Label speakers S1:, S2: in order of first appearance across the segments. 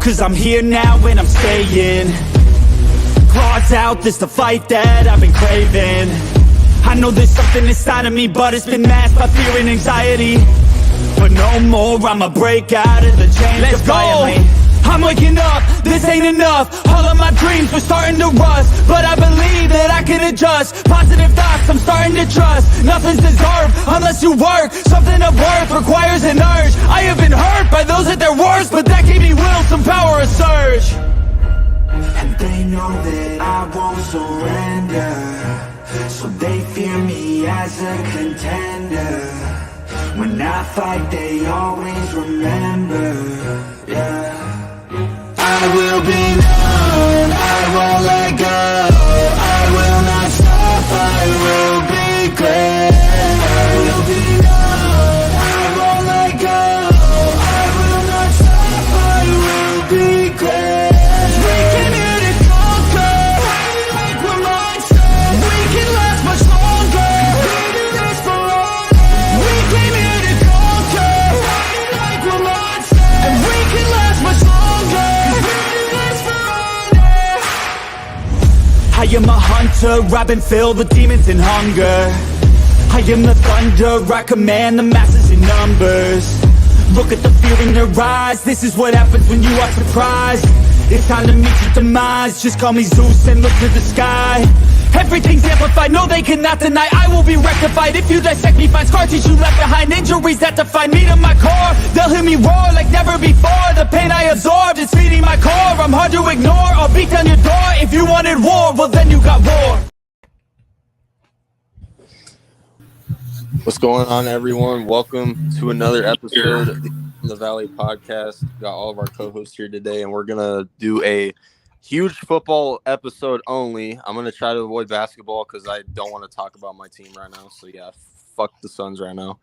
S1: 'cause I'm here now and I'm staying. Claws out, this the fight that I've been craving. I know there's something inside of me, but it's been masked by fear and anxiety. But no more, I'ma break out of the chains. Let's defiantly. I'm waking up, this ain't enough. All of my dreams were starting to rust, but I believe that I can adjust. Positive thoughts, I'm starting to trust. Nothing's deserved unless you work. Something of worth requires an urge. I have been hurt by those at their worst, but that gave me will, some power, a surge.
S2: And they know that I won't surrender, so they fear me as a contender. When I fight, they always remember, yeah. I will be known, I won't let go. I will not stop, I will be great. I will be known, I won't let go. I will not stop, I will be great. We came here to conquer, like we're monsters. We can last much longer, we do this for honor. We came here to conquer, like we're monsters. And we can last much longer. I am a hunter, I've been filled with demons and hunger. I am the thunder, I command the masses in numbers. Look at the fear in their eyes, this is what happens when you are surprised. It's time to meet your demise, just call me Zeus and look to the sky. Everything's amplified, no they cannot deny. I will be rectified, if you dissect me, find scars that you left behind. Injuries that define me to my core, they'll hear me roar like never before. The pain I absorbed is feeding my core. I'm hard to ignore, I'll beat down your door. If you wanted war, well then you got war.
S3: What's going on, everyone? Welcome to another episode of the Valley Podcast. Got all of our co-hosts here today, and we're gonna do a huge football episode only. I'm going to try to avoid basketball because I don't want to talk about my team right now. So, yeah, fuck the Suns right now.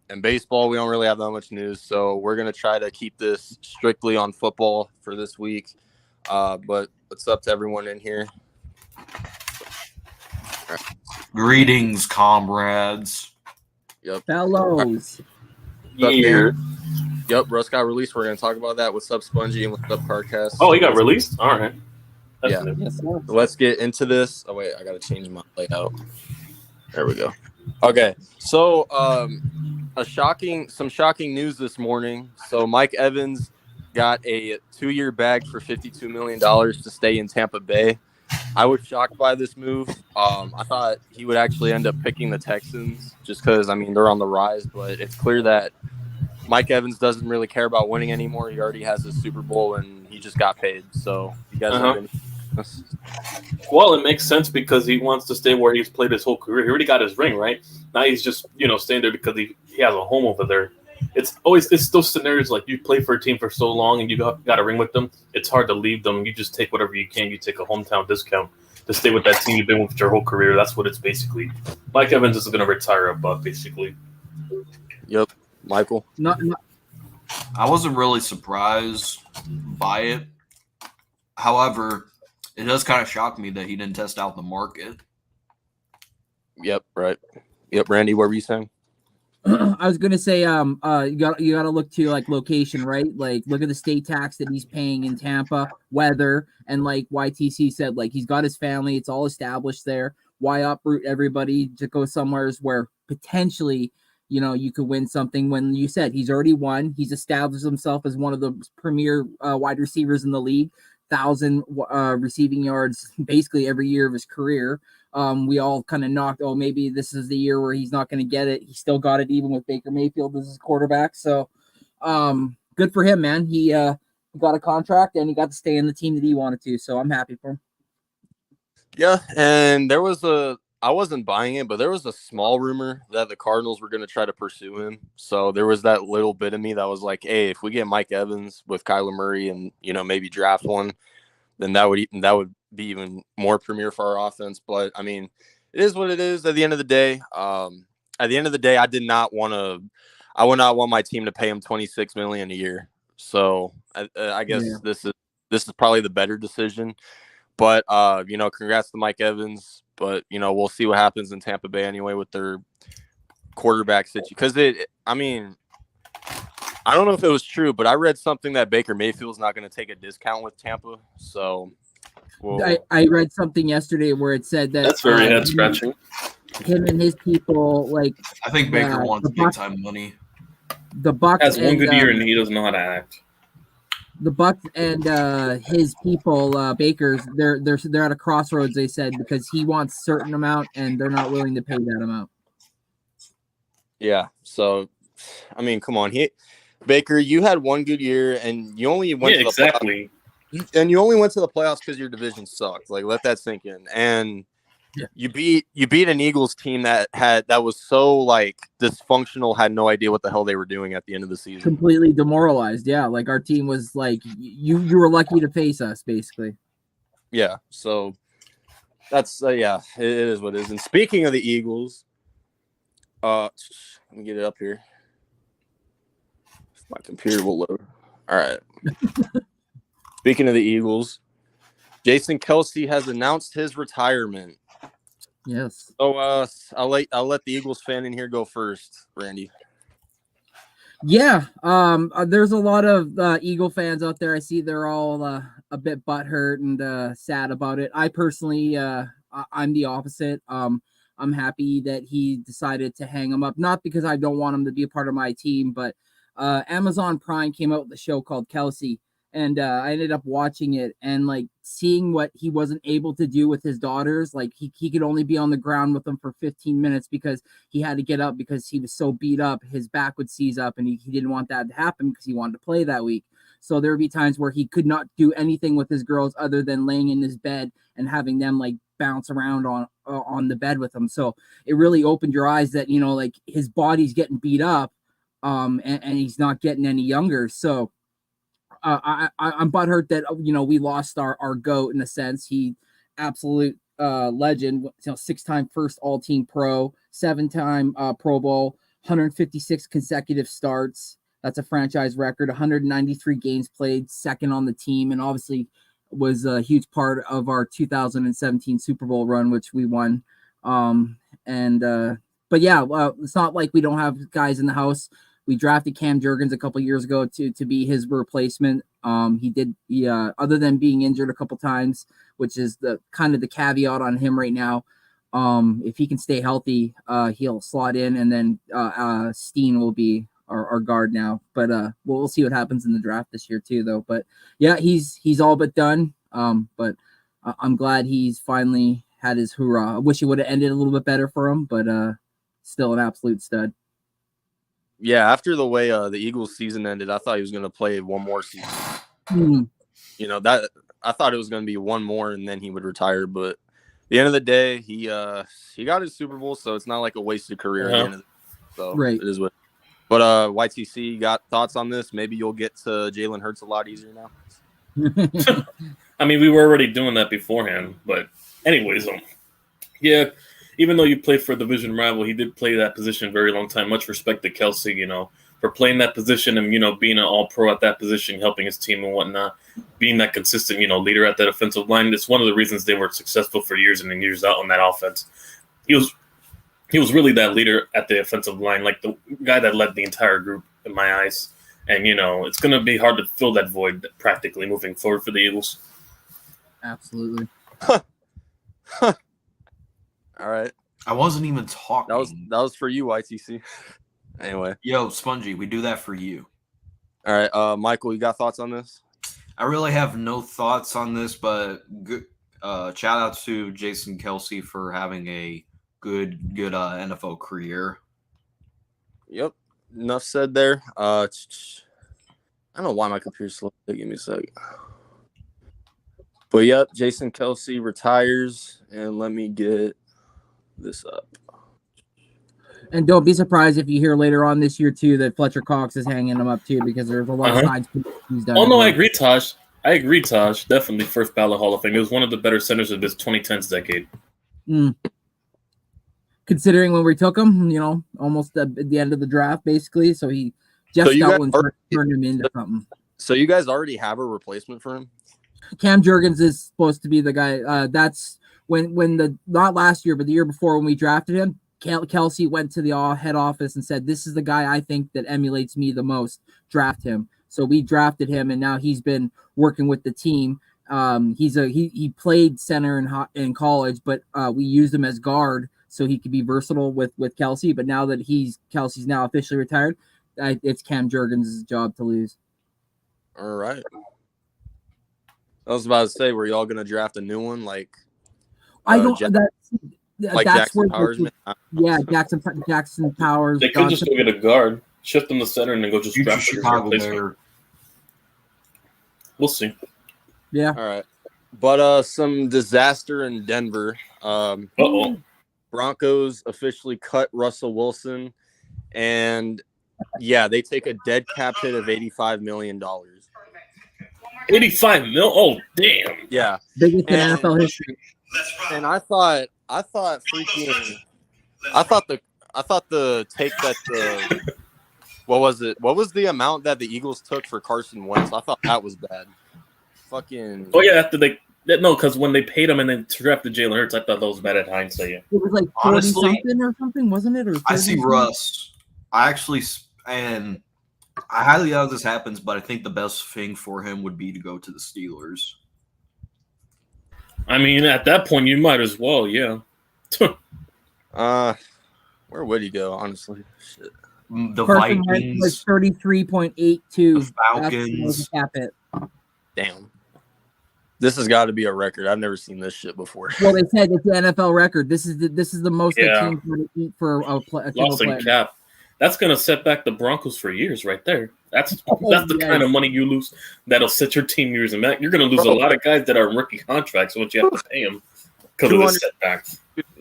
S3: And baseball, we don't really have that much news. So, we're going to try to keep this strictly on football for this week. But what's up to everyone in here?
S4: Greetings, comrades.
S3: Yep.
S5: Fellows.
S3: Yeah. Yep, Russ got released. We're going to talk about that. What's up, Spongy, and what's up, Carcast?
S6: Oh, he got released? All right. That's
S3: yeah.
S6: New.
S5: Yes, sir.
S3: So let's get into this. Oh, wait, I got to change my layout. There we go. Okay, so some shocking news this morning. So Mike Evans got a 2-year bag for $52 million to stay in Tampa Bay. I was shocked by this move. I thought he would actually end up picking the Texans just because, I mean, they're on the rise, but it's clear that Mike Evans doesn't really care about winning anymore. He already has his Super Bowl, and he just got paid. So you guys have any...
S6: Well, it makes sense because he wants to stay where he's played his whole career. He already got his ring, right? Now he's just, staying there because he has a home over there. It's those scenarios like you play for a team for so long and you got a ring with them. It's hard to leave them. You just take whatever you can. You take a hometown discount to stay with that team you've been with your whole career. That's what it's basically. Mike Evans is going to retire a buck, basically.
S3: Yep. Michael?
S4: I wasn't really surprised by it. However, it does kind of shock me that he didn't test out the market.
S3: Yep, right. Yep, Randy, what were you saying?
S5: I was gonna say, you got to look to like location, right? Like, look at the state tax that he's paying in Tampa, weather, and like YTC said, like he's got his family, it's all established there. Why uproot everybody to go somewhere where potentially, you could win something? When you said he's already won, he's established himself as one of the premier wide receivers in the league, 1,000 receiving yards basically every year of his career. We all kind of knocked, maybe this is the year where he's not going to get it. He still got it even with Baker Mayfield as his quarterback. So good for him, man. He got a contract and he got to stay in the team that he wanted to. So I'm happy for him.
S3: Yeah, and I wasn't buying it, but there was a small rumor that the Cardinals were going to try to pursue him. So there was that little bit of me that was like, hey, if we get Mike Evans with Kyler Murray and, maybe draft one, then that would be even more premier for our offense. But, I mean, it is what it is at the end of the day. I would not want my team to pay him $26 million a year. So I guess this is probably the better decision. But, congrats to Mike Evans. But, we'll see what happens in Tampa Bay anyway with their quarterback situation. Because, I don't know if it was true, but I read something that Baker Mayfield's not going to take a discount with Tampa. So,
S5: I read something yesterday where it said that
S6: That's very head scratching.
S5: Him and his people, like
S4: I think Baker wants big time money.
S5: The Bucks
S6: has one good year and he doesn't know how to act.
S5: The Bucks and his people, Baker's, they're at a crossroads. They said because he wants a certain amount and they're not willing to pay that amount.
S3: Yeah. So, I mean, come on, Baker, you had one good year and you only went to the
S6: exactly.
S3: And you only went to the playoffs because your division sucked. Like, let that sink in. And you beat an Eagles team that was so like dysfunctional, had no idea what the hell they were doing at the end of the season.
S5: Completely demoralized. Yeah, like our team was like you were lucky to face us, basically.
S3: Yeah. So that's it is what it is. And speaking of the Eagles, let me get it up here. My computer will load. All right. Speaking of the Eagles, Jason Kelce has announced his retirement.
S5: Yes.
S3: So I'll let the Eagles fan in here go first, Randy.
S5: Yeah. There's a lot of Eagle fans out there. I see they're all a bit butthurt and sad about it. I personally, I'm the opposite. I'm happy that he decided to hang him up, not because I don't want him to be a part of my team, but Amazon Prime came out with a show called Kelce. And I ended up watching it and like seeing what he wasn't able to do with his daughters. Like he could only be on the ground with them for 15 minutes because he had to get up because he was so beat up. His back would seize up and he didn't want that to happen because he wanted to play that week. So there would be times where he could not do anything with his girls other than laying in his bed and having them like bounce around on the bed with him. So it really opened your eyes that, like his body's getting beat up and he's not getting any younger. So I'm butthurt that we lost our GOAT in a sense. He absolute legend, 6-time first all-team pro, 7-time Pro Bowl, 156 consecutive starts. That's a franchise record. 193 games played, second on the team, and obviously was a huge part of our 2017 Super Bowl run, which we won. But yeah, it's not like we don't have guys in the house. We drafted Cam Jurgens a couple years ago to be his replacement. He other than being injured a couple times, which is the kind of the caveat on him right now. If he can stay healthy, he'll slot in, and then Steen will be our guard now. But we'll see what happens in the draft this year too, though. But yeah, he's all but done. But I'm glad he's finally had his hoorah. I wish it would have ended a little bit better for him, but still an absolute stud.
S3: Yeah, after the way the Eagles season ended, I thought he was going to play one more season. That I thought it was going to be one more and then he would retire. But at the end of the day, he got his Super Bowl, so it's not like a wasted career. At the end of so right. It is what. But YTC, got thoughts on this? Maybe you'll get to Jalen Hurts a lot easier now.
S6: I mean, we were already doing that beforehand, but anyways, yeah. Even though you played for a division rival, he did play that position a very long time. Much respect to Kelce, for playing that position and, being an all-pro at that position, helping his team and whatnot, being that consistent, leader at that offensive line. It's one of the reasons they were successful for years and years out on that offense. He was really that leader at the offensive line, like the guy that led the entire group in my eyes. And, it's going to be hard to fill that void practically moving forward for the Eagles.
S5: Absolutely.
S3: All right.
S4: I wasn't even talking.
S3: That was for you, YTC. Anyway.
S4: Yo, Spongy, we do that for you.
S3: All right. Michael, you got thoughts on this?
S4: I really have no thoughts on this, but good shout out to Jason Kelce for having a good NFL career.
S3: Yep. Enough said there. I don't know why my computer's slow. Give me a sec. But yep, Jason Kelce retires, and let me get this up.
S5: And don't be surprised if you hear later on this year too that Fletcher Cox is hanging him up too, because there's a lot of sides he's done.
S6: Oh no, I agree, Tosh. Definitely first ballot Hall of Fame. He was one of the better centers of this 2010s decade.
S5: Considering when we took him, almost at the end of the draft, basically. So he just turned him into something.
S3: So you guys already have a replacement for him?
S5: Cam Jurgens is supposed to be the guy. That's when not last year, but the year before when we drafted him, Kelsey went to the head office and said, "This is the guy I think that emulates me the most. Draft him." So we drafted him, and now he's been working with the team. He played center in college, but we used him as guard so he could be versatile with Kelsey. But now that Kelsey's now officially retired, it's Cam Jurgens' job to lose.
S3: All right. I was about to say, were y'all gonna draft a new one like?
S5: I don't.
S3: Like
S5: that's
S3: Jackson
S5: where
S3: Powers.
S5: yeah, Jackson Powers.
S6: They could just go get a guard, shift them to center, and then go just
S4: Future
S6: draft a
S4: Chicago
S6: replacement.
S4: Bear.
S6: We'll see.
S5: Yeah.
S3: All right. But some disaster in Denver. Broncos officially cut Russell Wilson, and yeah, they take a dead cap hit of $85 million.
S6: 85 mil? Oh, damn.
S3: Yeah.
S5: Biggest in NFL history.
S3: And I thought the take that the what was it? What was the amount that the Eagles took for Carson Wentz? I thought that was bad. Fucking.
S6: Oh, yeah, after no, because when they paid him and then drafted Jalen Hurts, I thought that was bad at hindsight. Yeah.
S5: It was like 40 something or something, wasn't it? Or
S4: I see Russ. I highly doubt this happens, but I think the best thing for him would be to go to the Steelers.
S6: I mean, at that point, you might as well, yeah.
S3: Where would he go? Honestly, shit.
S4: The
S5: Carson
S4: Vikings,
S5: was 33.82.
S4: the Falcons.
S5: Cap it.
S3: Damn. This has got to be a record. I've never seen this shit before.
S5: Well, they said it's the NFL record. This is the most
S6: Yeah.
S5: the team's going to eat for a single
S6: Lost in
S5: player.
S6: cap. That's going to set back the Broncos for years right there. That's the kind of money you lose that'll set your team years and back. You're going to lose a lot of guys that are in rookie contracts once you have to pay them because of the setback.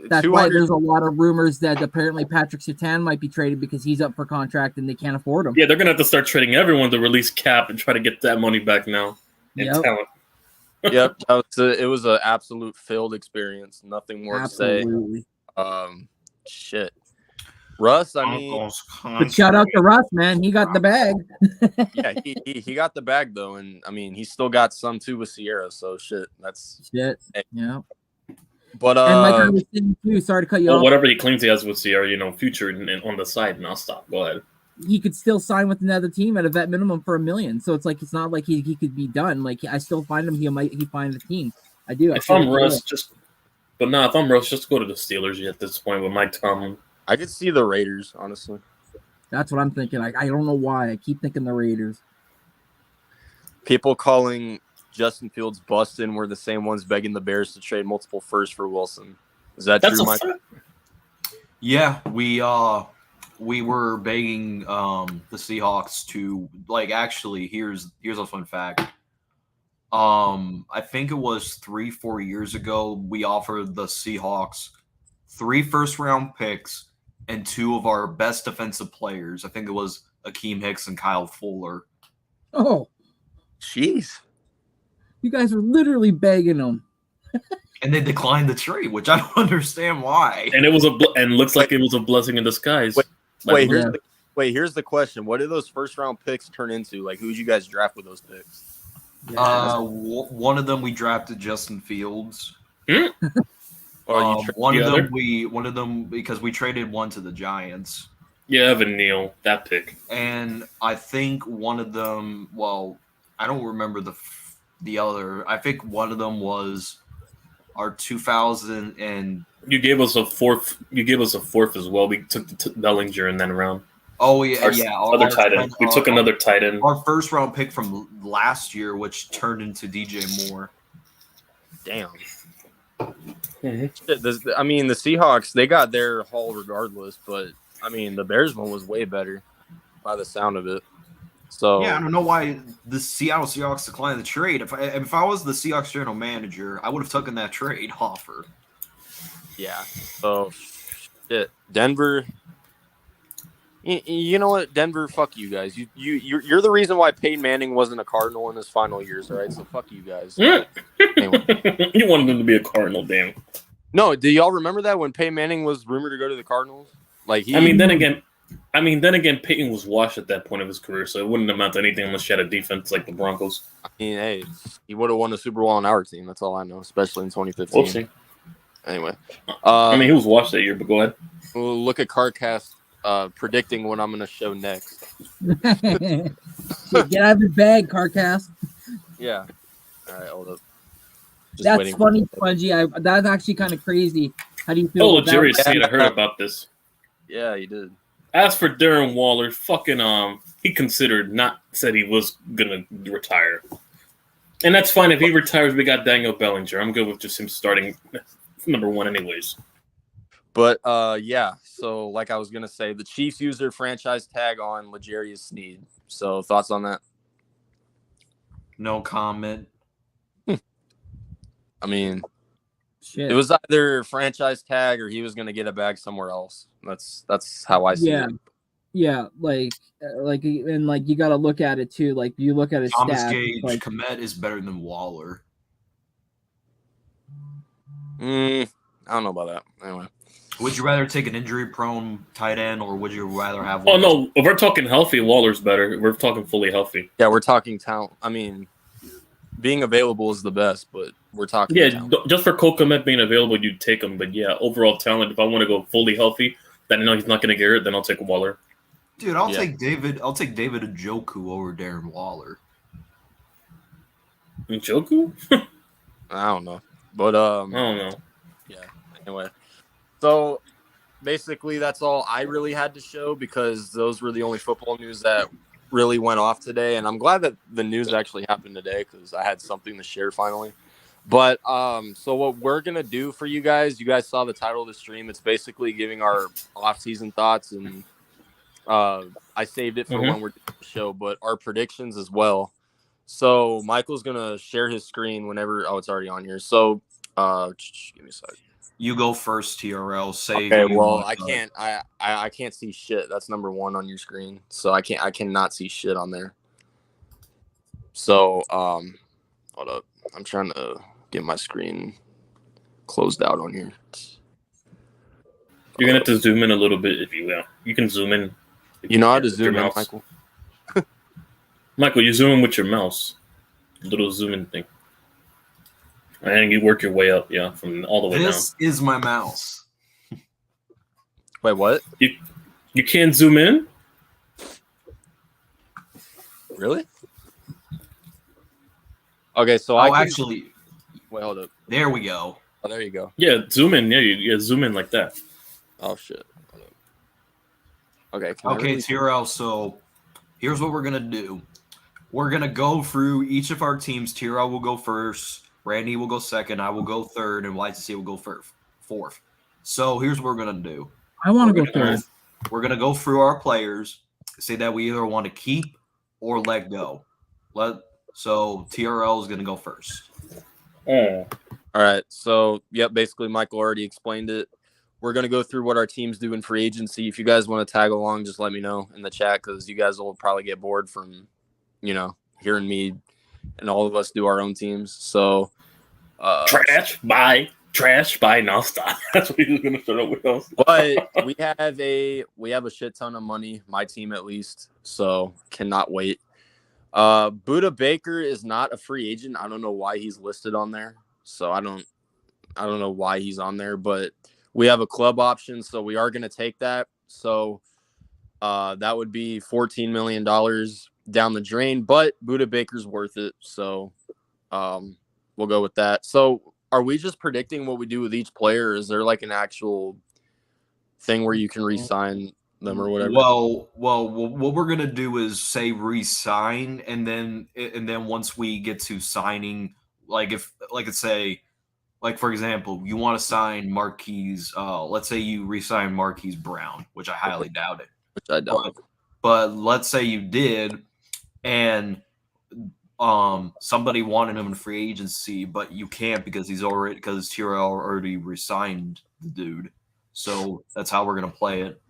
S5: That's why there's a lot of rumors that apparently Patrick Surtain might be traded because he's up for contract and they can't afford him.
S6: Yeah, they're going to have to start trading everyone to release cap and try to get that money back now in talent.
S3: Yep, it was an absolute failed experience. Nothing more to say. Shit. Russ, I mean,
S5: but shout out to Russ, man. He got the bag.
S3: Yeah, he got the bag though, and I mean, he still got some too with Sierra. So shit, that's
S5: shit. Yeah.
S3: But
S5: and like I was saying too, sorry to cut you off.
S6: Whatever he claims he has with Sierra, future and on the side, and I'll stop. Go ahead.
S5: He could still sign with another team at a vet minimum for $1 million. So it's like it's not like he could be done. Like I still find him. He find a team. I do.
S6: If I'm Russ, just go to the Steelers at this point with Mike Tomlin.
S3: I could see the Raiders, honestly.
S5: That's what I'm thinking. I don't know why. I keep thinking the Raiders.
S3: People calling Justin Fields busted were the same ones begging the Bears to trade multiple firsts for Wilson. Is that true, Mike?
S4: Yeah, we were begging the Seahawks to actually here's a fun fact. I think it was 3-4 years ago we offered the Seahawks 3 first-round picks and 2 of our best defensive players. I think it was Akeem Hicks and Kyle Fuller.
S5: Oh,
S3: jeez!
S5: You guys are literally begging them.
S4: And they declined the trade, which I don't understand why.
S6: And it was looks like it was a blessing in disguise.
S3: Here's the question: what did those first-round picks turn into? Like, who did you guys draft with those picks?
S4: One of them we drafted Justin Fields. One of them because we traded one to the Giants.
S6: Yeah, Evan Neal, that pick.
S4: And I think one of them. Well, I don't remember the other. I think one of them was our 2000 and.
S6: You gave us a fourth. You gave us a fourth as well. We took the Bellinger in that round.
S4: Oh yeah,
S6: Other tight end. We took another tight end.
S4: Our first round pick from last year, which turned into DJ Moore.
S3: Damn. I mean, the Seahawks, they got their haul regardless, but I mean, the Bears one was way better by the sound of it. So
S4: yeah, I don't know why the Seattle Seahawks declined the trade. If I was the Seahawks general manager, I would have taken that trade offer.
S3: Yeah. So shit, Denver. You know what, Denver? Fuck you guys. You're the reason why Peyton Manning wasn't a Cardinal in his final years, all right? So fuck you guys. Anyway.
S6: You wanted him to be a Cardinal, damn.
S3: No, do y'all remember that when Peyton Manning was rumored to go to the Cardinals?
S6: Then again, Peyton was washed at that point of his career, so it wouldn't amount to anything unless you had a defense like the Broncos.
S3: I mean, hey, he would have won the Super Bowl on our team. That's all I know, especially in 2015.
S6: We'll see.
S3: Anyway,
S6: he was washed that year, but go ahead.
S3: We'll look at CarCast predicting what I'm going to show next.
S5: Get out of the bag, CarCast.
S3: Yeah. All right, hold up. Just
S5: That's
S3: waiting.
S5: funny, Spongy. That's actually kind of crazy. How do you feel
S6: Oh,
S5: about
S6: Jerry
S5: that?
S6: Seed, I heard about this.
S3: Yeah, you did.
S6: As for Darren Waller, he said he was gonna retire, and that's fine. If he retires, we got Daniel Bellinger. I'm good with just him starting number one, anyways.
S3: But yeah. So like I was gonna say, the Chiefs use their franchise tag on L'Jarius Sneed. So thoughts on that?
S4: No comment.
S3: I mean,
S5: Shit.
S3: it was either franchise tag or he was gonna get a bag somewhere else. That's how I see it.
S5: Yeah, and like you got to look at it too. Like you look at his
S4: Thomas
S5: stats.
S4: Gage,
S5: Like,
S4: Komet is better than Waller.
S3: I don't know about that. Anyway.
S4: Would you rather take an injury-prone tight end, or would you rather have
S6: Oh
S4: one?
S6: no, if we're talking healthy, Waller's better. We're talking fully healthy.
S3: Yeah, we're talking talent. I mean, being available is the best, but we're talking talent.
S6: Just for Cole Kmet being available, you'd take him. But yeah, overall talent. If I want to go fully healthy, then I know he's not going to get it. Then I'll take Waller.
S4: Dude, I'll take David Njoku over Darren Waller.
S6: Njoku?
S3: I don't know. But
S6: I don't know.
S3: Yeah. Anyway. So basically that's all I really had to show because those were the only football news that really went off today. And I'm glad that the news actually happened today because I had something to share finally. But so what we're gonna do for you guys saw the title of the stream. It's basically giving our off-season thoughts, and I saved it for when we're doing the show, but our predictions as well. So Michael's gonna share his screen whenever. Oh, it's already on here. So give me a second.
S4: You go first, TRL. Say
S3: Okay, well, I can't. I can't see shit. That's number one on your screen, so I cannot see shit on there. So hold up. I'm trying to get my screen closed out on here.
S6: You're gonna have to zoom in a little bit if you will. You can zoom in.
S3: You know how to zoom in, Michael?
S6: Michael, you zoom in with your mouse. Little zoom in thing. And you work your way up, from all the way down.
S4: This is my mouse.
S3: Wait, what?
S6: You can't zoom in?
S3: Really? Okay, so
S4: actually,
S3: wait, hold up.
S4: There we go.
S3: Oh, there you go.
S6: Yeah, zoom in. Yeah, you zoom in like that.
S3: Oh shit. Okay.
S4: Okay, TRL. So here's what we're gonna do. We're gonna go through each of our teams. TRL will go first. Randy will go second. I will go third, and YTC will go fourth. So here's what we're gonna do.
S5: I want to go third.
S4: We're gonna go through our players. Say that we either want to keep or let go. So TRL is gonna go first.
S6: Oh.
S3: All right. So basically Michael already explained it. We're gonna go through what our teams do in free agency. If you guys want to tag along, just let me know in the chat because you guys will probably get bored from, hearing me and all of us do our own teams. So
S6: trash, buy, now stop. That's what he's gonna start up with us.
S3: But we have a shit ton of money, my team at least. So cannot wait. Buda Baker is not a free agent. I don't know why he's listed on there. So I don't know why he's on there, but we have a club option, so we are gonna take that. So that would be $14 million down the drain, but Buda Baker's worth it. So we'll go with that. So are we just predicting what we do with each player? Or is there like an actual thing where you can re-sign them or whatever?
S4: Well, what we're gonna do is say re-sign, and then once we get to signing, for example, you want to sign Marquise. Let's say you re-sign Marquise Brown, which I highly doubt it.
S3: Which I don't.
S4: But let's say you did, and somebody wanted him in free agency, but you can't because TRL already re-signed the dude. So that's how we're gonna play it.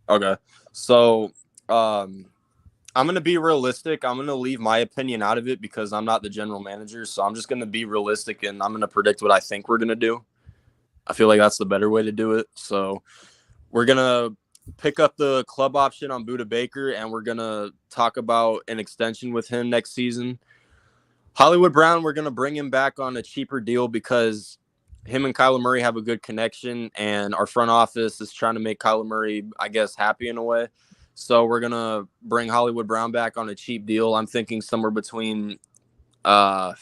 S3: Okay. So I'm going to be realistic. I'm going to leave my opinion out of it because I'm not the general manager. So I'm just going to be realistic and I'm going to predict what I think we're going to do. I feel like that's the better way to do it. So we're going to pick up the club option on Buda Baker and we're going to talk about an extension with him next season. Hollywood Brown, we're going to bring him back on a cheaper deal because him and Kyler Murray have a good connection, and our front office is trying to make Kyler Murray, I guess, happy in a way. So we're gonna bring Hollywood Brown back on a cheap deal. I'm thinking somewhere between, I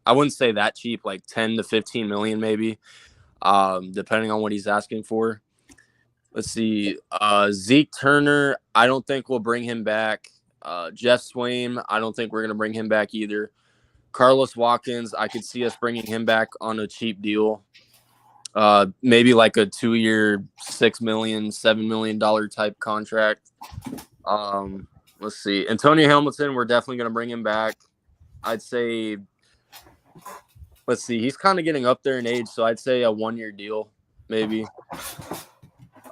S3: wouldn't say that cheap, like 10 to 15 million maybe, depending on what he's asking for. Let's see. Zeke Turner, I don't think we'll bring him back. Jeff Swain, I don't think we're going to bring him back either. Carlos Watkins, I could see us bringing him back on a cheap deal. Maybe like a 2-year, $6 million, $7 million type contract. Let's see. Antonio Hamilton, we're definitely going to bring him back. I'd say, let's see. He's kind of getting up there in age, so I'd say a 1-year deal, maybe.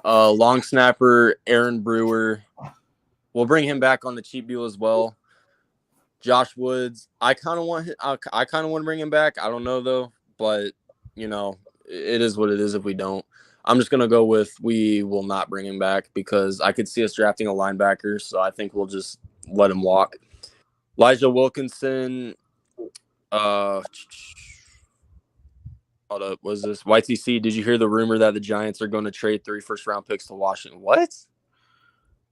S3: Long snapper Aaron Brewer, we'll bring him back on the cheap deal as well. Josh Woods, I kind of want to bring him back. I don't know though, but you know, it is what it is. If we don't, I'm just gonna go with we will not bring him back because I could see us drafting a linebacker. So I think we'll just let him walk. Elijah Wilkinson, hold up, was this YTC? Did you hear the rumor that the Giants are going to trade 3 first-round picks to Washington? What?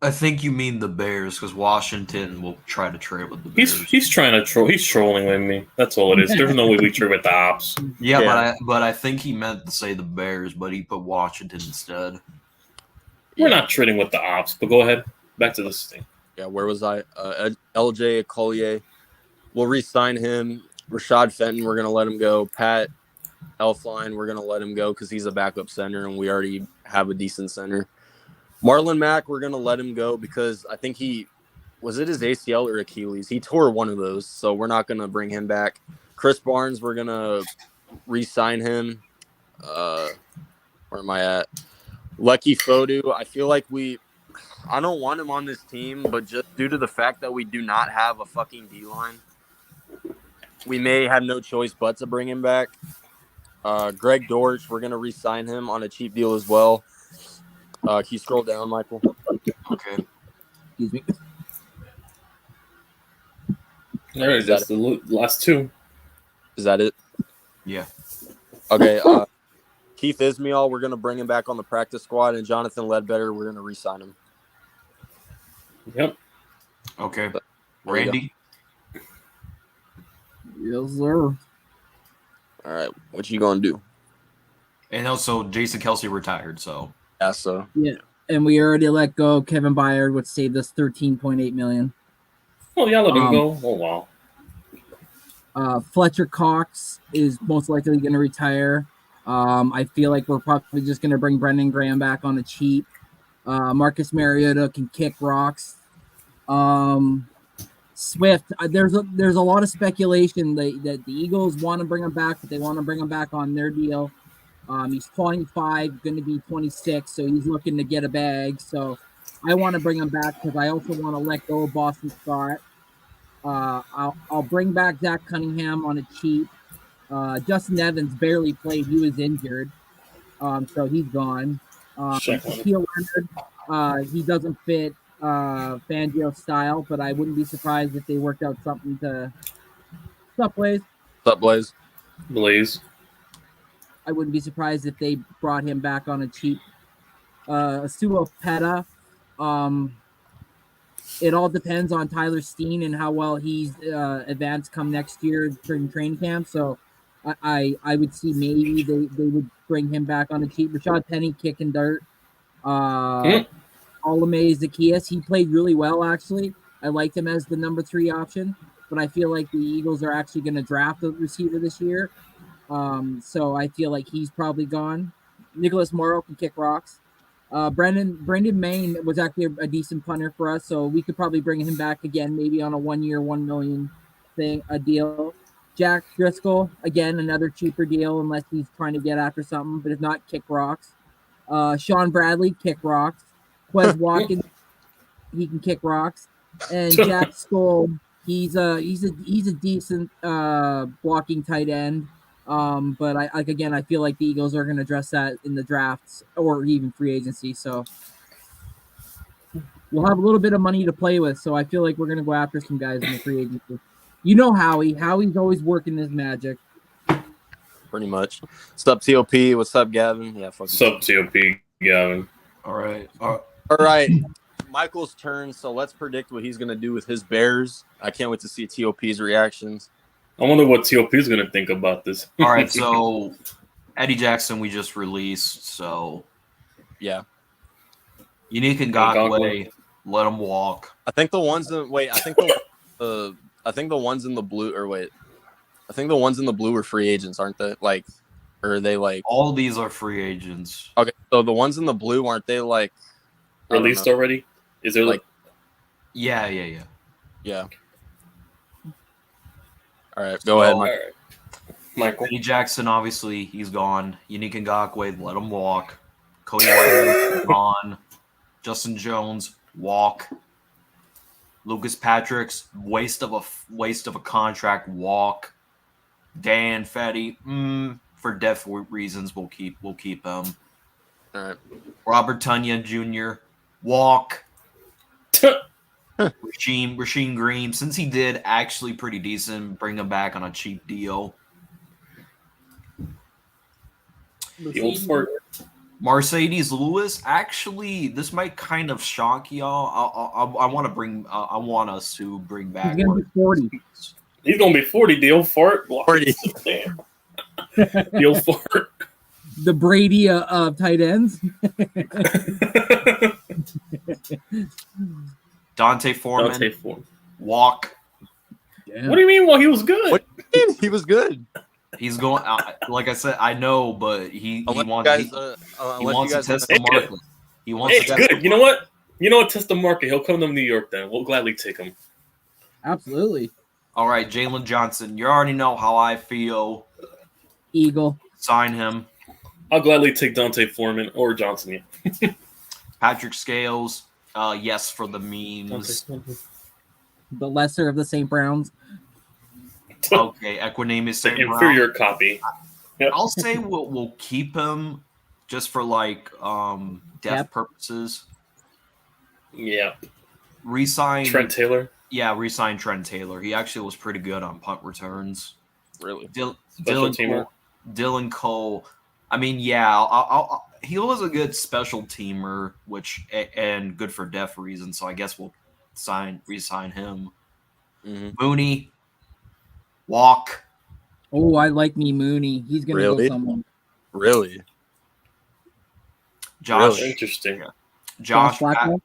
S4: I think you mean the Bears because Washington will try to trade with the Bears.
S6: He's trying to troll. He's trolling with me. That's all it is. There's no way we trade with the ops.
S4: Yeah. But I think he meant to say the Bears, but he put Washington instead.
S6: We're not trading with the ops, but go ahead. Back to this thing.
S3: Yeah, where was I? LJ Collier. We'll re-sign him. Rashad Fenton, we're going to let him go. Pat Elfline, we're going to let him go because he's a backup center, and we already have a decent center. Marlon Mack, we're going to let him go because I think was it his ACL or Achilles? He tore one of those, so we're not going to bring him back. Chris Barnes, we're going to re-sign him. Where am I at? Lucky Fodu, I feel like I don't want him on this team, but just due to the fact that we do not have a fucking D-line, we may have no choice but to bring him back. Greg Dortch, we're going to re-sign him on a cheap deal as well. Can you scroll down, Michael?
S4: Okay.
S5: Excuse me.
S6: All right, that's the last 2.
S3: Is that it?
S4: Yeah.
S3: Okay. Keith Ismail, we're going to bring him back on the practice squad, and Jonathan Ledbetter, we're going to re-sign him.
S6: Yep.
S4: Okay. Randy?
S5: Yes, sir.
S3: All right. What you going to do?
S4: And also, Jason Kelsey retired, so.
S3: Yeah, so.
S5: Yeah, and we already let go Kevin Byard, which saved us $13.8 million.
S6: Oh, yeah, let him go. Oh, wow.
S5: Fletcher Cox is most likely going to retire. I feel like we're probably just going to bring Brendan Graham back on the cheap. Marcus Mariota can kick rocks. Swift, there's a lot of speculation that the Eagles want to bring him back, but they want to bring him back on their deal. He's 25, going to be 26, so he's looking to get a bag. So I want to bring him back because I also want to let go of Boston Scott. I'll bring back Zach Cunningham on a cheap. Justin Evans barely played; he was injured, so he's gone. Shaquille Leonard, he doesn't fit Fangio's style, but I wouldn't be surprised if they worked out something to. What's up, Blaze?
S3: What's up, Blaze?
S6: Blaze.
S5: I wouldn't be surprised if they brought him back on a cheap. Sua Peta. It all depends on Tyler Steen and how well he's advanced come next year during training camp. So I would see maybe they would bring him back on a cheap. Rashad Penny kicking dirt. Alame Zacchaeus, he played really well, actually. I liked him as the number 3 option, but I feel like the Eagles are actually going to draft a receiver this year. So I feel like he's probably gone. Nicholas Morrow can kick rocks. Brendan Main was actually a decent punter for us, so we could probably bring him back again, maybe on a 1-year, $1 million deal. Jack Driscoll, again, another cheaper deal unless he's trying to get after something, but if not, kick rocks. Sean Bradley, kick rocks. Quez Watkins, he can kick rocks. And Jack Stoll, he's a decent blocking tight end. But I feel like the Eagles are going to address that in the drafts or even free agency. So we'll have a little bit of money to play with. So I feel like we're going to go after some guys in the free agency. You know Howie. Howie's always working his magic.
S3: pretty much. What's up, TOP? What's up, Gavin? Yeah, fuck.
S6: What's up, TOP, Gavin?
S4: All right.
S3: All right. Michael's turn, so let's predict what he's going to do with his Bears. I can't wait to see TOP's reactions.
S6: I wonder what TOP is going to think about this.
S4: All right, so Eddie Jackson we just released, so
S3: yeah.
S4: Unique Ngakoue, let him walk.
S3: I think the ones in I think the ones in the blue I think the ones in the blue are free agents, aren't they? Like, or are they like
S4: all these are free agents?
S3: Okay, so the ones in the blue aren't they like
S6: released already? Is there like
S4: Yeah.
S3: All right, go ahead, Mike.
S6: Michael.
S4: Eddie Jackson, obviously, he's gone. Unique Ngakoue, let him walk. Cody White, gone. Justin Jones, walk. Lucas Patrick's waste of a contract, walk. Dan Fetty, for depth reasons, we'll keep him.
S3: All right.
S4: Robert Tonyan Jr., walk. Rasheem Green, since he did actually pretty decent, bring him back on a cheap deal.
S6: The old fart.
S4: Mercedes Lewis, actually, this might kind of shock y'all. I want us to bring back.
S5: He's gonna be 40.
S6: He's gonna be 40. The old fart.
S3: 40.
S6: Damn. The old fart.
S5: The Brady of tight ends.
S4: Dante Foreman. Walk.
S5: Damn.
S6: What do you mean? Well, he was good.
S3: What do you mean? He was good.
S4: He's going. Like I said, I know, but he wants to test the
S6: Hey,
S4: market. He wants to
S6: Hey,
S4: test
S6: good. You know what? Test the market. He'll come to New York then. We'll gladly take him.
S5: Absolutely.
S4: All right, Jalen Johnson. You already know how I feel.
S5: Eagle.
S4: Sign him.
S6: I'll gladly take Dante Foreman or Johnson. Yeah.
S4: Patrick Scales. Yes, for the memes.
S5: The lesser of the St. Browns.
S4: Okay, Equanimous St.
S6: The inferior copy. Yep.
S4: I'll say we'll keep him just for like depth purposes.
S6: Yeah.
S4: Resign
S6: Trent Taylor.
S4: Yeah, resign Trent Taylor. He actually was pretty good on punt returns.
S3: Really?
S4: Dylan Cole. I mean, yeah, he was a good special teamer, and good for depth reasons. So I guess we'll resign him.
S3: Mm-hmm.
S4: Mooney, walk.
S5: Oh, I like me Mooney. He's gonna go somewhere.
S3: Really?
S4: Josh,
S6: Really? Interesting.
S4: Josh
S5: Blackwell.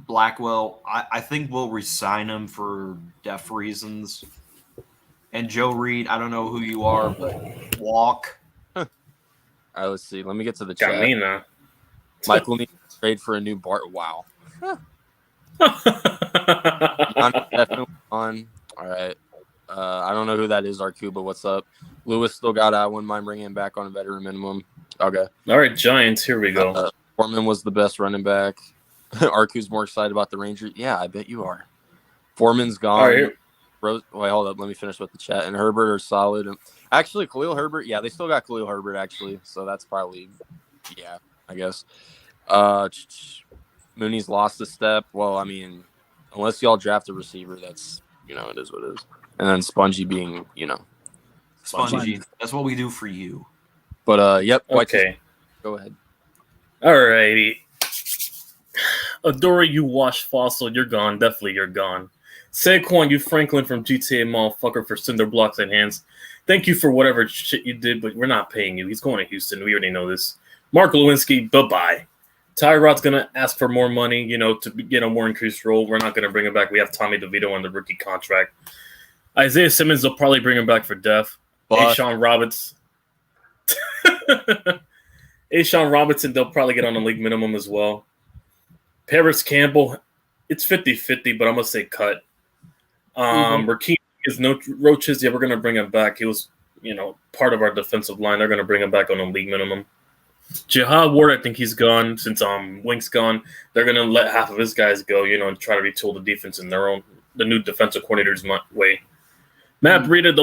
S4: Blackwell. I think we'll resign him for depth reasons. And Joe Reed, I don't know who you are, but walk.
S3: All right, let's see. Let me get to the chat.
S6: Got me now.
S3: Michael needs to trade for a new Bart. Wow. Definitely on. All right. I don't know who that is, Arku, but what's up? Lewis still got out. Wouldn't mind bringing him back on a veteran minimum. Okay.
S6: All right, Giants. Here we go.
S3: Foreman was the best running back. Arku's more excited about the Rangers. Yeah, I bet you are. Foreman's gone.
S6: All right.
S3: Wait, hold up. Let me finish with the chat. And Herbert are solid. Actually, Khalil Herbert. Yeah, they still got Khalil Herbert, actually. So that's probably, yeah, I guess. Mooney's lost a step. Well, I mean, unless y'all draft a receiver, that's, it is what it is. And then Spongy being,
S4: Spongy. That's what we do for you.
S3: But, yep.
S6: Okay.
S3: Go ahead.
S6: All righty. Adora, you wash fossil. You're gone. Definitely, you're gone. Saquon, you Franklin from GTA motherfucker for cinder blocks and hands. Thank you for whatever shit you did, but we're not paying you. He's going to Houston. We already know this. Mark Lewinsky, bye-bye. Tyrod's going to ask for more money, to get a more increased role. We're not going to bring him back. We have Tommy DeVito on the rookie contract. Isaiah Simmons, they'll probably bring him back for depth. Ashawn Robinson, they'll probably get on the league minimum as well. Paris Campbell, it's 50-50, but I'm going to say cut. Rakeem is no Roaches. Yeah, we're going to bring him back. He was, part of our defensive line. They're going to bring him back on a league minimum. Jihad Ward, I think he's gone since Wink's gone. They're going to let half of his guys go, and try to retool the defense in the new defensive coordinator's way. Matt Breida,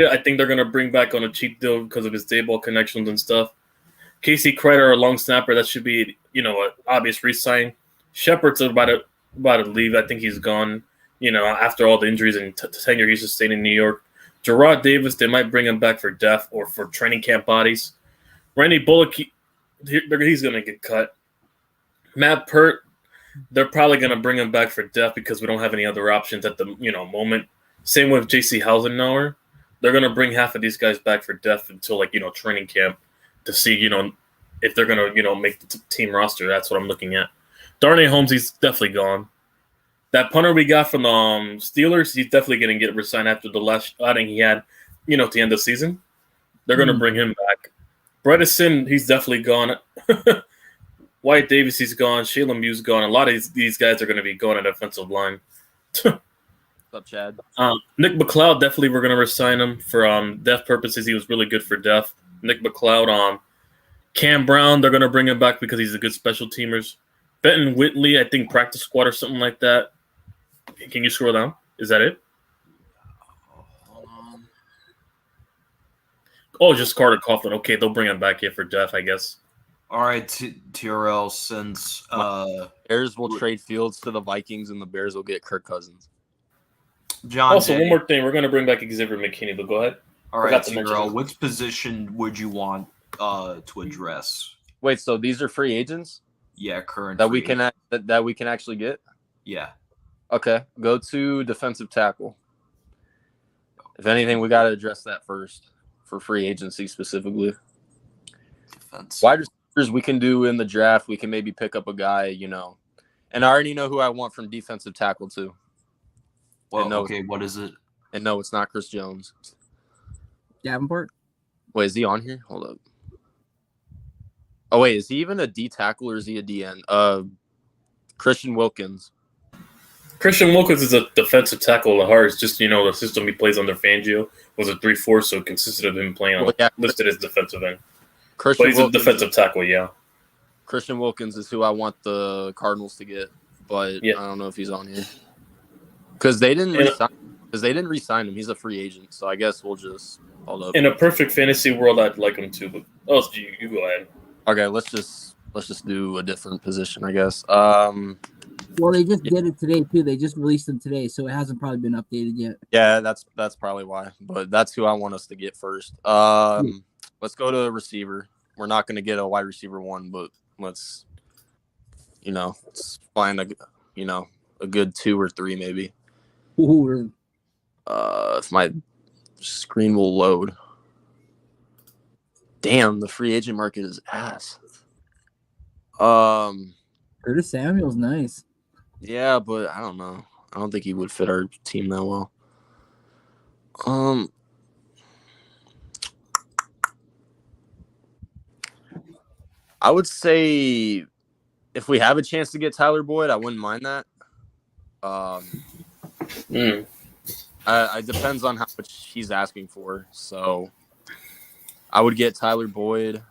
S6: I think they're going to bring back on a cheap deal because of his day ball connections and stuff. Casey Kreider, a long snapper, that should be, an obvious re-sign. Shepard's about to leave. I think he's gone, after all the injuries and tenure he's sustained in New York. Gerard Davis, they might bring him back for depth or for training camp bodies. Randy Bullock, he's going to get cut. Matt Pert, they're probably going to bring him back for depth because we don't have any other options at the moment. Same with J.C. Hausenauer. They're going to bring half of these guys back for depth until training camp to see if they're going to make the team roster. That's what I'm looking at. Darnay Holmes, he's definitely gone. That punter we got from the Steelers, he's definitely going to get resigned after the last outing he had, at the end of the season. They're going to bring him back. Bredesen, he's definitely gone. Wyatt Davis, he's gone. Shayla Mew's gone. A lot of these guys are going to be going on the offensive line.
S3: What's up, Chad?
S6: Nick McLeod, definitely we're going to resign him for depth purposes. He was really good for depth. Nick McLeod. Cam Brown, they're going to bring him back because he's a good special teamers. Benton Whitley, I think practice squad or something like that. Can you scroll down? Is that it? Oh, just Carter Coughlin. Okay, they'll bring him back here for depth, I guess.
S4: All right, TRL, since
S3: Bears will trade Fields to the Vikings and the Bears will get Kirk Cousins.
S4: John.
S6: Also, one more thing. We're going to bring back Xavier McKinney, but go ahead.
S4: All right, TRL, which position would you want to address?
S3: Wait, so these are free agents?
S4: Yeah, current
S3: that we can actually get?
S4: Yeah.
S3: Okay, go to defensive tackle. If anything, we got to address that first for free agency specifically.
S4: Defense.
S3: Wide receivers we can do in the draft. We can maybe pick up a guy, And I already know who I want from defensive tackle too.
S4: Well, okay, what is it?
S3: And no, it's not Chris Jones.
S5: Davenport?
S3: Wait, is he on here? Hold up. Oh, wait, is he even a D tackle or is he a DN? Christian Wilkins.
S6: Christian Wilkins is a defensive tackle at heart. It's just, the system he plays under Fangio was a 3-4, so it consisted of him playing listed as defensive end. But he's a defensive tackle, yeah.
S3: Christian Wilkins is who I want the Cardinals to get, but I don't know if he's on here. Because they didn't re-sign him. He's a free agent, so I guess we'll just hold up.
S6: In a perfect fantasy world, I'd like him to, but you go ahead.
S3: Okay, let's just do a different position, I guess.
S5: Well, they just did it today too. They just released them today, so it hasn't probably been updated yet.
S3: Yeah, that's probably why. But that's who I want us to get first. Let's go to receiver. We're not going to get a wide receiver one, but let's find a good 2 or 3 maybe.
S5: Ooh.
S3: If my screen will load. Damn, the free agent market is ass.
S5: Curtis Samuel's nice.
S3: Yeah, but I don't know. I don't think he would fit our team that well. I would say if we have a chance to get Tyler Boyd, I wouldn't mind that. It depends on how much he's asking for. So I would get Tyler Boyd.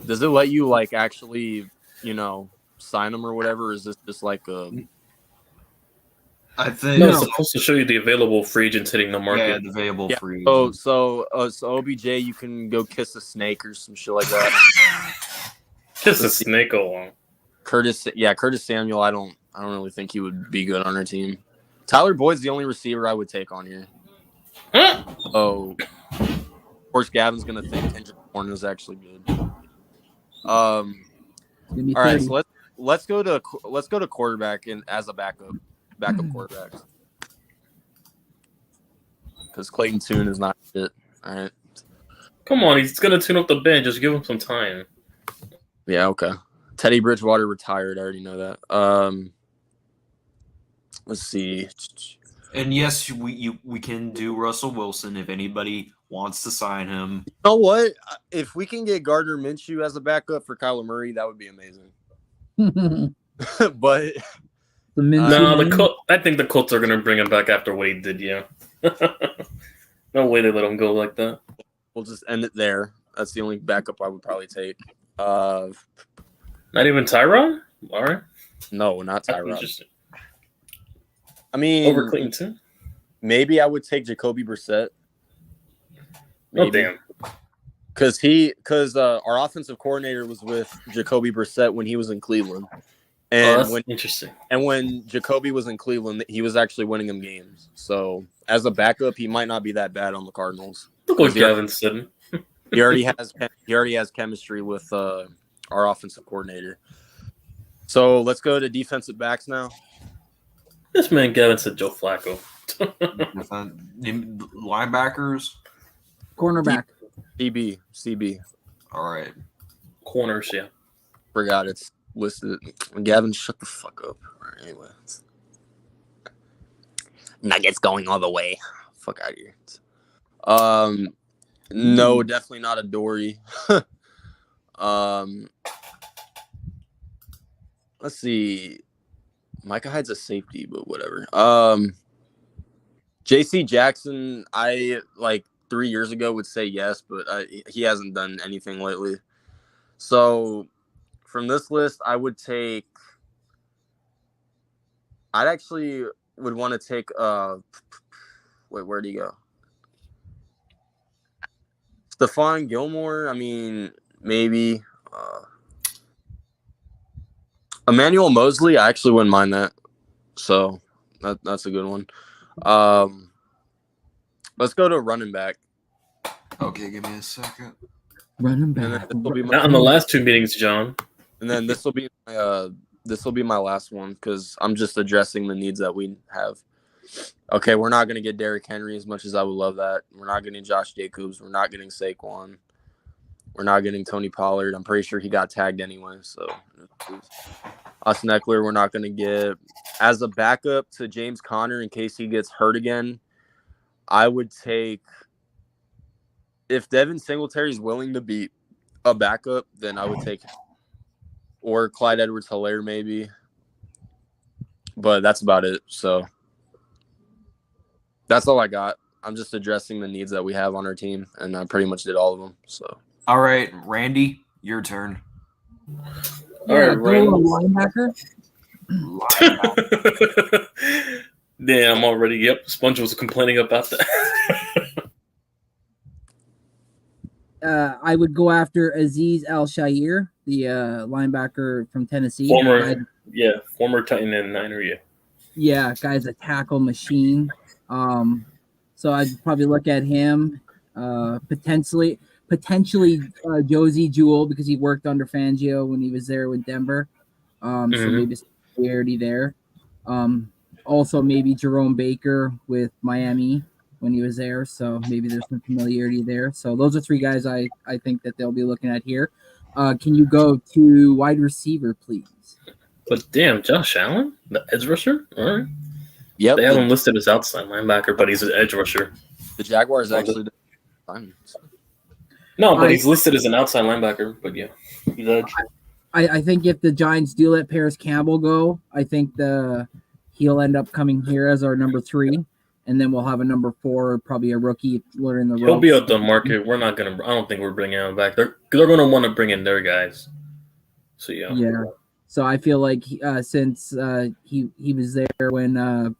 S3: Does it let you actually, sign him or whatever? Or is this just like a?
S4: I think
S6: it's supposed to show you the available free agents hitting the market.
S4: Yeah, the available free agents.
S3: So OBJ, you can go kiss a snake or some shit like that.
S6: Kiss a snake along.
S3: Curtis Samuel. I don't really think he would be good on our team. Tyler Boyd's the only receiver I would take on here. Oh, of course, Gavin's gonna think Kendrick Bourne is actually good. All right, so let's go to quarterback and as a backup quarterback because Clayton Tune is not fit. All right,
S6: come on, he's gonna tune up the bench. Just give him some time.
S3: Yeah, okay. Teddy Bridgewater retired. I already know that. Let's see.
S4: And yes, we can do Russell Wilson if anybody wants to sign him.
S3: You know what? If we can get Gardner Minshew as a backup for Kyler Murray, that would be amazing. But
S6: I think the Colts are going to bring him back after what he did. Yeah, no way they let him go like that.
S3: We'll just end it there. That's the only backup I would probably take.
S6: Not even Tyrod? All right.
S3: No, not Tyrod. I mean,
S6: over Clinton?
S3: Maybe I would take Jacoby Brissett.
S6: Maybe. Oh, damn.
S3: Because our offensive coordinator was with Jacoby Brissett when he was in Cleveland. And
S6: that's
S3: when
S6: interesting.
S3: Jacoby was in Cleveland, he was actually winning them games. So as a backup, he might not be that bad on the Cardinals.
S6: Look what
S3: 'Cause
S6: Gavin said.
S3: he already has chemistry with our offensive coordinator. So let's go to defensive backs now.
S6: This man Gavin said Joe Flacco.
S4: Linebackers.
S5: Cornerback.
S3: CB.
S4: All right.
S6: Corners, yeah.
S3: Forgot it's listed. Gavin, shut the fuck up. All right, anyway. Nuggets going all the way. Fuck out of here. No, definitely not a Dory. Let's see. Micah Hyde's a safety, but whatever. JC Jackson, I 3 years ago would say yes, but he hasn't done anything lately. So from this list, I'd actually would want to take where'd he go? Stephon Gilmore, I mean, maybe. Emmanuel Mosley, I actually wouldn't mind that. So that's a good one. Let's go to running back.
S4: Okay, give me a second.
S5: Running back.
S6: Not in the last two meetings, John.
S3: And then this will be my last one because I'm just addressing the needs that we have. Okay, we're not going to get Derrick Henry as much as I would love that. We're not getting Josh Jacobs. We're not getting Saquon. We're not getting Tony Pollard. I'm pretty sure he got tagged anyway. So Austin Eckler, we're not going to get. As a backup to James Conner in case he gets hurt again, I would take – if Devin Singletary is willing to be a backup, then I would take him. Or Clyde Edwards-Helaire maybe. But that's about it. So that's all I got. I'm just addressing the needs that we have on our team, and I pretty much did all of them. So.
S4: All right, Randy, your turn.
S6: All right, Randy.
S5: Linebacker.
S6: Damn, already. Yep, Sponge was complaining about that.
S5: I would go after Azeez Al-Shaair, the linebacker from Tennessee.
S6: Former Titan and Niner, yeah.
S5: Yeah, guy's a tackle machine. So I'd probably look at him. Potentially Josie Jewell because he worked under Fangio when he was there with Denver. So maybe some familiarity there. Also maybe Jerome Baker with Miami when he was there. So maybe there's some familiarity there. So those are three guys I think that they'll be looking at here. Can you go to wide receiver, please?
S6: But damn, Josh Allen, the edge rusher? All right.
S3: Yep.
S6: They have him listed as outside linebacker, but he's an edge rusher.
S3: The Jaguars actually did.
S6: No, but he's listed as an outside linebacker. But yeah, he's edge.
S5: I think if the Giants do let Paris Campbell go, I think he'll end up coming here as our number 3, and then we'll have a number 4, probably a rookie learning the ropes.
S6: He'll be out the market. We're not gonna. I don't think we're bringing him back. They're gonna want to bring in their guys. So yeah.
S5: Yeah. So I feel like since he was there when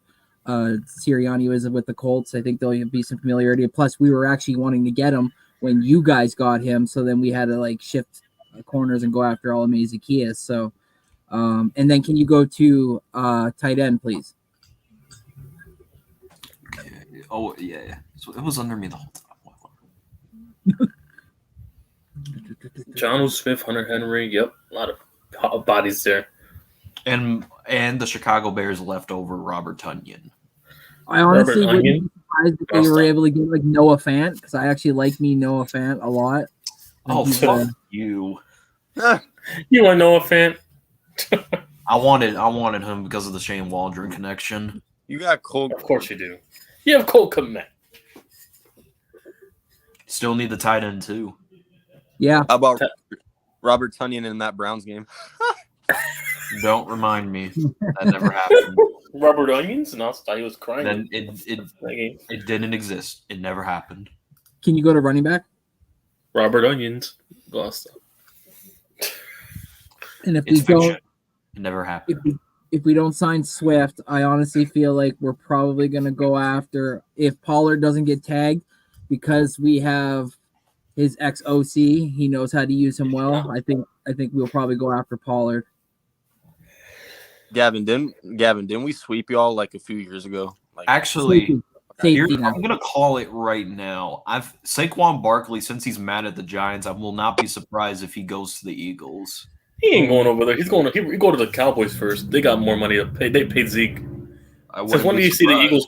S5: Sirianni was with the Colts, I think there'll be some familiarity. Plus, we were actually wanting to get him when you guys got him, so then we had to shift corners and go after all Zacchaeus. So, and then can you go to tight end, please?
S4: Okay. Oh yeah, so it was under me the whole time.
S6: John Smith, Hunter Henry. Yep, a lot of hot bodies there.
S4: And the Chicago Bears left over Robert Tonyan.
S5: I honestly wouldn't be surprised if they were able to get Noah Fant, because I actually like Noah Fant a lot.
S4: Oh, fuck you!
S6: You want Noah Fant?
S4: I wanted him because of the Shane Waldron connection.
S3: You got Cole.
S6: Of course you do. You have Cole Kmet.
S4: Still need the tight end too.
S5: Yeah.
S3: How about Robert Tonyan in that Browns game?
S4: Don't remind me. That never happened.
S6: Robert Onions? And I thought he was crying.
S4: Then it didn't exist. It never happened.
S5: Can you go to running back?
S6: Robert Onions. Lost.
S5: And if
S4: It's
S5: we don't,
S4: fiction. It never happened.
S5: if we don't sign Swift, I honestly feel like we're probably going to go after, if Pollard doesn't get tagged, because we have his ex-OC, he knows how to use him well. I think we'll probably go after Pollard.
S3: Gavin, didn't we sweep y'all like a few years ago? Like,
S4: Actually,
S5: Safety now.
S4: I'm gonna call it right now. Saquon Barkley, since he's mad at the Giants, I will not be surprised if he goes to the Eagles.
S6: He ain't going over there. He's going. He go to the Cowboys first. They got more money to pay. They paid Zeke. Since when do you see the Eagles?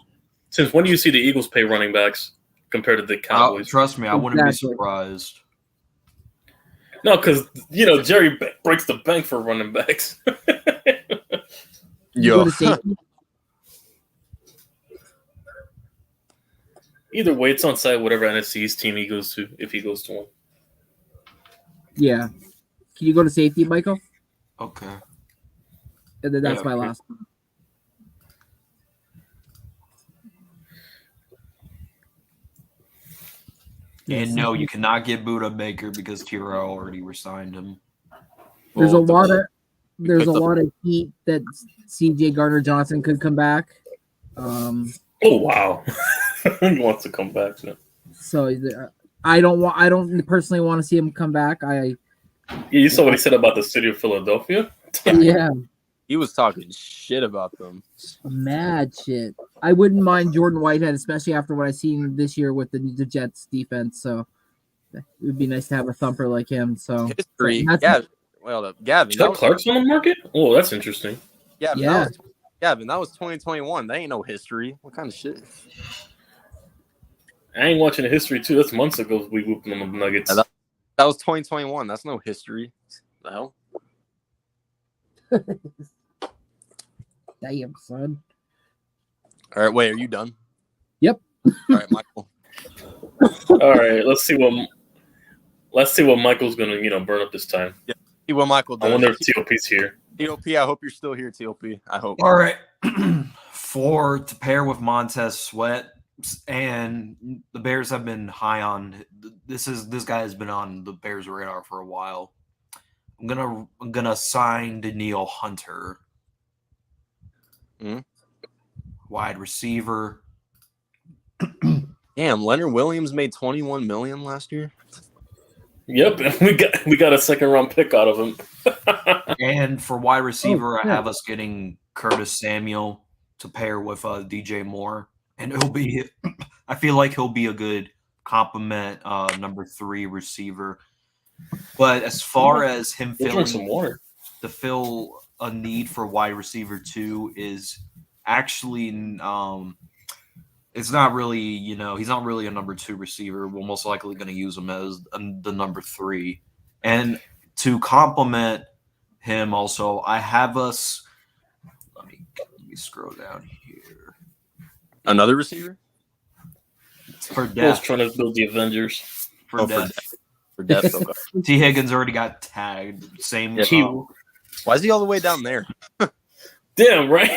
S6: Since when do you see the Eagles pay running backs compared to the Cowboys?
S4: Trust me, I wouldn't be surprised.
S6: No, because Jerry breaks the bank for running backs.
S3: Yo.
S6: Either way, it's on site. Whatever NFC's team he goes to, if he goes to one.
S5: Yeah. Can you go to safety, Michael?
S4: Okay.
S5: And then that's my last one.
S4: And no, you cannot get Buda Baker because Tiro already resigned him.
S5: There's a lot of heat that CJ Gardner-Johnson could come back.
S6: Oh wow, he wants to come back.
S5: So I don't personally want to see him come back.
S6: You saw what he said about the city of Philadelphia.
S5: Yeah,
S3: he was talking shit about them.
S5: Mad shit. I wouldn't mind Jordan Whitehead, especially after what I've seen this year with the Jets defense. So it would be nice to have a thumper like him. So
S3: history. Gavin,
S6: Chuck Clark's on the market. Oh, that's interesting.
S3: Gavin, that was 2021. That ain't no history. What kind of shit?
S6: I ain't watching the history too. That's months ago. We whooped them on the Nuggets.
S3: That was 2021. That's no history. The hell?
S5: Damn, son.
S3: All right, wait. Are you done?
S5: Yep.
S3: All right, Michael.
S6: All right. Let's see what Michael's gonna burn up this time.
S3: Yeah. See what Michael does.
S6: I wonder if TOP's here.
S3: TOP, I hope you're still here, TOP. I hope.
S4: All right. To pair with Montez Sweat, and the Bears have been high on this guy has been on the Bears radar for a while. I'm gonna sign Daniil Hunter. Wide receiver.
S3: Damn, Leonard Williams made $21 million last year.
S6: Yep, we got a second round pick out of him.
S4: And for wide receiver, I have us getting Curtis Samuel to pair with DJ Moore, and I feel like he'll be a good complement number 3 receiver. But as far as him to fill a need for wide receiver 2 is actually it's not really, he's not really a number 2 receiver. We're most likely going to use him as the number 3. And to complement him also, I have us – let me scroll down here.
S3: Another receiver?
S4: For depth.
S6: I was trying to build the Avengers.
S4: For depth.
S3: For depth, okay.
S4: T. Higgins already got tagged. Same.
S3: Why is he all the way down there?
S6: Damn, right?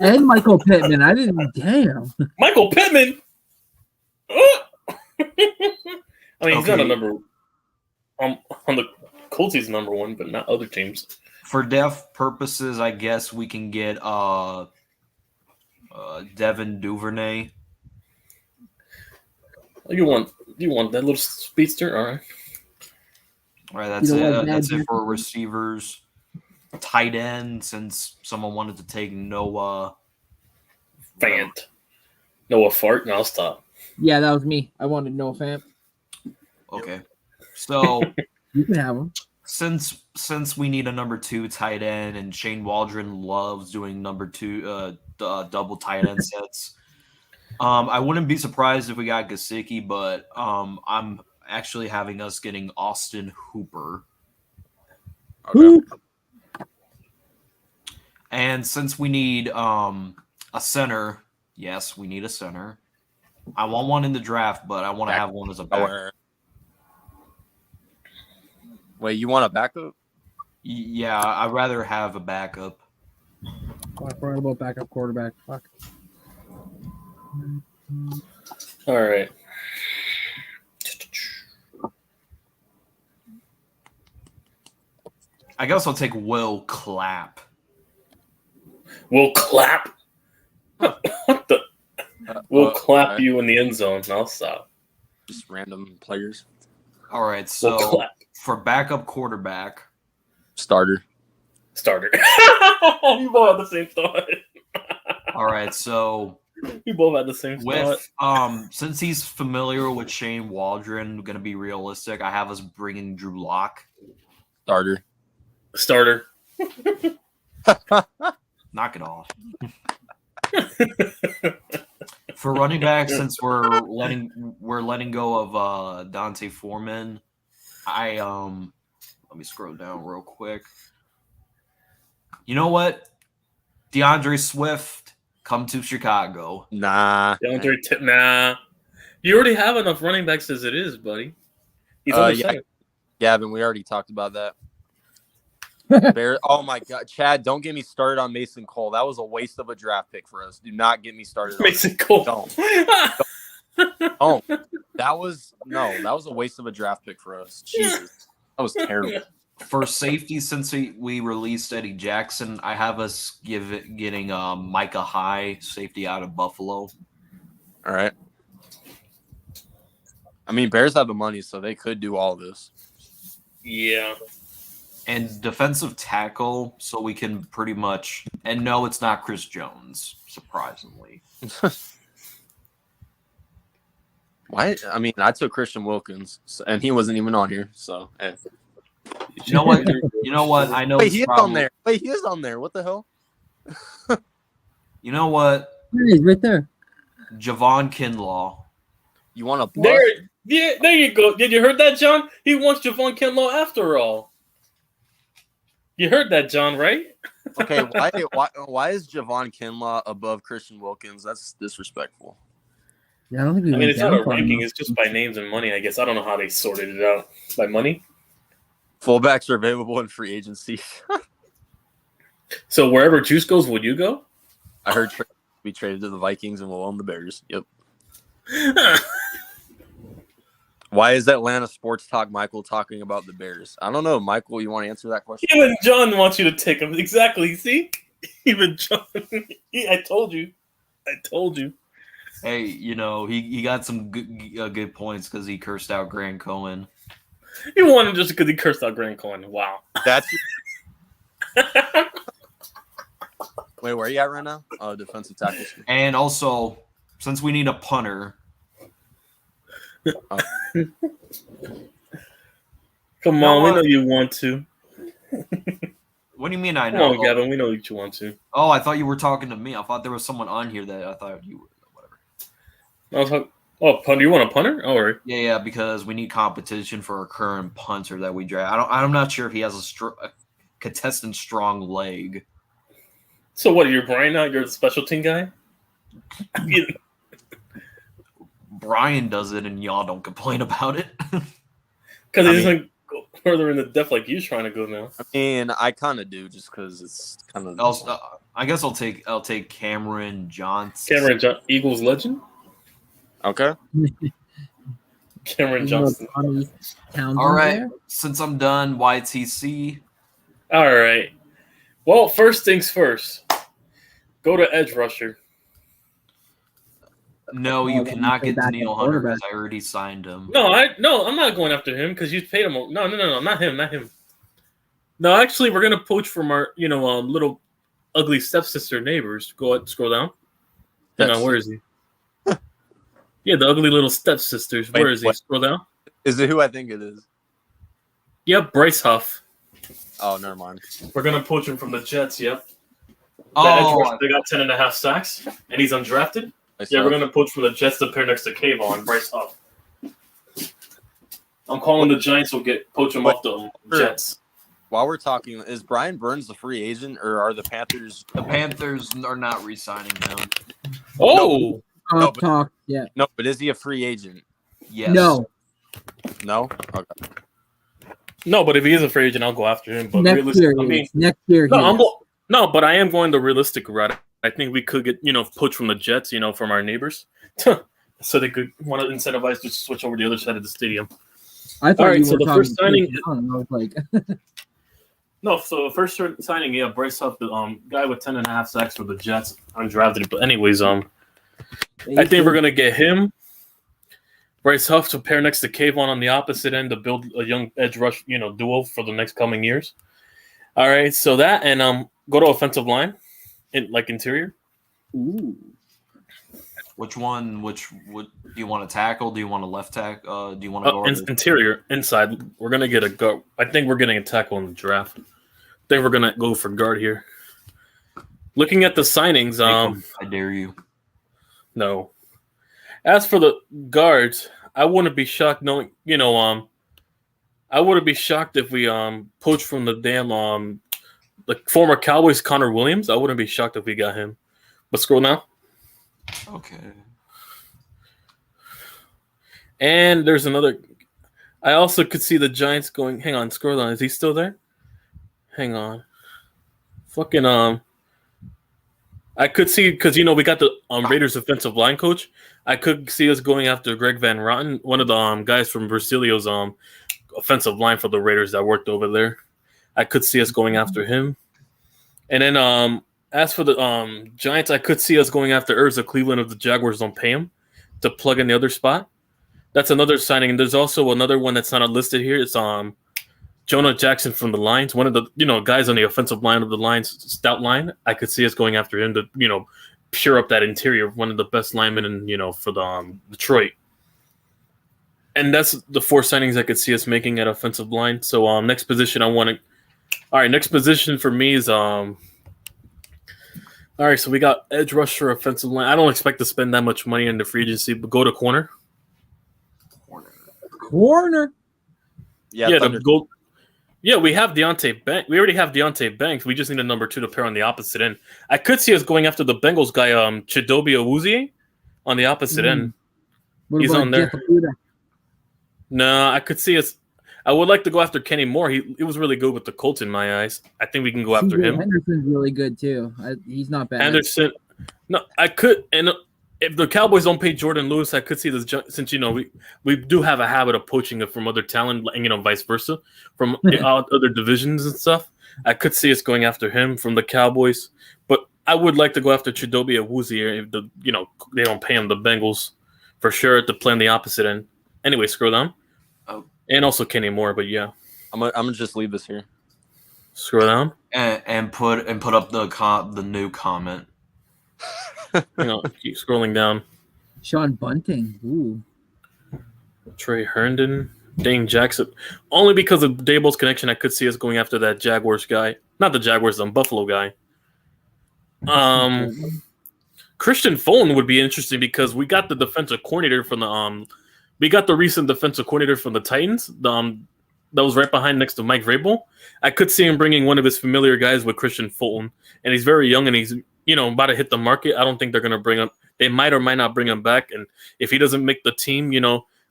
S5: And Michael Pittman. I didn't. Damn.
S6: Michael Pittman. I mean, he's not a number on the Colts. He's number 1, but not other teams.
S4: For depth purposes, I guess we can get Devin Duvernay.
S6: You want that little speedster? All right.
S4: All right, that's it. That's it for receivers. Tight end, since someone wanted to take Noah
S6: Fant. Noah Fart? No, I'll stop.
S5: Yeah, that was me. I wanted Noah Fant.
S4: Okay. So
S5: you can have him.
S4: Since we need a number 2 tight end, and Shane Waldron loves doing number 2 double tight end sets. I wouldn't be surprised if we got Gesicki, but I'm actually having us getting Austin Hooper.
S3: Okay.
S4: And since we need a center, yes, we need a center. I want one in the draft, but I want to have one as a backup.
S3: Wait, you want a backup?
S4: Yeah, I'd rather have a backup.
S5: I forgot about backup quarterback. Fuck.
S6: All right.
S4: I guess I'll take Will Clapp.
S6: We'll clap. What the? We'll clap you in the end zone. I'll stop.
S3: Just random players.
S4: All right, so for backup quarterback,
S3: Starter.
S6: Starter. You both had the same thought.
S4: All right, so
S6: You both had the same thought.
S4: with since he's familiar with Shane Waldron, going to be realistic. I have us bringing Drew Lock.
S3: Starter.
S6: Starter.
S4: Knock it off. For running back, since we're letting go of Dante Foreman, let me scroll down real quick. You know what? DeAndre Swift, come to Chicago.
S3: Nah.
S6: Nah. You already have enough running backs as it is, buddy. He's on the side.
S3: Gavin, we already talked about that. Oh my God, Chad! Don't get me started on Mason Cole. That was a waste of a draft pick for us. Do not get me started on
S6: Mason Cole.
S3: Don't. That was a waste of a draft pick for us. Jesus, that was terrible.
S4: For safety, since we released Eddie Jackson, I have us getting Micah High, safety out of Buffalo.
S3: All right. I mean, Bears have the money, so they could do all this.
S6: Yeah.
S4: And defensive tackle, so we can pretty much – and no, it's not Chris Jones, surprisingly.
S3: Why? I mean, I took Christian Wilkins, and he wasn't even on here, so hey.
S4: You know what? I know.
S3: Wait, he is on there. Wait, he is on there. What the hell?
S4: You know what?
S5: He's right there.
S4: Javon Kinlaw.
S3: You want to bluff?
S6: There you go. Did you heard that, John? He wants Javon Kinlaw after all. You heard that, John, right?
S3: Okay, why is Javon Kinlaw above Christian Wilkins? That's disrespectful.
S5: Yeah, I don't think we
S6: it's not a ranking. It's just by names and money, I guess. I don't know how they sorted it out. By money?
S3: Fullbacks are available in free agency.
S6: So wherever Juice goes, would you go?
S3: I heard we traded to the Vikings and we'll own the Bears. Yep. Why is Atlanta Sports Talk Michael talking about the Bears? I don't know. Michael, you want to answer that question?
S6: Even John wants you to take him. Exactly. See? Even John. I told you.
S4: Hey, he got some good points because he cursed out Grant Cohen.
S6: He won him just because he cursed out Grant Cohen. Wow.
S3: That's Wait, where are you at right now? Oh, defensive tackle.
S4: And also, since we need a punter.
S6: Come on, we know you want to.
S4: What do you mean I know?
S6: Come on, Gavin, we know that you want to.
S4: Oh, I thought you were talking to me. I thought there was someone on here that I thought you were. Whatever.
S6: Punter. You want a punter? All right.
S4: Yeah, because we need competition for our current punter that we draft. I'm not sure if he has a contestant strong leg.
S6: So what? You're Brian now? You're the special team guy?
S4: Brian does it, and y'all don't complain about it.
S6: Because he doesn't go further into depth like you're trying to go now.
S3: I mean, I kind of do, just because it's kind of.
S4: I guess I'll take Cameron Johnson.
S6: Eagles legend.
S3: Okay.
S6: Cameron Johnson.
S4: All right. Since I'm done, YTC.
S6: All right. Well, first things first. Go to edge rusher.
S4: No, you cannot get Daniel Hunter because I already signed him.
S6: No, I'm not going after him because you paid him. No, not him. No, actually, we're gonna poach from our, little ugly stepsister neighbors. Go ahead, scroll down. No, where is he? Yeah, the ugly little stepsisters. Where is he? Scroll down.
S3: Is it who I think it is?
S6: Yep, Bryce Huff.
S3: Oh, never mind.
S6: We're gonna poach him from the Jets. Yep.
S4: Oh,
S6: they got 10.5 sacks, and he's undrafted. Yeah, we're going to poach from the Jets to pair next to Kayvon, Bryce Huff. I'm calling the Giants will poach him off the Jets.
S3: While we're talking, is Brian Burns the free agent, or are the Panthers?
S4: The Panthers are not re-signing him.
S6: Oh!
S3: No, but is he a free agent?
S4: Yes.
S3: No? Okay.
S6: No, but if he is a free agent, I'll go after him. But
S5: next year.
S6: No, but I am going the realistic route. I think we could get, poach from the Jets, from our neighbors. So they could want to incentivize to switch over to the other side of the stadium.
S5: I thought
S6: so the first signing.
S5: I was like,
S6: no, so the first signing, yeah, Bryce Huff, the guy with 10.5 sacks for the Jets, undrafted. But anyways, I think we're gonna get him, Bryce Huff, to pair next to Kayvon on the opposite end to build a young edge rush, duo for the next coming years. All right, so that and go to offensive line, interior.
S5: Ooh.
S4: Which one? Would do you want to tackle? Do you want a left tack? Do you want to guard?
S6: Interior, inside. We're gonna get a guard. I think we're getting a tackle in the draft. I think we're gonna go for guard here. Looking at the signings,
S4: I dare you.
S6: No. As for the guards, I wouldn't be shocked knowing, I wouldn't be shocked if we poached from the damn the former Cowboys Connor Williams. I wouldn't be shocked if we got him. But scroll now.
S4: Okay.
S6: And there's another. I also could see the Giants going. Hang on, scroll down. Is he still there? Hang on. Fucking I could see because we got the Raiders offensive line coach. I could see us going after Greg Van Rotten, one of the guys from Brasilio's offensive line for the Raiders that worked over there. I could see us going after him. And then as for the Giants, I could see us going after Urza Cleveland if the Jaguars don't pay him to plug in the other spot. That's another signing. And there's also another one that's not listed here. It's Jonah Jackson from the Lions, one of the guys on the offensive line of the Lions stout line. I could see us going after him to pure up that interior. One of the best linemen in for the Detroit. And that's the 4 signings I could see us making at offensive line. So next position I want to. All right, next position for me is All right, so we got edge rusher, offensive line. I don't expect to spend that much money in the free agency, but go to corner.
S5: Corner.
S3: Yeah,
S6: the gold. Yeah, we have Deontay Banks. We already have Deontay Banks. We just need a number 2 to pair on the opposite end. I could see us going after the Bengals guy, Chidobe Awuzie, on the opposite end. He's on there. No, I could see us. I would like to go after Kenny Moore. He was really good with the Colts in my eyes. I think we can go after him.
S5: Henderson's really good too. He's not bad.
S6: Henderson. No, I could. And if the Cowboys don't pay Jordan Lewis, I could see this. Since we do have a habit of poaching it from other talent, and vice versa from other divisions and stuff. I could see us going after him from the Cowboys, but I would like to go after Chidobe Awuzie if they don't pay him, the Bengals for sure, to play on the opposite end. Anyway, scroll down.
S4: Oh.
S6: And also Kenny Moore, but yeah,
S3: I'm gonna just leave this here.
S6: Scroll down
S4: and put up the new comment.
S6: Keep scrolling down.
S5: Sean Bunting. Ooh.
S6: Trey Herndon, Dane Jackson. Only because of Daboll's connection, I could see us going after that Jaguars guy. Not the Jaguars, the Buffalo guy. Christian Fulton would be interesting because we got the defensive coordinator from the we got the recent defensive coordinator from the Titans. That was right behind next to Mike Vrabel. I could see him bringing one of his familiar guys with Christian Fulton, and he's very young and he's about to hit the market. I don't think they're going to bring him. They might or might not bring him back, and if he doesn't make the team,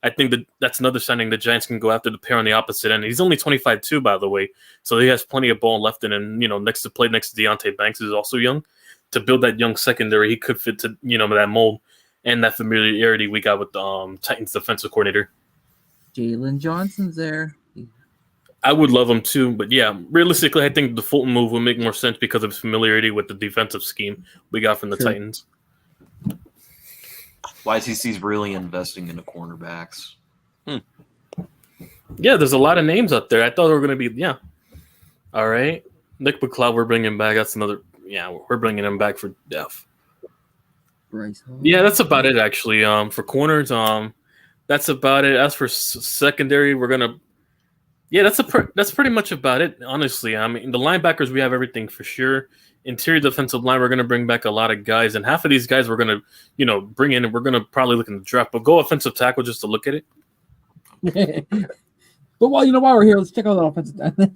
S6: I think that's another signing the Giants can go after the pair on the opposite end. He's only 25 too, by the way, so he has plenty of ball left in, and next to Deontay Banks is also young. To build that young secondary, he could fit to that mold and that familiarity we got with the Titans defensive coordinator.
S5: Jalen Johnson's there.
S6: I would love him too, but yeah, realistically, I think the Fulton move would make more sense because of his familiarity with the defensive scheme we got from the Titans.
S4: YTC's really investing in the cornerbacks.
S6: Yeah, there's a lot of names up there. I thought we were going to be, All right. Nick McLeod, we're bringing back. That's another, we're bringing him back for depth.
S5: Bryce Hall.
S6: Yeah, that's about it, actually. For corners, that's about it. As for secondary, we're going to, that's pretty much about it, honestly. I mean, the linebackers, we have everything for sure. Interior defensive line, we're going to bring back a lot of guys, and half of these guys we're going to, bring in, and we're going to probably look in the draft. But go offensive tackle just to look at it.
S5: But while we're here, let's check out that offensive tackle.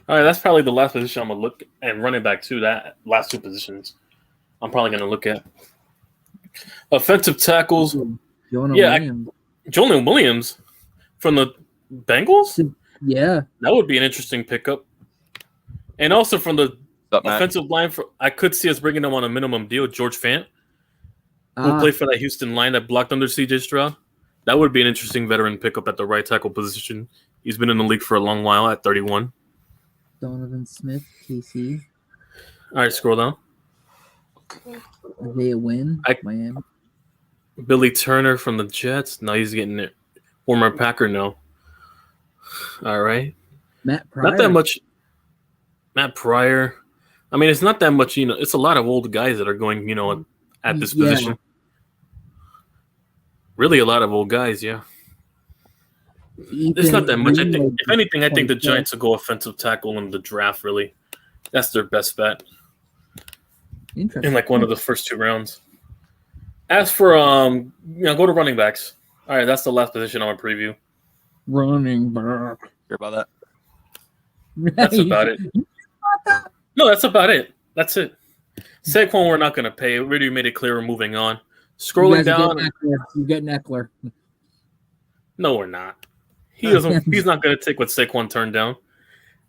S6: All right, that's probably the last position I'm going to look and running back to that last 2 positions. I'm probably going to look at offensive tackles. Jonah Williams from the Bengals.
S5: Yeah,
S6: that would be an interesting pickup. And also from the offensive line, I could see us bringing him on a minimum deal. George Fant, who played for that Houston line that blocked under C.J. Stroud. That would be an interesting veteran pickup at the right tackle position. He's been in the league for a long while at 31.
S5: Donovan Smith, KC.
S6: All right, scroll down.
S5: Isaiah Wynn, Miami.
S6: Billy Turner from the Jets. No, he's getting it. Former Packer, no. All right.
S5: Matt Pryor.
S6: Not that much. Matt Pryor. I mean, it's not that much. It's a lot of old guys that are going. At this position. Really, a lot of old guys. Yeah. It's not that much. I think, if anything, I think the Giants will go offensive tackle in the draft. Really, that's their best bet.
S5: Interesting.
S6: In like one of the first 2 rounds. As for go to running backs. All right, that's the last position I'm gonna preview.
S5: Running back.
S3: Hear about that?
S6: That's about it. No, that's about it. That's it. Saquon, we're not gonna pay. We already made it clear we're moving on. Scrolling down,
S5: you get Eckler.
S6: No, we're not. He's not gonna take what Saquon turned down.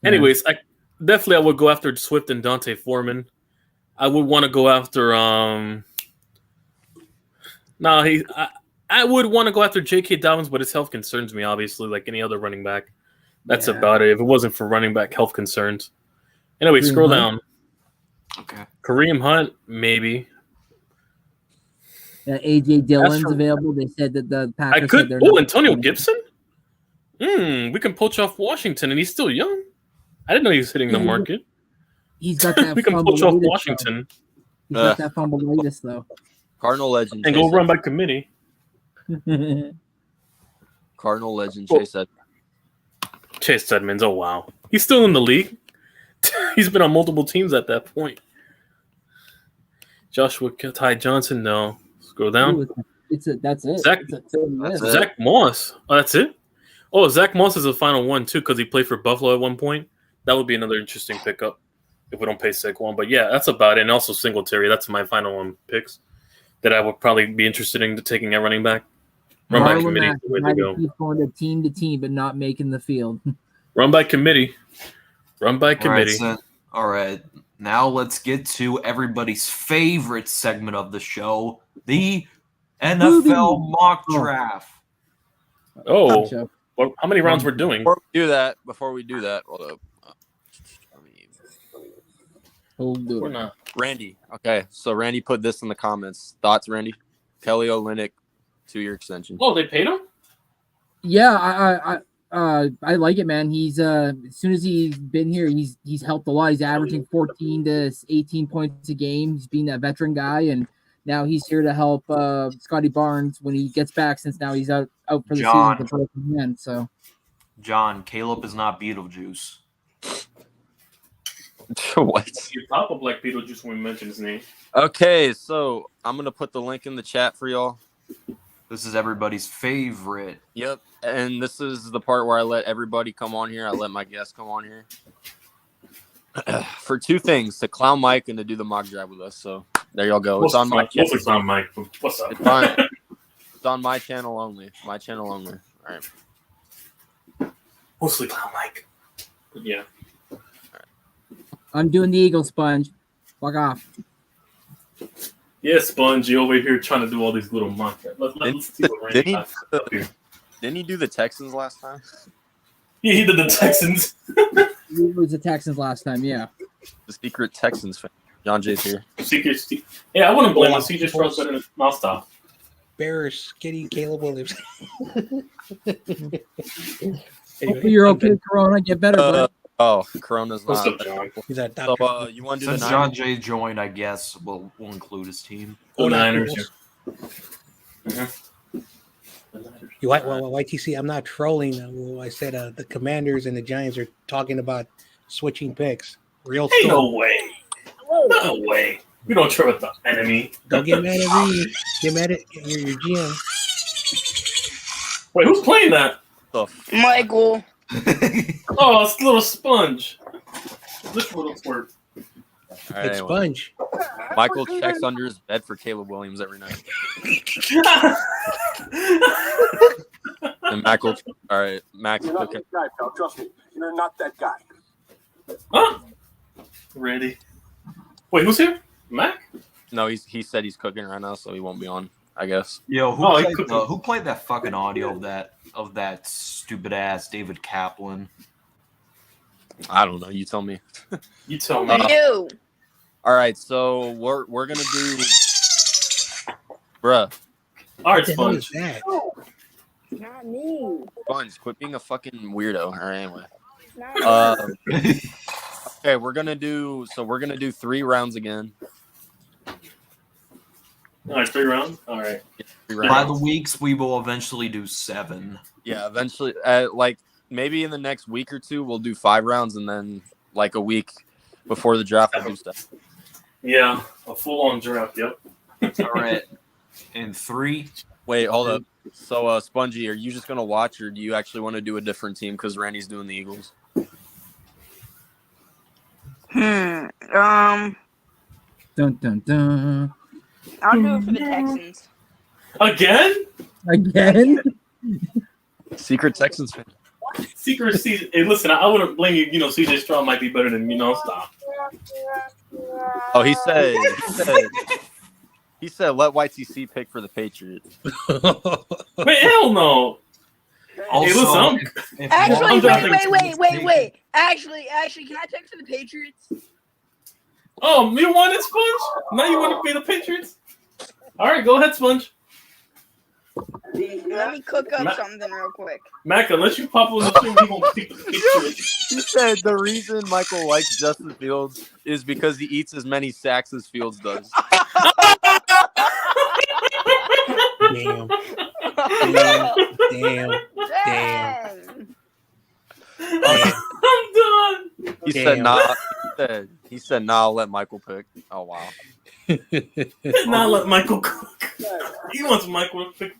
S6: Anyways, I would go after Swift and Dante Foreman. I would want to go after I would want to go after J.K. Dobbins, but his health concerns me, obviously, like any other running back. That's about it. If it wasn't for running back health concerns. Anyway, scroll down.
S4: Okay.
S6: Kareem Hunt, maybe.
S5: A.J. Dillon's available. They said that the Packers said they're
S6: not. Antonio Gibson? We can poach off Washington, and he's still young. I didn't know he was hitting the market.
S5: He's got that.
S6: We can poach off Washington.
S5: He's got that fumbleitis, though.
S3: Cardinal legend.
S6: And go run by committee.
S3: Cardinal legend Chase Edmonds.
S6: Chase Edmonds, oh wow. He's still in the league. He's been on multiple teams at that point. Joshua Ty Johnson, no. Scroll down.
S5: That's it.
S6: Zach Moss. Oh, that's it? Oh, Zach Moss is the final one, too, because he played for Buffalo at one point. That would be another interesting pickup if we don't pay Saquon. But, yeah, that's about it. And also Singletary. That's my final one picks that I would probably be interested in taking at running back. Run by committee is the way to go.
S5: Keep going to team, but not making the field.
S6: Run by committee. Run by committee.
S4: All right. Now let's get to everybody's favorite segment of the show, the NFL mock draft.
S6: Oh, well, how many rounds we're doing?
S3: Before we do that, hold up.
S6: We're not.
S3: Randy. Okay, so Randy put this in the comments. Thoughts, Randy? Kelly Olynyk, 2-year extension.
S6: Oh, they paid him?
S5: Yeah, I like it, man. He's as soon as he's been here, he's helped a lot. He's averaging 14 to 18 points a game. He's being that veteran guy, and now he's here to help Scotty Barnes when he gets back. Since now he's out for the season with a broken hand. So,
S4: John, Caleb is not Beetlejuice.
S3: What?
S6: You pop up like Beetlejuice when we mention his name.
S3: Okay, so I'm gonna put the link in the chat for y'all.
S4: This is everybody's favorite.
S3: Yep. And this is the part where I let everybody come on here. I let my guests come on here. For 2 things, to clown Mike and to do the mock draft with us. So there y'all go. It's on my channel.
S6: What's on Mike? What's up?
S3: It's on my channel only. My channel only. All right.
S6: Mostly clown Mike. Yeah.
S5: I'm doing the Eagle Sponge. Fuck off.
S6: Yeah, Sponge, you over here trying to do all these little mock drafts. Let's see what Randy has up here.
S3: Didn't he do the Texans last time?
S6: Yeah, he did the Texans.
S5: He was the Texans last time, yeah.
S3: The secret Texans fan. John Jay's here.
S6: Yeah, I wouldn't blame us. He just runs better than Mousestock.
S7: Bears getting Caleb Williams.
S5: Hopefully you're okay, Corona. Get better, bud.
S3: Corona's
S6: What's
S3: not.
S6: up, John?
S7: He's a doctor.
S3: So, you want to do
S4: Since
S3: the
S4: John
S3: Niners?
S4: Jay joined, I guess we'll include his team.
S6: The Niners.
S7: YTC, I'm not trolling. I said the Commanders and the Giants are talking about switching picks. Real
S6: Hey,
S7: story.
S6: no way. No way. We don't troll with the enemy.
S7: Don't get mad at me. Get mad at your GM.
S6: Wait, who's playing that?
S8: Michael.
S6: Oh, it's a little Sponge. This little twerp.
S3: All right,
S7: It's Sponge.
S3: Michael checks under his bed for Caleb Williams every night. And Mac will. All right, Max.
S9: You're not
S3: Okay.
S9: that guy, pal. Trust me. You're not that guy.
S6: Huh? Ready. Wait, who's here? Mac?
S3: No, he said he's cooking right now, so he won't be on. I guess.
S4: Yo,
S6: Oh,
S4: who played that fucking audio of that stupid ass David Kaplan?
S3: I don't know. You tell me.
S6: You tell me.
S8: You.
S3: All right, so we're gonna do, bruh.
S6: All right,
S7: What the hell is
S6: Sponge.
S7: that?
S8: Not me.
S3: Sponge, quit being a fucking weirdo. All right, anyway. Okay, we're gonna do 3 rounds again.
S6: All right, 3 rounds. All right.
S3: 3
S4: By
S3: rounds.
S4: the weeks, we will eventually do 7.
S3: Yeah, eventually, like maybe in the next week or 2, we'll do 5 rounds, and then like a week before the draft, we'll do stuff.
S6: Yeah, a full-on draft. Yep.
S4: All right. In 3.
S3: Wait, hold up. So, Spongy, are you just gonna watch, or do you actually want to do a different team because Randy's doing the Eagles?
S8: Dun
S5: Dun dun.
S8: I'll do it for the Texans.
S6: Again?
S5: Again?
S3: Secret Texans fan.
S6: Secret season. Hey, listen, I wouldn't blame you. You know, CJ Stroud might be better than stop.
S3: Oh, he said let YTC pick for the Patriots.
S6: Wait, hell no.
S4: Also,
S6: Hey, listen,
S8: Actually,
S6: drafting-
S8: wait. Actually, can I pick for the Patriots?
S6: Oh, you wanted Sponge? Now you want to be the Patriots? All right, go ahead, Sponge.
S8: Let me cook up something real quick.
S6: Mac, unless you pop on the stream, we won't pick the Patriots.
S3: He said the reason Michael likes Justin Fields is because he eats as many sacks as Fields does.
S7: Damn.
S6: I'm done.
S3: He said nah. He said nah. I'll let Michael pick. Oh wow.
S6: Now let Michael cook. He wants Michael to pick.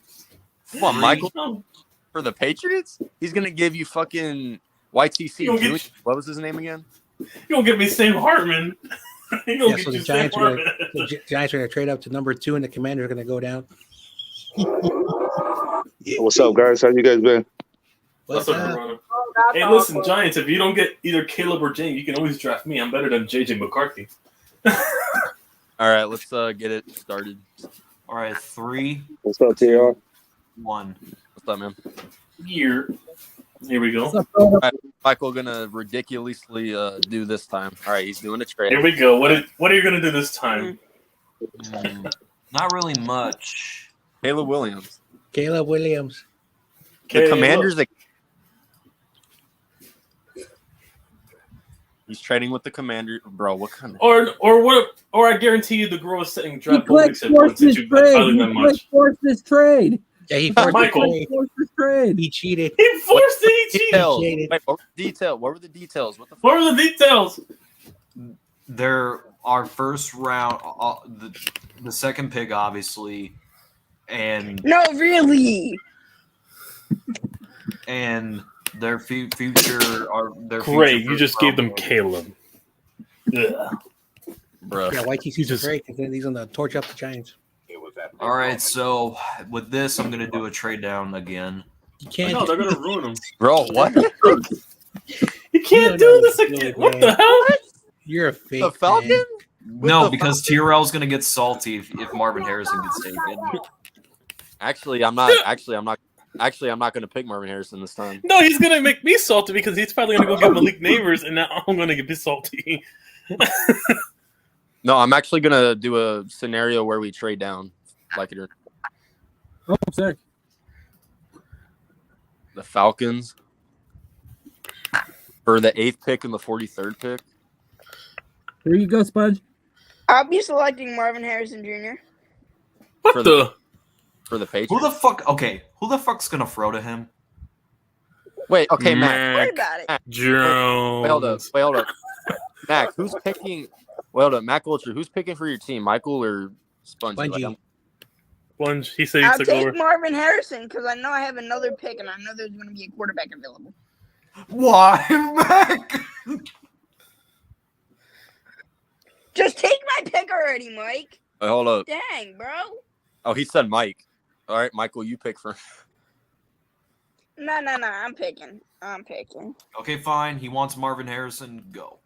S3: Come on, Michael for the Patriots. He's gonna give you fucking YTC. Jr. What was his name again?
S6: You don't give me Sam Hartman.
S7: Yeah, so the Giants are going to trade up to number 2, and the Commanders are going to go down.
S10: What's up, guys? How you guys been?
S6: What's up, Corona? Hey, listen, Giants, if you don't get either Caleb or Jay, you can always draft me. I'm better than JJ McCarthy.
S3: All right, let's get it started.
S4: All right, 3.
S10: What's up, TR?
S4: 1.
S3: What's up, man?
S6: Here we go.
S3: All right, Michael gonna ridiculously do this time. All right, he's doing a trade.
S6: Here we go. What are you gonna do this time?
S4: Not really much.
S3: Caleb Williams.
S6: Okay,
S3: The Commanders. He's trading with the Commander, bro. What kind of?
S6: Or I guarantee you the girl is setting draft
S5: Forced this trade.
S7: Yeah, he forced
S6: Michael.
S7: the trade. He cheated.
S6: He forced it. He cheated.
S3: Wait, what were the details? What the fuck?
S6: What were the details?
S4: There are first round, the second pick, obviously, and
S8: No, really.
S4: and their future are their
S6: Great.
S4: future
S6: You just
S4: first
S6: gave them
S4: round pick.
S6: Caleb. Ugh.
S3: Bro.
S7: Yeah, YTC's great because then he's going to torch up the Giants.
S4: All right, so with this, I'm gonna do a trade down again.
S7: You can't.
S6: No, they're gonna ruin him.
S3: Bro, what?
S6: You can't do this again. What the hell?
S7: You're a fake
S3: The Falcon?
S7: fan.
S4: No, because Tyrell's gonna get salty if Marvin Harrison gets taken.
S3: Actually, I'm not going to pick Marvin Harrison this time.
S6: No, he's gonna make me salty because he's probably gonna go get Malik Neighbors, and now I'm gonna get salty.
S3: No, I'm actually going to do a scenario where we trade down, like it or
S5: Oh, sick.
S3: the Falcons for the 8th pick and the 43rd pick.
S5: Here you go, Sponge.
S8: I'll be selecting Marvin Harrison Jr.
S6: What
S3: For
S6: the?
S3: For the Patriots.
S4: Who the fuck? Okay, who the fuck's gonna throw to him?
S3: Wait, okay, Mac.
S8: Worry about it.
S6: Jones.
S3: Wait, hold up. Mac, who's picking? Wait, hold up. Mac Ultra, who's picking for your team? Michael or Spongy?
S7: Spongy.
S6: Sponge. He said he
S8: I'll
S6: took
S8: take
S6: over.
S8: Marvin Harrison because I know I have another pick and I know there's going to be a quarterback available.
S4: Why, Mac?
S8: Just take my pick already, Mike.
S3: Wait, hold up.
S8: Dang, bro.
S3: Oh, he said Mike. All right, Michael, you pick for.
S8: No. I'm picking.
S4: Okay, fine. He wants Marvin Harrison. Go.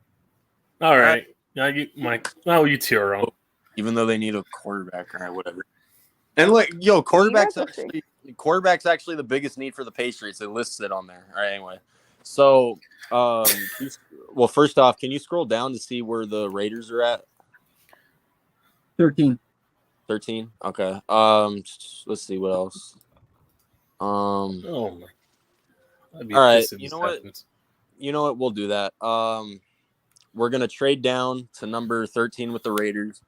S6: All right. Yeah, you, Mike. Oh, you two are on.
S3: Even though they need a quarterback, all right, whatever. And like, yo, quarterback's actually the biggest need for the Patriots. It lists it on there. All right, anyway. So, well, first off, can you scroll down to see where the Raiders are at?
S5: 13.
S3: 13. Okay. Let's see what else.
S6: Oh my.
S3: All right. You know what? You know what? We'll do that. We're gonna trade down to number 13 with the Raiders.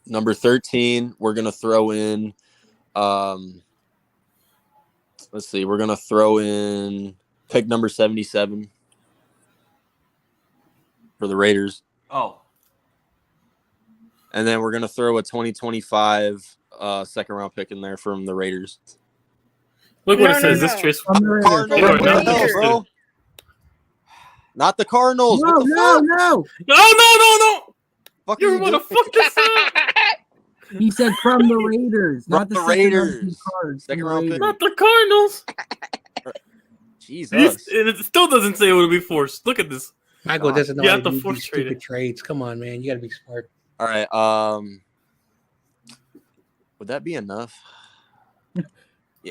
S3: Number 13, we're gonna throw in. Let's see. We're gonna throw in pick number 77 for the Raiders,
S4: Oh,
S3: and then we're gonna throw a 2025 second round pick in there from the Raiders.
S6: Look what
S8: No,
S6: it says.
S8: no,
S6: This
S8: no.
S6: trace.
S3: Cardinals,
S6: They are
S3: what the
S6: not
S3: hell,
S6: interested.
S3: bro? Not the Cardinals.
S5: No,
S3: what the
S5: no,
S3: fuck?
S5: no.
S6: No.
S3: Fuck
S6: You
S3: are you
S6: want to
S3: doing?
S6: fuck this up?
S5: He said from the Raiders,
S3: From
S5: not the
S3: the
S5: second round
S3: Raiders.
S5: cards.
S3: Second
S5: From the
S3: round pick.
S5: Raiders.
S6: Not the Cardinals.
S3: Jesus.
S6: And it still doesn't say it would be forced. Look at this.
S7: Michael doesn't know
S6: You
S7: how
S6: have
S7: to
S6: to
S7: do
S6: force
S7: these
S6: trade
S7: stupid
S6: it.
S7: trades. Come on, man. You got to be smart.
S3: All right. Would that be enough?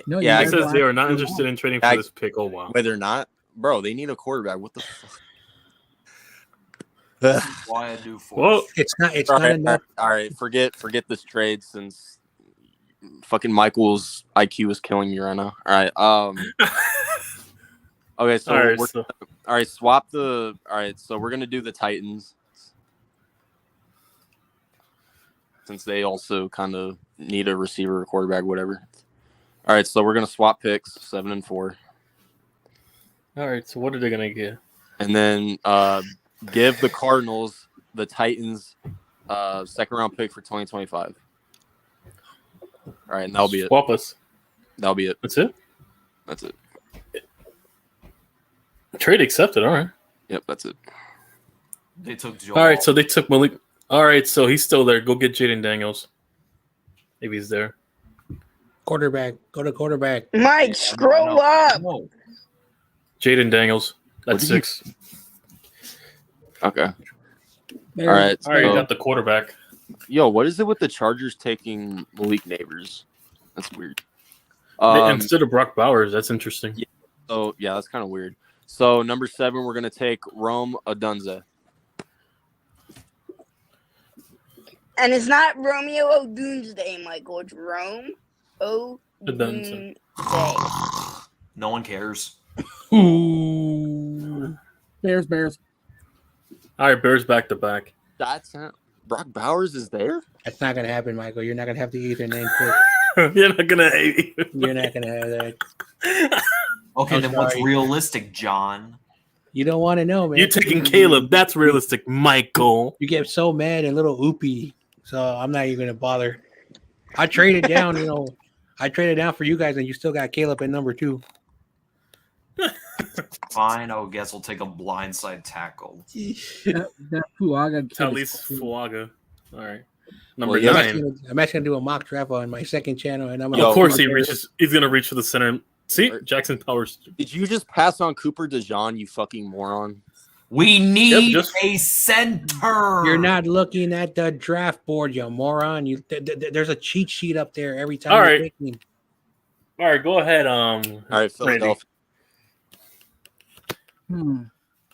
S5: No,
S3: yeah.
S5: you
S6: It
S5: guys
S6: says
S5: will
S6: they are
S5: actually
S6: not
S5: want-
S6: interested in trading for this pick. Oh wow.
S3: Wait, they're not, bro. They need a quarterback. What the fuck?
S4: why I do force?
S6: Well,
S7: It's not. It's
S3: all
S7: not
S3: right,
S7: enough.
S3: all right. Forget this trade since fucking Michael's IQ is killing me right now. All right. Okay, so
S6: all right.
S3: we're
S6: So,
S3: all right. Swap the. All right, so we're gonna do the Titans since they also kind of need a receiver, a quarterback, whatever. All right, so we're gonna swap picks 7 and 4,
S6: all right. So what are they gonna get?
S3: and then give the Cardinals the Titans second round pick for 2025. All right, and that'll be it.
S6: Swap us.
S3: That'll be it.
S6: That's it.
S3: That's it.
S6: Trade accepted. All right.
S3: Yep, that's it.
S4: They took Joe.
S6: All right. So they took Malik. All right. So he's still there. Go get Jaden Daniels. Maybe he's there.
S7: Quarterback. Go to quarterback.
S8: Mike, scroll up.
S4: No.
S6: Jaden Daniels. That's
S3: What did you-
S6: 6.
S3: Okay. All
S5: There.
S3: right.
S6: All right. You
S3: so-
S6: got the quarterback.
S3: Yo, what is it with the Chargers taking Malik Neighbors? That's weird. Um,
S6: Instead of Brock Bowers. That's interesting.
S3: Yeah. So yeah, that's kind of weird. So number 7, we're gonna take Rome Odunze.
S8: And it's not Romeo O'Doomsday, Michael. It's Rome
S6: Odunze.
S8: O'Doomsday.
S4: No one cares.
S5: Bears.
S6: All right. Bears back to back.
S3: That's Brock Bowers is there.
S7: That's not gonna happen, Michael. You're not gonna have the Ethernet pick.
S6: You're not gonna hate me.
S7: You're not gonna have that.
S4: Okay,
S7: I'm
S4: then what's
S7: sorry.
S4: realistic, John?
S7: You don't want to know, man.
S6: You're taking Caleb. That's realistic, Michael.
S7: You get so mad and little oopy, so I'm not even gonna bother. I traded down, I traded down for you guys, and you still got Caleb at number 2.
S4: Fine, I guess we'll take a blindside tackle.
S5: That Fuaga kid
S6: At
S5: is
S6: least
S5: cool.
S6: Fuaga. All right. Number
S3: Well, yeah,
S6: 9.
S7: I'm actually gonna do a mock draft on my second channel, and I'm
S3: Yo,
S6: Of course he reaches. He's gonna reach for the center. See, Jackson Powers.
S3: Did you just pass on Cooper DeJean, you fucking moron?
S4: We need
S6: just-
S4: a center.
S7: You're not looking at the draft board, you moron. There's a cheat sheet up there every time.
S6: All
S7: you're
S6: right.
S7: picking.
S6: All right, go ahead.
S3: All right, Philadelphia.
S5: Hmm.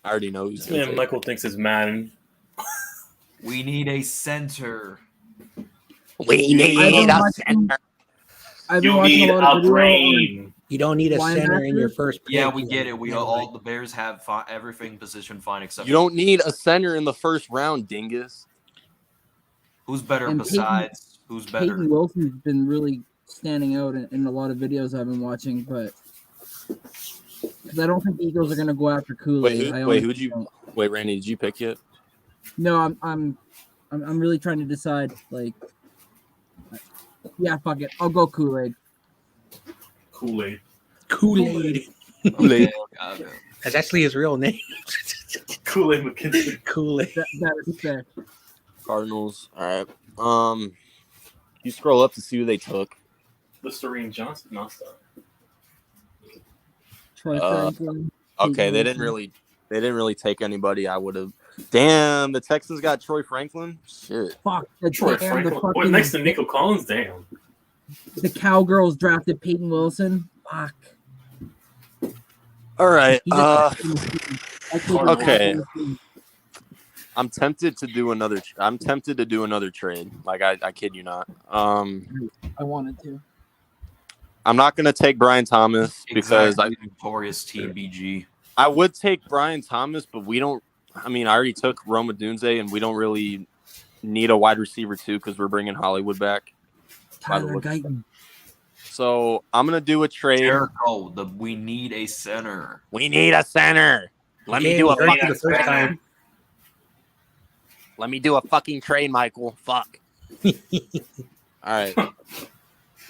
S3: I already know who's
S6: This
S3: gonna
S6: man
S3: take.
S6: Michael thinks is man.
S4: We need a center.
S3: We
S5: need a
S3: center.
S5: I've been
S6: You
S5: watching
S6: need
S5: a lot
S6: a
S5: of video on-
S6: brain.
S7: You don't need a center in your
S5: Linebacker?
S7: first pick.
S4: Yeah, we get it. We
S7: You know,
S4: all
S7: like,
S4: the Bears have everything position fine except
S3: You don't need a center in the first round, dingus.
S4: who's better
S5: And
S4: besides who's better.
S5: Peyton Wilson's been really standing out in a lot of videos I've been watching, but because I don't think the Eagles are going to go after Kool-Aid.
S3: Who'd you? Wait, Randy, did you pick yet?
S5: No, I'm really trying to decide. Like, yeah, fuck it, I'll go Kool-Aid.
S6: Kool-Aid.
S7: Kool-Aid.
S3: Kool-Aid.
S4: Okay.
S7: That's actually his real name.
S6: Kool-Aid McKinstry.
S7: Kool-Aid.
S5: That is fair.
S3: Cardinals. All right. You scroll up to see who they took.
S6: Listerine Johnson. Not stop.
S5: Troy Franklin.
S3: Okay, they didn't really take anybody. I would have. Damn, the Texans got Troy Franklin. Shit.
S5: Fuck.
S6: Troy
S5: The
S6: Franklin. Boy, next to Nico Collins. Damn.
S5: the Cowgirls drafted Peyton Wilson. Fuck.
S3: All right.
S5: He just-
S3: okay. I'm tempted to do another. I'm tempted to do another trade. Like I kid you not.
S5: I wanted to.
S3: I'm not going to take Brian Thomas because
S4: notorious TBG.
S3: I would take Brian Thomas, but we don't. I mean, I already took Roma Dunze, and we don't really need a wide receiver too because we're bringing Hollywood back.
S5: Tyler Guyton.
S3: So I'm gonna do a trade.
S4: Jericho, we need a center.
S3: We need a center. Let me do a fucking trade, Michael. Fuck. All right.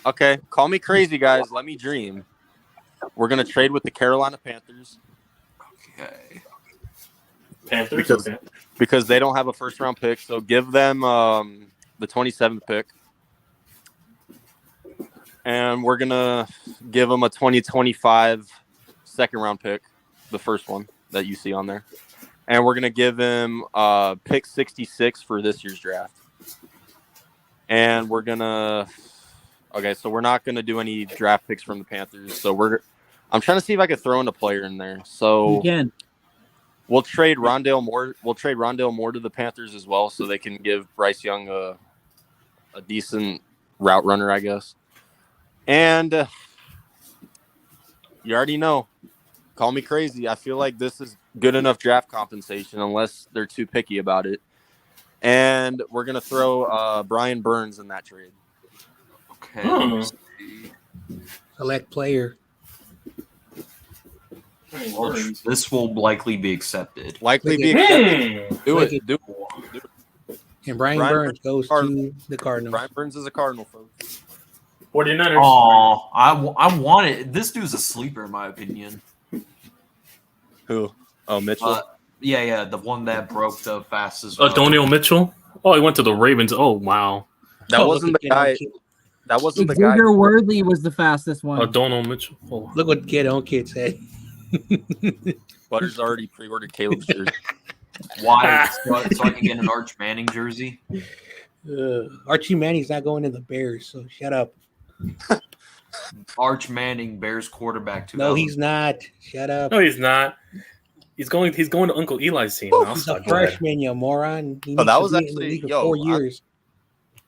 S3: Okay. Call me crazy, guys. Let me dream. We're gonna trade with the Carolina Panthers.
S4: Okay.
S6: Panthers
S3: because they don't have a first round pick, so give them the 27th pick. And we're going to give them a 2025 second round pick, the first one that you see on there. And we're going to give him pick 66 for this year's draft. And we're going to – okay, so we're not going to do any draft picks from the Panthers. So I'm trying to see if I could throw in a player in there. So
S5: you can.
S3: We'll trade Rondale Moore. We'll trade Rondale Moore to the Panthers as well, so they can give Bryce Young a decent route runner, I guess. And you already know, call me crazy. I feel like this is good enough draft compensation, unless they're too picky about it. And we're gonna throw Brian Burns in that trade.
S4: Okay.
S7: Select player.
S4: This will likely be accepted.
S3: Do it.
S7: And Brian Burns goes to the Cardinals.
S3: Brian Burns is a Cardinal, folks.
S6: 49ers.
S4: Oh, I want it. This dude's a sleeper, in my opinion.
S3: Who? Oh, Mitchell?
S4: Yeah, the one that broke the fastest.
S6: Doniel Mitchell? Oh, he went to the Ravens. Oh, wow.
S3: That wasn't the guy. That wasn't the guy.
S5: Xavier Worthy was the fastest one.
S6: Donald Mitchell. Oh.
S7: Look what Kid said.
S3: Butters already pre-ordered Caleb's jersey.
S4: Why? So I can get an Arch Manning jersey?
S7: Archie Manning's not going to the Bears, so shut up.
S4: Arch Manning, Bears quarterback.
S7: No, he's not. Shut up.
S6: No, he's not. He's going to Uncle Eli's team.
S7: He's a freshman, you moron.
S3: That was actually
S7: 4 years.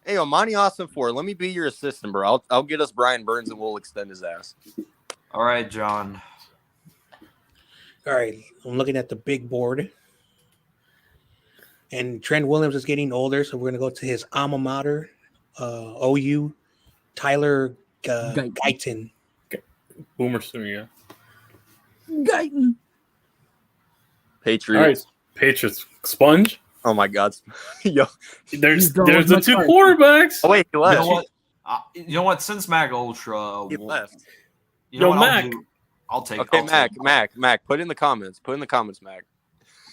S3: Hey, Monty Austin let me be your assistant, bro. I'll get us Brian Burns and we'll extend his ass.
S4: All right, John.
S7: All right, I'm looking at the big board. And Trent Williams is getting older, so we're going to go to his alma mater, OU, Tyler Guyton.
S6: Boomer soon, yeah.
S5: Guyton.
S3: Patriots.
S6: All right, Patriots. Sponge?
S3: Oh, my God. Yo.
S6: There's the two quarterbacks.
S3: Oh, wait, he left.
S4: You know what? Since Mac Ultra...
S3: He left.
S6: Mac.
S4: I'll take.
S3: Okay, Mac. Put in the comments. Mac.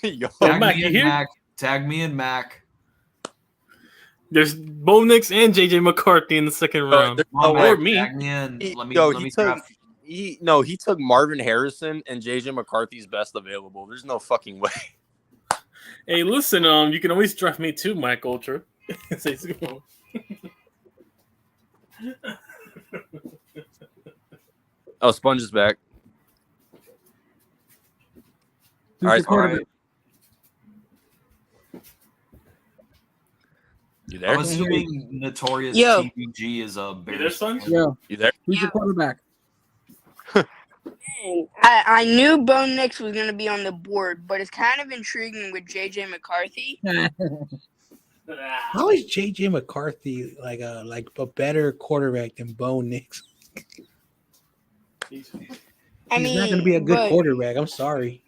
S3: Yo,
S6: Mac, you here?
S4: Mac. Tag me in Mac.
S6: There's Bo Nix and JJ McCarthy in the second round. Or me.
S4: Tag me in.
S3: He took Marvin Harrison and JJ McCarthy's best available. There's no fucking way.
S6: Hey, listen, you can always draft me too, Mike Ultra.
S3: Oh, Sponge is back. All right. You there?
S4: I'm assuming notorious TBG is a Bears fan.
S5: Yo.
S3: You there?
S5: Who's your quarterback?
S8: I knew Bo Nix was going to be on the board, but it's kind of intriguing with JJ McCarthy.
S7: How is JJ McCarthy like a better quarterback than Bo Nix? He's not going to be a good quarterback. I'm sorry.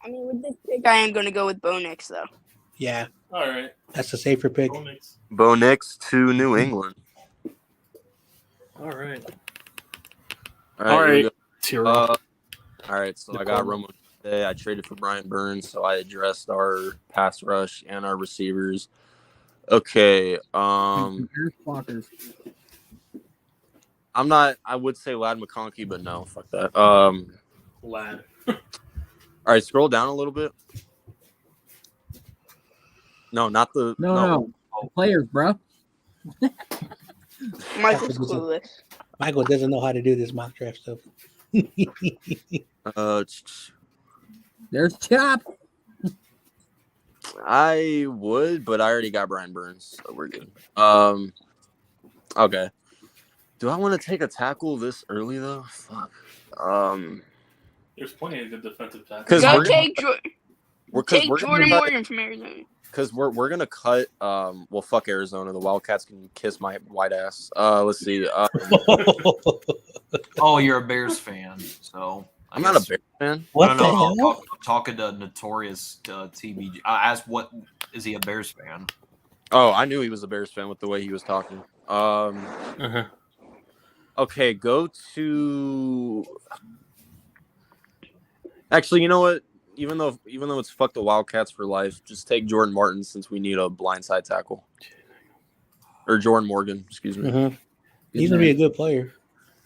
S8: I mean, with this pick, I am going to go with Bo Nix, though.
S7: Yeah.
S6: All right.
S7: That's a safer pick.
S3: Bo Nix to New England.
S6: All right.
S3: All right.
S6: All
S3: right. So I got Romo today. I traded for Brian Burns, so I addressed our pass rush and our receivers. Okay. I'm not. I would say Lad McConkey, but no, fuck that.
S6: Lad.
S3: All right, scroll down a little bit. No, not the
S5: no. Players, bro.
S8: Michael's clueless.
S7: Michael doesn't know how to do this mock draft stuff.
S5: There's Chop.
S3: I would, but I already got Brian Burns, so we're good. Okay. Do I want to take a tackle this early though? Fuck.
S6: There's plenty of good defensive tackles.
S3: Because
S8: Go
S3: we're
S8: take
S3: we're
S8: Jordan
S3: gonna cut,
S8: Morgan from Arizona.
S3: because we're gonna cut. Well, fuck Arizona. The Wildcats can kiss my white ass. Let's see.
S4: Oh, you're a Bears fan, so
S3: I'm not a Bears fan.
S7: What the
S4: no,
S7: hell?
S4: I'm talking to Notorious TBG. I asked, what is he a Bears fan?
S3: Oh, I knew he was a Bears fan with the way he was talking. Okay, go to. Actually, you know what? Even though it's fuck the Wildcats for life, just take Jordan Martin since we need a blindside tackle. Or Jordan Morgan, excuse me.
S7: Mm-hmm. He's gonna be a good player.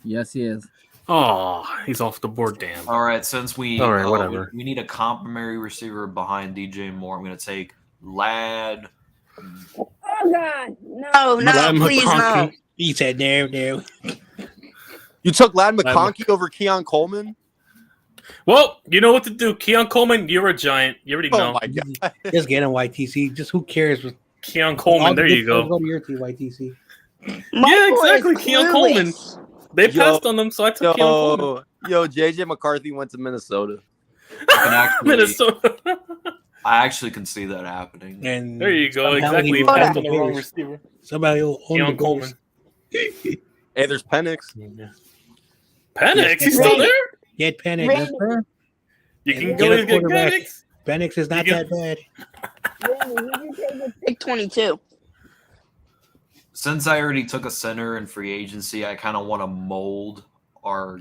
S5: Yes, he is.
S6: Oh, he's off the board. Damn.
S4: All right, since we
S6: whatever.
S4: we need a complimentary receiver behind DJ Moore, I'm going to take Lad.
S8: Oh God, no,
S6: Lad
S8: please no.
S6: McConkey.
S7: He said no.
S3: You took Lad McConkey over Keon Coleman?
S6: Well, you know what to do. Keon Coleman, you're a giant. You already know.
S3: Oh my god!
S7: Just get him YTC. Just who cares?
S6: Keon Coleman, there you go.
S7: Go to your team, YTC.
S6: Yeah, exactly. Keon Coleman. They passed on them, so I took Keon Coleman.
S3: Yo, JJ McCarthy went to Minnesota.
S6: Minnesota.
S4: I actually can see that happening.
S7: And
S6: there you go.
S7: somehow
S6: Exactly.
S7: he
S6: He
S7: will
S6: passed
S7: own
S6: on the
S7: the
S6: wrong
S7: Bears.
S6: receiver.
S7: Somebody will own
S6: Keon
S7: the Bears.
S6: Coleman.
S3: Hey, there's Penix.
S6: Penix, he's still there?
S7: Get Penix.
S8: Randy.
S6: You can
S7: Get
S6: go
S7: a
S6: and get
S7: quarterback.
S6: Penix.
S7: Penix is not that bad.
S8: Pick 22.
S4: Since I already took a center in free agency, I kind of want to mold our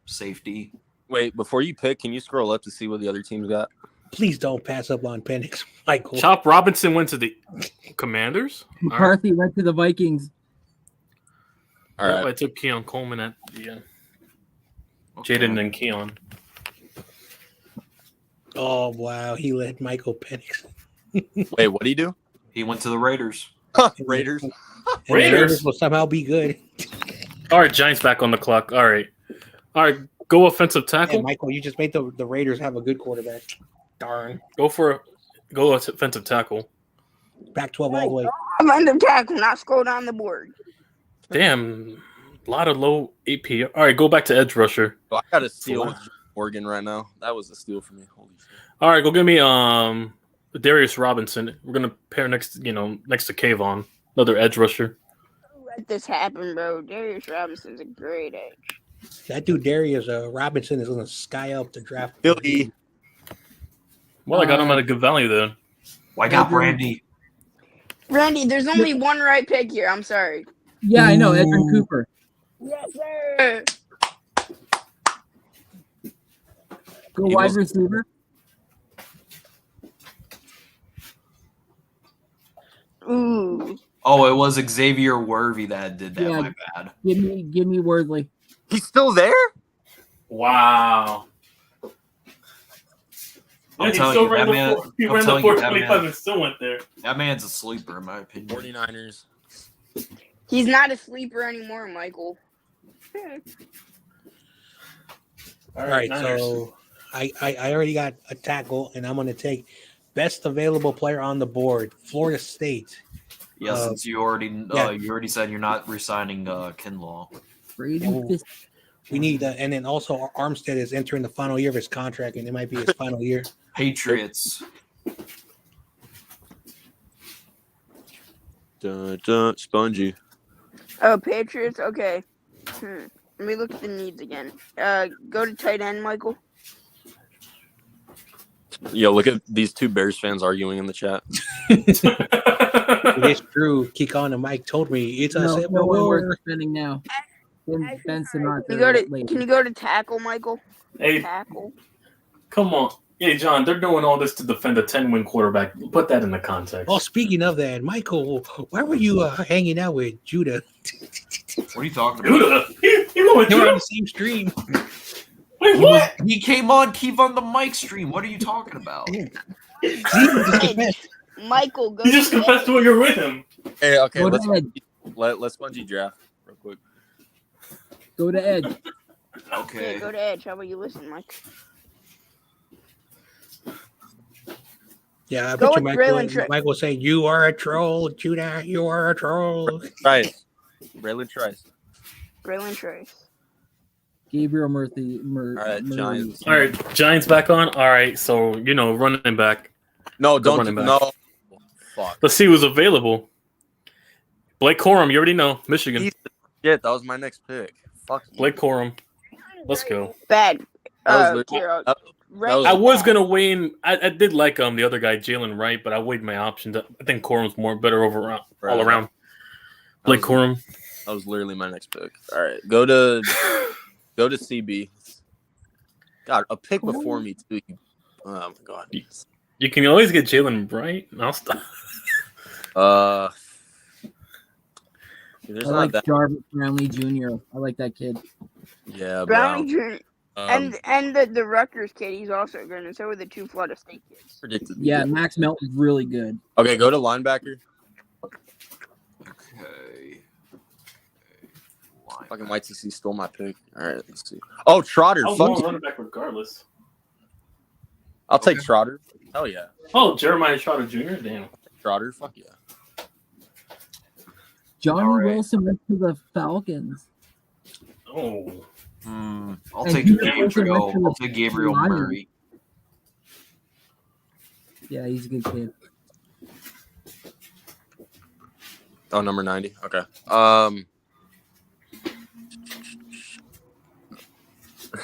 S4: safety.
S3: Wait, before you pick, can you scroll up to see what the other teams got?
S7: Please don't pass up on Penix, Michael.
S6: Chop Robinson went to the Commanders.
S5: McCarthy went to the Vikings.
S3: All right.
S6: I took Keon Coleman at the end. Jaden and Keon.
S7: Oh wow, he let Michael Penix.
S3: Wait, what do you do?
S4: He went to the Raiders.
S3: Raiders.
S7: And the Raiders will somehow be good.
S6: All right, Giants back on the clock. All right, go offensive tackle.
S7: Yeah, Michael, you just made the Raiders have a good quarterback. Darn.
S6: Go offensive tackle.
S7: Back-12 all the way.
S8: Offensive tackle, not scroll down the board.
S6: Damn, a lot of low AP. All right, go back to edge rusher.
S3: Oh, I got a steal with Morgan right now. That was a steal for me. Holy shit.
S6: All right, go give me Darius Robinson. We're gonna pair next to Kayvon, another edge rusher.
S8: Let this happen, bro. Darius Robinson's a great edge.
S7: That dude Darius Robinson is going to sky up the draft.
S3: Philly.
S6: Well, I got him at a good value then.
S4: Why got Brandy?
S8: Randy, there's only one right pick here. I'm sorry.
S5: Yeah, I know. Edwin Cooper.
S8: Yes, sir.
S5: Go wide receiver.
S8: Ooh.
S4: Oh, it was Xavier Worthy that did that.
S5: Yeah.
S4: My bad.
S5: Give me Wordley.
S3: He's still there?
S6: Wow.
S4: I'm
S6: He
S4: telling
S6: still
S4: you,
S6: ran
S4: that
S6: the
S4: man-
S6: four- he
S4: I'm
S6: ran the
S4: telling you, that
S6: 425
S4: man-
S6: and still went there.
S4: That man's a sleeper, in my opinion.
S3: 49ers.
S8: He's not a sleeper anymore, Michael.
S7: All right, so I already got a tackle, and I'm going to take best available player on the board, Florida State.
S4: Yeah, since you already said you're not resigning Kinlaw.
S7: We need and then also Armstead is entering the final year of his contract, and it might be his final year.
S4: Patriots.
S3: Spongy.
S8: Oh, Patriots? Okay. Let me look at the needs again. Go to tight end, Michael.
S3: Yo, look at these two Bears fans arguing in the chat.
S7: It's true. Kikon and Mike told me it's a
S5: No
S7: civil
S5: one
S7: war.
S5: worth spending now. Ben Sinatra.
S8: Can you go to tackle, Michael?
S6: Hey,
S8: Tackle.
S6: come on. Hey, John, they're doing all this to defend a 10-win quarterback. Put that in the context.
S7: Oh, speaking of that, Michael, why were you hanging out with Judah?
S4: What are you talking about?
S6: Judah? You know what,
S7: They were on
S6: Judah?
S7: the same stream.
S6: Wait, what?
S4: He came on Keep on the mic stream. What are you talking about?
S8: Michael, go
S6: You just
S8: to
S6: confessed to when you're with him.
S3: Hey, okay,
S5: Go
S3: let's
S5: to Ed.
S3: let's Spongy draft real quick.
S5: Go to Ed.
S4: Okay.
S8: Yeah, go to edge. How about you listen, Mike?
S7: Yeah, I
S8: Go
S7: bet you
S8: with Braylon Trice.
S7: Michael saying, "You are a troll, Judah. You are a troll."
S3: Trice. Braylon Trice.
S8: Braylon Trice.
S5: Gabriel Murphy.
S3: All right, Giants.
S6: All right, Giants back on. All right, so running back.
S3: No,
S6: Go
S3: don't.
S6: running back.
S3: No. Fuck.
S6: Let's see who's available. Blake Corum, you already know, Michigan.
S3: Shit, that was my next pick. Fuck you.
S6: Blake Corum. Let's go.
S8: Bad.
S3: That was
S8: Kiro.
S3: was-
S6: I was gonna weigh in. I did like the other guy, Jalen Wright, but I weighed my options. I think Corum's more better overall, all around. Blake Corum.
S3: That was literally my next pick. All right, go to CB. God, a pick before me too. Oh my god.
S6: You can always get Jalen Wright. I'll stop.
S3: There's
S5: I
S3: not
S5: like
S3: that.
S5: Jarvis Brownlee Jr. I like that kid.
S3: Yeah,
S8: Brownie
S3: Brown.
S8: Jr. And the Rutgers kid, he's also good, and so are the two Florida State kids.
S3: Predicted.
S5: Yeah, Max Melton's really good.
S3: Okay, go to linebacker.
S4: Okay.
S3: Fucking YTC stole my pick. All right, let's see. Oh, Trotter.
S6: I was
S3: Fuck
S6: going
S3: you.
S6: running back regardless.
S3: I'll take Trotter. Hell yeah.
S6: Oh, Jeremiah Trotter Jr. Damn.
S3: Trotter. Fuck yeah.
S5: Johnny
S4: All right.
S5: Wilson went to the Falcons.
S6: Oh.
S4: I'll
S5: And
S4: take
S5: he
S4: Gabriel.
S5: went to the
S4: I'll take Gabriel
S5: Lions.
S4: Murray.
S5: Yeah, he's a good kid.
S3: Oh, number 90. Okay.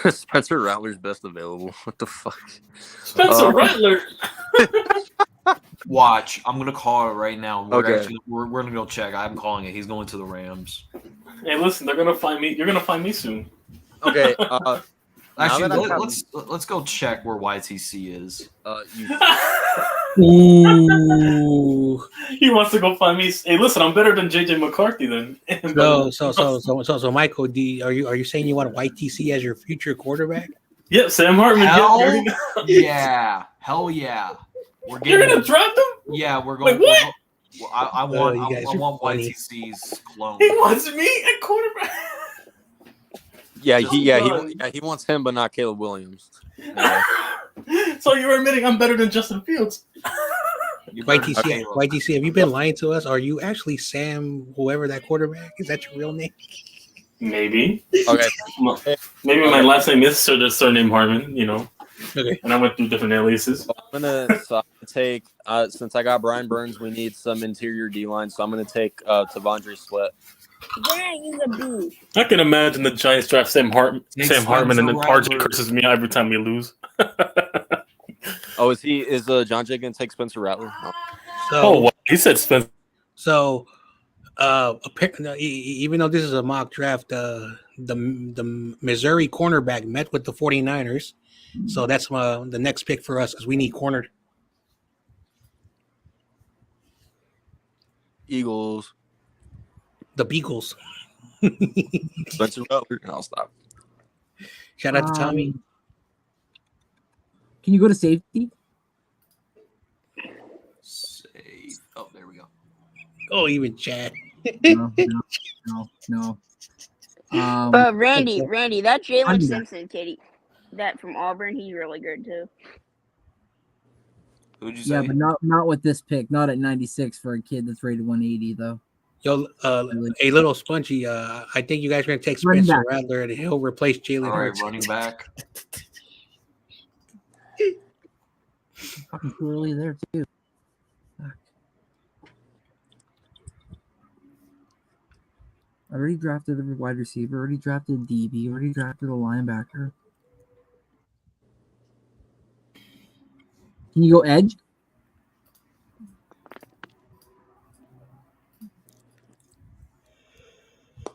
S3: Spencer Rattler's best available. What the fuck?
S6: Spencer Rattler.
S4: Watch, I'm gonna call it right now.
S3: Okay.
S4: We're gonna go check. I'm calling it. He's going to the Rams.
S6: Hey, listen, they're gonna find me. You're gonna find me soon.
S3: Okay.
S4: Actually,
S3: that I have-
S4: let's go check where YTC is.
S5: Ooh.
S6: He wants to go find me. Hey, listen, I'm better than JJ McCarthy then.
S7: So Michael D, are you saying you want YTC as your future quarterback?
S6: Yep, Sam Hartman.
S4: Hell
S6: you already know.
S4: yeah, hell yeah.
S6: You're gonna draft him?
S4: Yeah, we're going.
S6: Wait, what?
S4: I want.
S7: you guys
S4: I
S7: are
S4: want
S7: funny.
S4: YTC's clone.
S6: He wants me at quarterback.
S3: He wants him, but not Caleb Williams. Yeah.
S6: So you're admitting I'm better than Justin Fields?
S7: YTC, have you been lying to us? Are you actually Sam, whoever that quarterback is? That your real name?
S6: Maybe.
S3: Okay.
S6: Maybe my last name is surname Harmon.
S7: Okay.
S6: And I went through different aliases.
S3: I'm gonna take since I got Brian Burns, we need some interior D line, so I'm gonna take Tavondre Sweat.
S8: Dang, he's a bee.
S6: I can imagine the Giants draft Sam Hartman, and then
S4: Rattler.
S6: RJ curses me every time we lose.
S3: Oh, is John Jay gonna take Spencer Rattler? No.
S6: Oh, wow. He said Spencer.
S7: So, even though this is a mock draft, the Missouri cornerback met with the 49ers. So that's the next pick for us because we need cornered.
S3: Eagles.
S7: The Beagles.
S3: Spencer Rattler. I'll stop.
S7: Shout out to Tommy.
S5: Can you go to safety?
S4: Save. Oh, there we go.
S7: Oh, even Chad.
S5: No.
S8: Randy, that Jalen
S5: I'm-
S8: Simpson kid, that from Auburn, he's really good too.
S4: Who'd you say?
S5: Yeah, but not with this pick. Not at 96 for a kid that's rated 180 though.
S7: Yo, a little spongy. I think you guys are going to take
S5: Running
S7: Spencer
S5: back.
S7: Rattler and he'll replace Jalen
S4: All right,
S7: Hurts.
S4: running back.
S5: Fucking too early there too. Fuck. I already drafted a wide receiver. Already drafted a DB. Already drafted a linebacker. Can you go edge?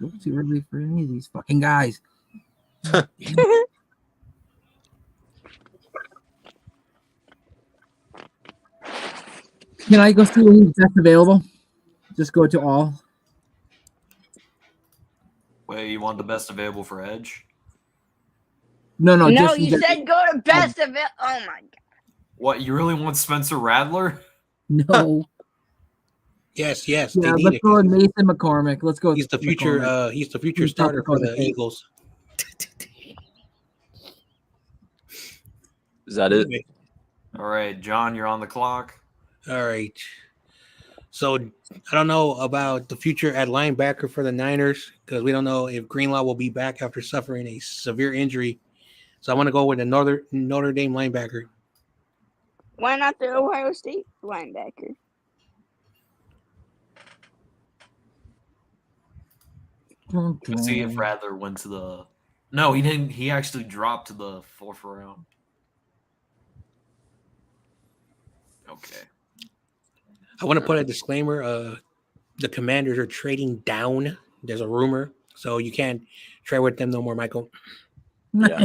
S5: Don't too early for any of these fucking guys. Can I go see who's best available? Just go to all.
S4: Wait, you want the best available for edge?
S5: No,
S8: No,
S5: just
S8: you said go to best of it. Oh my god.
S4: What, you really want Spencer Rattler?
S5: no.
S7: Yes, they
S5: Yeah,
S7: need
S5: let's
S7: it.
S5: go with Mason McCormick. Let's go.
S7: He's
S5: with
S7: the future.
S5: McCormick.
S7: He's the future
S5: He's
S7: starter for
S5: Dakota
S7: the
S5: State.
S7: Eagles.
S3: Is that it?
S4: All right, John, you're on the clock.
S7: All right. So I don't know about the future at linebacker for the Niners because we don't know if Greenlaw will be back after suffering a severe injury. So I want to go with a Notre Dame linebacker.
S8: Why not the Ohio State linebacker?
S4: Let's see if Rattler went to the. No, he didn't. He actually dropped to the 4th round. Okay.
S7: I want to put a disclaimer. The Commanders are trading down. There's a rumor, so you can't trade with them no more, Michael.
S3: Yeah.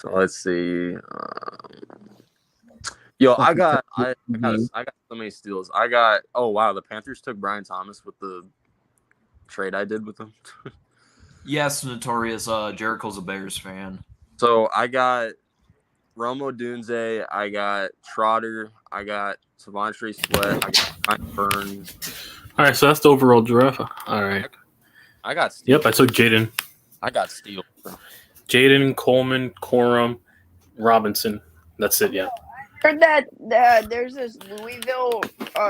S3: So let's see. Yo, I got so many steals. Oh wow, the Panthers took Brian Thomas with the trade I did with them.
S4: Yes, Notorious. Jericho's a Bears fan.
S3: So I got Romo Dunze, I got Trotter, I got Savontre Sweat, I got Ryan Burns.
S6: All right, so that's the overall draft. All right.
S3: I got Steele.
S6: Yep, I took Jaden.
S3: I got Steele.
S6: Jaden, Coleman, Corum, Robinson. That's it, yeah.
S8: Heard that there's this Louisville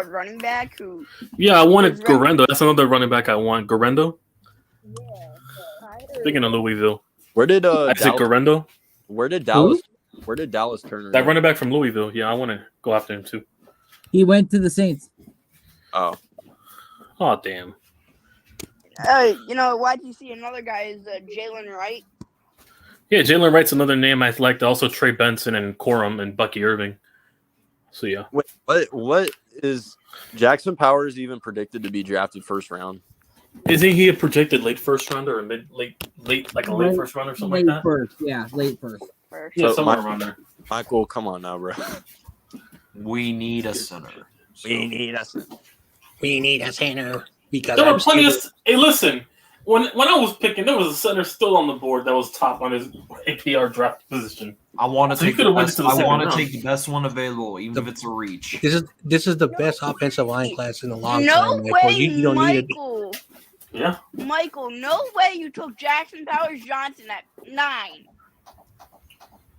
S8: running back who.
S6: Yeah, I wanted Gorendo. That's another running back I want. Gorendo? Speaking of Louisville.
S3: Where did
S6: I said Gorendo?
S3: Where did Dallas Turner?
S6: That running back from Louisville. Yeah, I want to go after him too.
S5: He went to the Saints.
S3: Oh,
S6: damn.
S8: YTC, another guy is Jalen Wright.
S6: Yeah, Jalen Wright's another name I like. Also, Trey Benson and Corum and Bucky Irving. So, yeah.
S3: Wait, what is Jackson Powers even predicted to be drafted first round?
S6: Isn't he a projected late first rounder or late first round or something like that?
S5: First, yeah, late first.
S6: Yeah,
S3: So
S6: somewhere around there.
S3: Michael, come on now, bro.
S4: We need a center.
S3: We need a center.
S7: Because
S6: There were plenty of. Hey, listen. When I was picking, there was a center still on the board that was top on his APR draft position.
S4: I want to
S6: So you
S4: take.
S6: could've went to the second round.
S4: take the best one available, even if it's a reach.
S7: This is the best offensive line class in a long
S8: No
S7: time.
S8: way,
S7: You don't need it.
S8: Michael.
S6: Yeah.
S8: Michael, no way you took Jackson Powers Johnson at 9.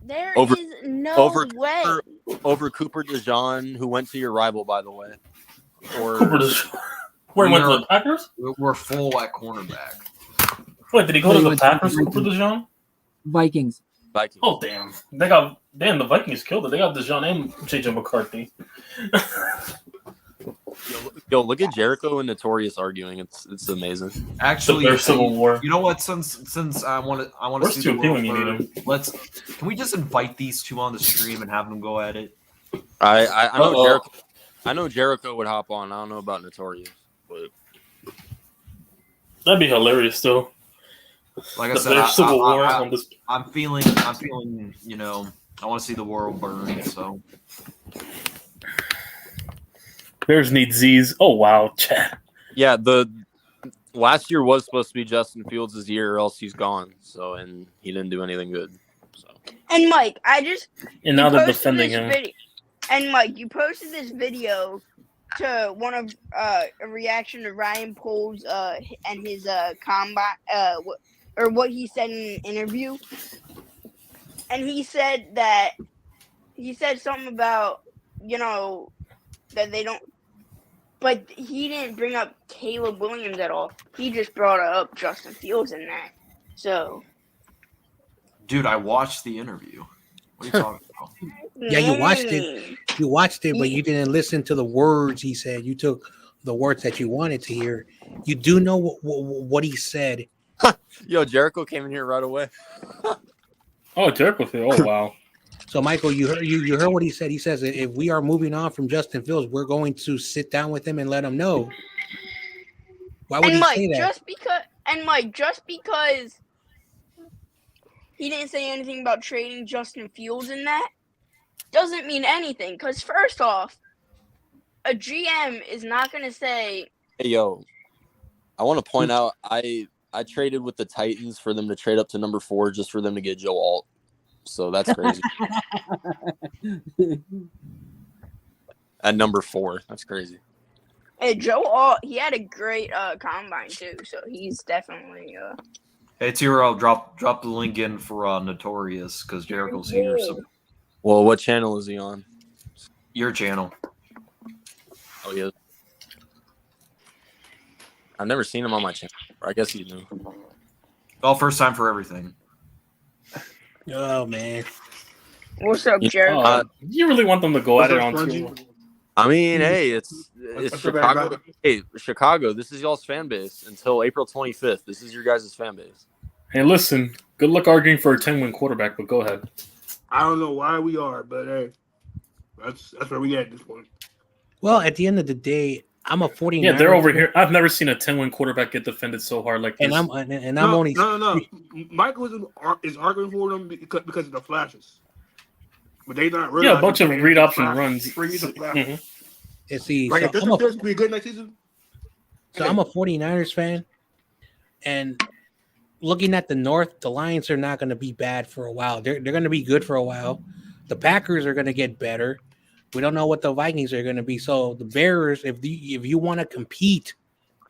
S8: There
S3: Over-
S8: is no
S3: over
S8: way.
S3: Over Cooper DeJean, who went to your rival, by the way. Or
S6: Cooper DeJean. Where he went to the Packers?
S4: We're full at cornerback.
S6: Wait, did he go to the Packers, Cooper DeJean?
S5: Vikings.
S3: Vikings.
S6: Oh, damn. The Vikings killed it. They got DeJean and JJ McCarthy.
S3: Yo, look at Jericho and Notorious arguing. It's amazing.
S4: Actually,
S6: Their Civil War.
S4: You know what? Since I want to
S6: Where's
S4: see the
S6: 2P when you
S4: world
S6: need him?
S4: burn, can we just invite these two on the stream and have them go at it?
S3: I know Jericho. I know Jericho would hop on. I don't know about Notorious, but
S6: That'd be hilarious, though.
S4: Like I
S6: Their
S4: said,
S6: Civil War on this.
S4: I'm feeling. You know, I want to see the world burn. So
S6: Bears need Z's. Oh, wow. Chat.
S3: yeah, the last year was supposed to be Justin Fields' year, or else he's gone. So, and he didn't do anything good. So,
S8: And Mike,
S6: And now they're
S8: posted
S6: defending
S8: this
S6: him.
S8: And Mike, you posted this video to one of a reaction to Ryan Poles and his combine or what he said in an interview, and he said something about that they don't, but he didn't bring up Caleb Williams at all. He just brought up Justin Fields in that. So,
S4: dude, I watched the interview. What are you talking about?
S7: Yeah, you watched it. You watched it, but you didn't listen to the words he said. You took the words that you wanted to hear. You do know what he said.
S3: yo, Jericho came in here right away.
S6: Oh, Jericho. Oh, wow.
S7: So, Michael, you heard what he said. He says if we are moving on from Justin Fields, we're going to sit down with him and let him know. Why would he say that?
S8: Just because he didn't say anything about trading Justin Fields in that doesn't mean anything. Because first off, a GM is not going to say,
S3: Hey, yo, I want to point out I traded with the Titans for them to trade up to number 4 just for them to get Joe Alt. So that's crazy. At number 4, that's crazy.
S8: hey, Joe Alt, he had a great combine too. So he's definitely
S4: Hey, Tiro, I'll drop the link in for Notorious because Jericho's here. So
S3: Well, what channel is he on?
S4: your channel.
S3: Oh, yeah. I've never seen him on my channel. I guess you knew.
S4: Well, first time for everything.
S7: Oh man.
S8: What's up, Jared?
S6: Do you really want them to go at it on
S9: Spongy?
S6: tour?
S3: I mean, hey, it's
S9: What's your bad
S3: Chicago.
S9: brother?
S3: Hey, Chicago, this is y'all's fan base until April 25th. This is your guys' fan base.
S6: Hey, listen. Good luck arguing for a 10-win quarterback, but go ahead.
S9: I don't know why we are, but hey, that's where we at this point.
S7: Well, at the end of the day, I'm a 49er.
S6: Yeah, they're over here. I've never seen a 10-win quarterback get defended so hard like this.
S7: And I'm
S9: No,
S7: only
S9: no. Michael is arguing for them because of the flashes, but they not really.
S6: Yeah, a bunch of read option runs.
S7: and see.
S9: Like
S7: So
S9: if this
S7: I'm a,
S9: appears to be good next season.
S7: so I'm a 49ers fan, and looking at the North, the Lions are not going to be bad for a while. They're going to be good for a while. The Packers are going to get better. We don't know what the Vikings are going to be. So the Bears, if you want to compete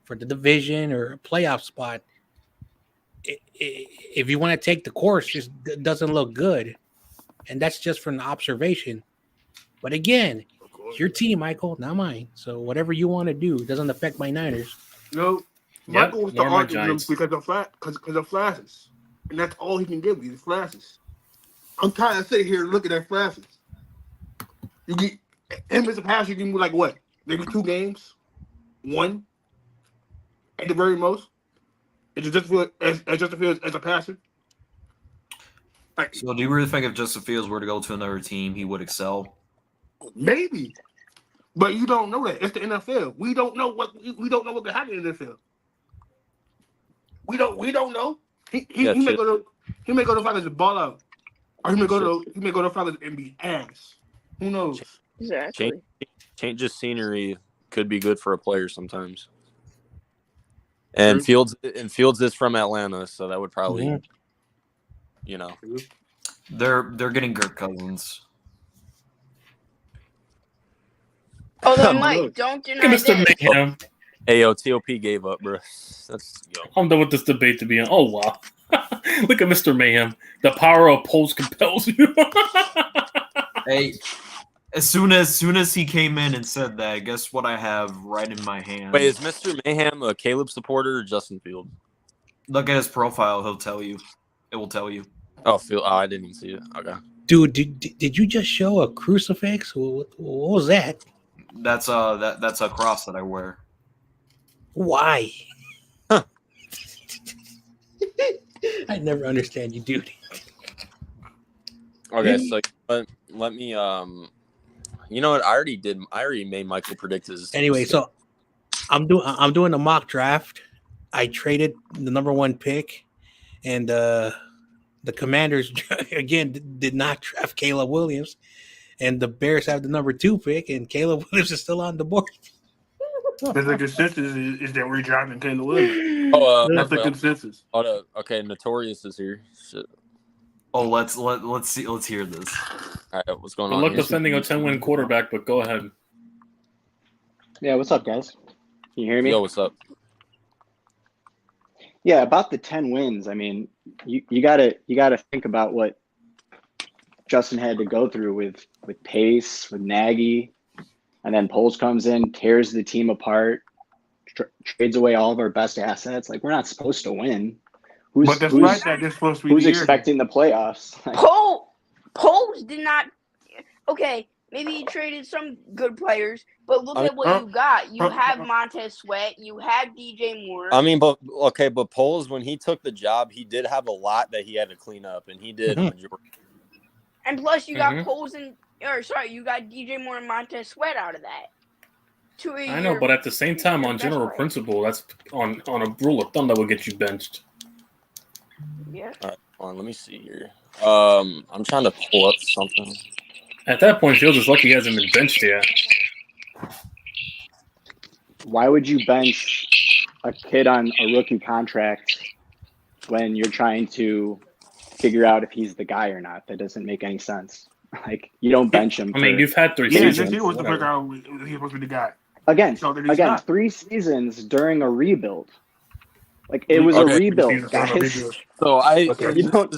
S7: for the division or a playoff spot, if you want to take the course, just doesn't look good. And that's just from the observation. But again, it's your team, Michael, not mine. So whatever you want to do doesn't affect my Niners.
S9: No, Michael wants to
S6: nor my
S9: argue with them
S6: Giants.
S9: because of flashes, and that's all he can give you is flashes. I'm trying to sit here and look at that flashes. You get him as a passer, you can be like what? Maybe 2 games, 1 at the very most. It's just as a passer. Like,
S4: So, do you really think if Justin Fields were to go to another team, he would excel?
S9: maybe, but you don't know that. It's the NFL. We don't know what can happen in the NFL. We don't know. He may go to Falcons and ball out, or he may go to Falcons and be ass. Who knows?
S8: Exactly.
S3: Change of scenery could be good for a player sometimes. And Fields is from Atlanta, so that would probably,
S4: They're getting Kirk Cousins.
S8: Although, Mike, don't deny
S6: Mr.
S8: this.
S6: Mayhem.
S3: Hey, yo, TOP gave up, bro.
S6: I'm done with this debate to be on. Oh, wow. Look at Mr. Mayhem. The power of polls compels you.
S4: Hey, as soon as he came in and said that, guess what I have right in my hand?
S3: Wait, is Mr. Mayhem a Caleb supporter or Justin Field?
S4: Look at his profile. He'll tell you. It will tell you.
S3: Oh, Field. Oh, I didn't even see it. Okay.
S7: Dude, did you just show a crucifix? What was that?
S4: That's a cross that I wear.
S7: Why? I never understand you, dude.
S3: Okay, so let me you know what? I already made Michael predict his.
S7: Anyway, so I'm doing a mock draft. I traded the number 1 pick, and the Commanders again did not draft Caleb Williams, and the Bears have the number 2 pick, and Caleb Williams is still on the board.
S9: The consensus is that we're driving Caleb Williams.
S3: Oh,
S9: That's the consensus.
S3: Okay, Notorious is here. Shit.
S4: Oh, let's hear this.
S3: All right, what's going
S6: Good
S3: on?
S6: luck
S3: here?
S6: defending a 10-win quarterback, but go ahead.
S11: Yeah, what's up, guys? Can you hear me?
S3: Yo, what's up?
S11: Yeah, about the 10 wins. I mean, you gotta think about what Justin had to go through with Pace, with Nagy, and then Poles comes in, tears the team apart, trades away all of our best assets. Like, we're not supposed to win. Who's expecting the playoffs?
S8: Poles did not. Okay, maybe he traded some good players, but look at what you got. You have Montez Sweat. You have DJ Moore.
S3: I mean, but Poles, when he took the job, he did have a lot that he had to clean up, and he did.
S8: And plus, you got Poles you got DJ Moore and Montez Sweat out of that.
S6: I know, but at the same time, on general principle, that's on a rule of thumb that will get you benched.
S8: Yeah.
S3: All right, hold on, let me see here. I'm trying to pull up something.
S6: At that point, Fields is lucky he hasn't been benched yet.
S11: Why would you bench a kid on a rookie contract when you're trying to figure out if he's the guy or not? That doesn't make any sense. Like, you don't bench him.
S6: I mean, you've had 3
S9: Yeah,
S6: seasons.
S9: he was to figure out if he's supposed to be the guy.
S11: Again,
S9: So then he's not.
S11: 3 seasons during a rebuild. Like, it was a rebuild, guys.
S3: So
S11: You don't.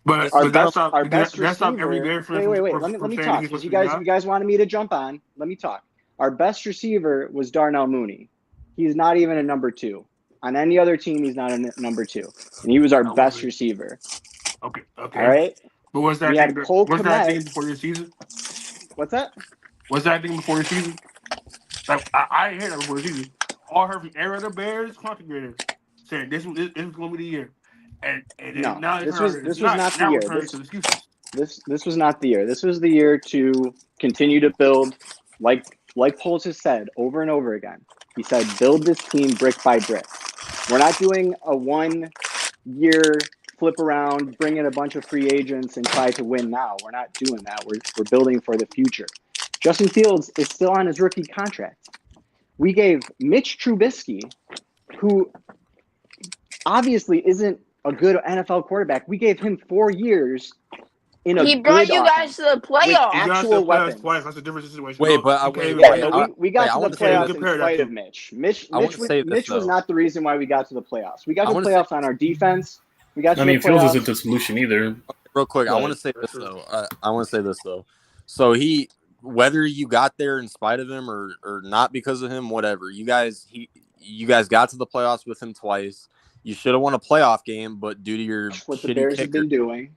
S9: But
S11: Our
S9: that's
S11: best, our best
S9: that's not
S11: receiver.
S9: every day
S11: wait. Let me talk. You guys wanted me to jump on. Let me talk. Our best receiver was Darnell Mooney. He's not even a number 2. On any other team, he's not a number 2. And he was our best receiver.
S9: Okay.
S11: All right?
S9: But what's that
S11: We
S9: thing?
S11: had Cole
S9: What's that thing
S11: Kmet.
S9: before this season?
S11: What's that?
S9: What's that thing before the season? Like I didn't hear that before the season. All I heard from every other Bears content creator saying this was going to be the year, and
S11: No,
S9: now
S11: this was not the
S9: now
S11: year.
S9: it turns to excuses.
S11: This was not the year. This was the year to continue to build, like Poles has said over and over again. He said, build this team brick by brick. We're not doing a 1-year flip around, bring in a bunch of free agents and try to win now. We're not doing that. We're building for the future. Justin Fields is still on his rookie contract. We gave Mitch Trubisky, who obviously isn't a good NFL quarterback, we gave him 4 years in a
S8: He brought
S11: good
S8: you guys to the
S11: with
S8: playoffs.
S11: actual weapons.
S9: Twice. That's a different situation.
S3: Wait,
S9: No,
S3: but
S9: okay,
S3: wait,
S11: Yeah,
S3: wait,
S11: but we got
S3: I
S11: to
S3: want
S11: the
S3: to say
S11: playoffs
S3: this.
S11: in
S9: Compare that
S11: spite
S9: to-
S11: of Mitch. Mitch
S3: I want to say this,
S11: Mitch was
S3: though.
S11: not the reason why we got to the playoffs. We got
S3: I
S11: to the
S3: wanna say-
S11: playoffs on our defense. We got to
S6: I
S11: the
S6: mean, Fields
S11: playoffs.
S6: isn't the solution either.
S3: Real quick, I
S6: But-
S3: want to say this though. I want to say this though. So whether you got there in spite of him or not because of him, whatever. You guys got to the playoffs with him twice. You should have won a playoff game, but due to your
S11: What the
S3: shitty
S11: Bears
S3: kicker,
S11: have been doing.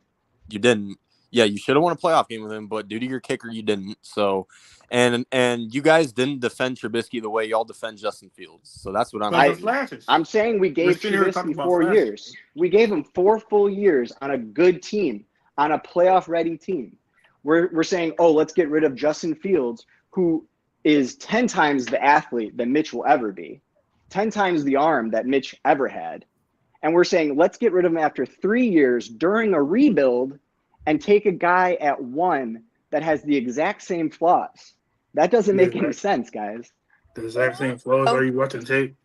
S3: you didn't. Yeah, you should have won a playoff game with him, but due to your kicker, you didn't. So, and you guys didn't defend Trubisky the way y'all defend Justin Fields. So that's what I'm.
S9: But
S11: I-
S9: the flashes.
S11: I'm saying we gave
S9: sitting here talking
S11: Trubisky
S9: about
S11: 4
S9: flashes.
S11: years. We gave him 4 full years on a good team, on a playoff-ready team. We're saying, oh, let's get rid of Justin Fields, who is 10 times the athlete that Mitch will ever be, 10 times the arm that Mitch ever had. And we're saying, let's get rid of him after 3 years during a rebuild and take a guy at 1 that has the exact same flaws. That doesn't make any sense, guys.
S9: The exact same flows. Are you watching tape?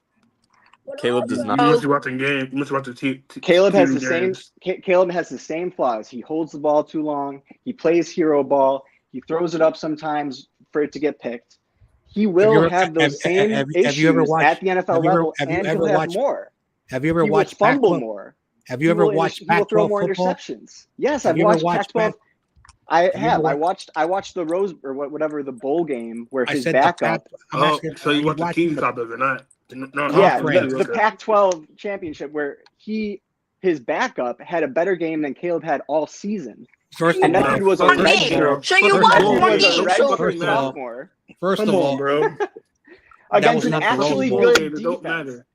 S3: Caleb does
S9: You
S3: not.
S9: must be watching game. You must be watching
S11: Caleb has the
S9: games.
S11: same. Caleb has the same flaws. He holds the ball too long. He plays hero ball. He throws it up sometimes for it to get picked. He will have those same issues
S7: have you ever watched-
S11: at the NFL
S7: have you ever-
S11: level,
S7: have you
S11: and
S7: ever
S11: he'll have
S7: watched-
S11: more.
S7: Have you ever
S11: He
S7: watched
S11: will fumble
S7: Pac-12?
S11: more.
S7: Have you ever watched
S11: He will throw
S7: Pac-12
S11: more
S7: football?
S11: interceptions. Yes,
S7: Have
S11: I've
S7: you ever
S11: watched
S7: watched
S11: Pac-12. I
S7: you
S11: have.
S7: ever
S11: I watched the Rose or whatever the bowl game where
S7: I
S11: his
S7: said the
S11: backup.
S7: I'm
S9: Oh,
S7: asking,
S9: so
S7: are
S9: you
S7: you
S9: watch the
S7: watching
S9: TV
S7: the-
S9: copy of it, not? No,
S11: Yeah,
S7: Conference.
S11: the Pac-12 championship where his backup had a better game than Caleb had all season.
S7: First
S11: And
S7: of
S11: that
S7: all,
S11: dude was a
S8: One
S11: red
S8: game.
S11: shirt.
S8: So you
S7: First
S8: watched
S7: of all-
S8: one
S11: He was a
S8: game.
S11: red
S8: So
S11: shirt
S7: First of all-
S11: sophomore
S7: first
S9: Come
S7: of
S9: on,
S7: all,
S9: bro.
S11: against
S7: was
S11: an
S7: not the
S11: actually
S7: Rose Bowl
S11: good
S9: game. It don't
S11: defense.
S9: matter.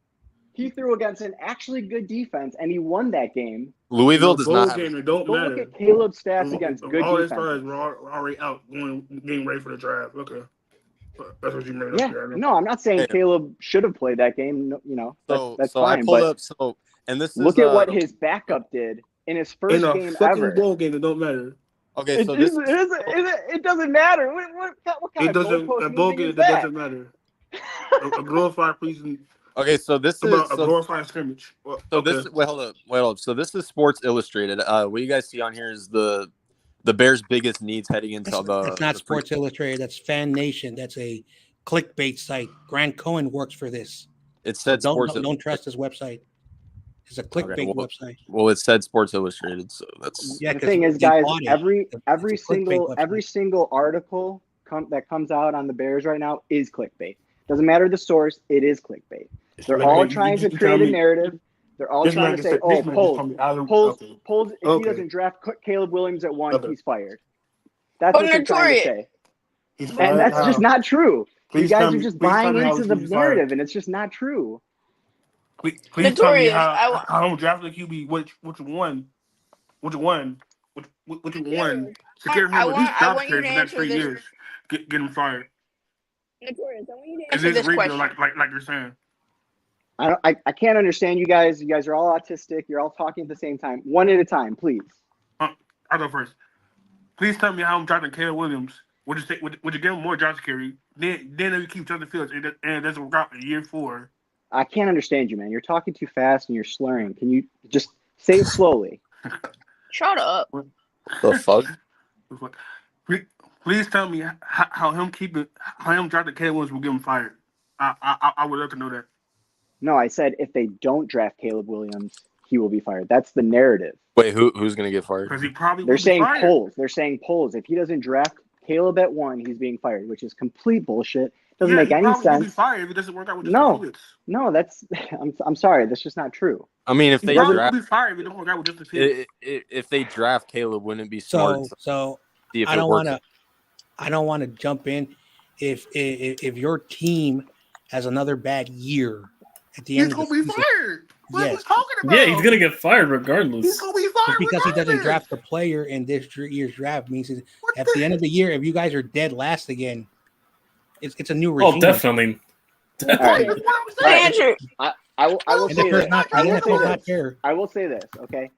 S11: He threw against an actually good defense, and he won that game.
S3: Louisville does
S9: bowl
S3: not have.
S9: game. It don't
S11: Go look
S9: matter.
S11: at Caleb's stats against good
S9: All his stars
S11: defenses.
S9: were already out, getting ready for the draft. Okay, that's what you made
S11: Yeah,
S9: up there.
S11: no, I'm not saying
S3: Hey.
S11: Caleb should have played that game. No, that's
S3: So I
S11: fine.
S3: pulled
S11: But
S3: up. So and this
S11: look
S3: is
S11: at what his backup did in his first
S9: In a
S11: game
S9: fucking
S11: ever.
S9: bowl game, it don't matter.
S3: Okay, so this
S11: It doesn't matter. What kind
S9: It
S11: of
S9: doesn't.
S11: goalpost
S9: A bowl
S11: moving
S9: game,
S11: is
S9: that
S11: that?
S9: doesn't matter. A glorified preseason,
S3: okay, so this is
S9: about a
S3: so,
S9: glorified scrimmage. Well,
S3: so
S9: okay.
S3: this wait, hold up. So this is Sports Illustrated. What you guys see on here is the Bears' biggest needs heading into
S7: It's
S3: the.
S7: not
S3: the
S7: Sports Illustrated. That's Fan Nation. That's a clickbait site. Grant Cohen works for this.
S3: It
S7: So
S3: said Sports.
S7: don't trust his website. It's a clickbait website.
S3: Well, it said Sports Illustrated, so that's.
S7: Yeah,
S11: The
S7: 'cause
S11: thing is,
S7: they
S11: guys,
S7: bought it.
S11: every
S7: It's a clickbait website.
S11: single article that comes out on the Bears right now is clickbait. Doesn't matter the source; it is clickbait. They're
S9: Like,
S11: all
S9: you-
S11: trying
S9: you
S11: to
S9: tell
S11: create a
S9: me-
S11: narrative. They're all
S9: This
S11: trying
S9: man
S11: to
S9: just
S11: say,
S9: said-
S11: "Oh,
S9: this man just
S11: Poles,
S9: told me out of-
S11: Poles,
S9: okay.
S11: Poles. If he
S9: Okay.
S11: doesn't draft Caleb Williams at 1,
S9: Okay.
S11: he's fired." That's
S8: But
S11: what they're trying to
S8: Notorious.
S11: say,
S9: He's
S11: and
S9: fired.
S11: that's
S9: How?
S11: just not true.
S9: Please
S11: You guys
S9: tell
S11: are
S9: me-
S11: just
S9: please tell
S11: buying
S9: me how
S11: into the
S9: he's fired.
S11: narrative, and it's just not true.
S9: Please tell me
S8: Notorious,
S9: how I'm drafting the QB. Which one? Secure him
S8: I
S9: with
S8: want-
S9: these
S8: I
S9: job
S8: want you
S9: security
S8: to
S9: for the next
S8: answer
S9: 3
S8: this.
S9: years. Get him fired.
S8: Notorious, I want you to
S9: And
S8: answer
S9: this
S8: this
S9: rebuild,
S8: question.
S9: like you're saying.
S11: I can't understand you guys. You guys are all autistic. You're all talking at the same time. One at a time, please.
S9: I'll go first. Please tell me how I'm drafting Caleb Williams. Would you give him more job security? Then if you keep Justin Fields and it doesn't work out in year 4.
S11: I can't understand you, man. You're talking too fast and you're slurring. Can you just say it slowly?
S8: Shut up.
S3: The fuck?
S9: Please tell me how him drafting Caleb Williams will get him fired. I would love to know that.
S11: No, I said if they don't draft Caleb Williams, he will be fired. That's the narrative.
S3: Wait, who's gonna get fired?
S9: Because he probably
S11: They're
S9: will be
S11: saying
S9: fired.
S11: polls. They're saying polls. If he doesn't draft Caleb at 1, he's being fired, which is complete bullshit. Doesn't
S9: Yeah,
S11: make
S9: he
S11: any
S9: probably will be
S11: sense.
S9: fired if it doesn't work out with
S11: No.
S9: Justin Fields.
S11: No, that's I'm sorry, that's just not true.
S3: I mean, if
S9: He
S3: they
S9: probably will
S3: draft,
S9: be fired if it don't work out with Justin Fields.
S3: if they draft Caleb, wouldn't it be smart?
S7: So
S3: to see if
S7: I
S3: it
S7: don't
S3: works?
S7: want to jump in. If your team has another bad year at the end
S9: He's
S7: of the
S9: gonna be
S7: season,
S9: fired. What are we
S7: yes,
S9: talking about?
S6: Yeah, he's gonna get fired regardless.
S9: He's gonna be fired
S7: just because he doesn't
S9: regardless.
S7: draft the player in this year's draft means
S9: What
S7: at
S9: the
S7: the end of the year, if you guys are dead last again, it's a new regime.
S6: Oh, definitely.
S11: All right.
S9: What I'm
S11: All
S9: saying.
S11: right.
S8: Andrew,
S11: I will
S7: And
S11: say
S7: the
S11: this.
S7: NFL's not fair.
S11: I will say this, okay?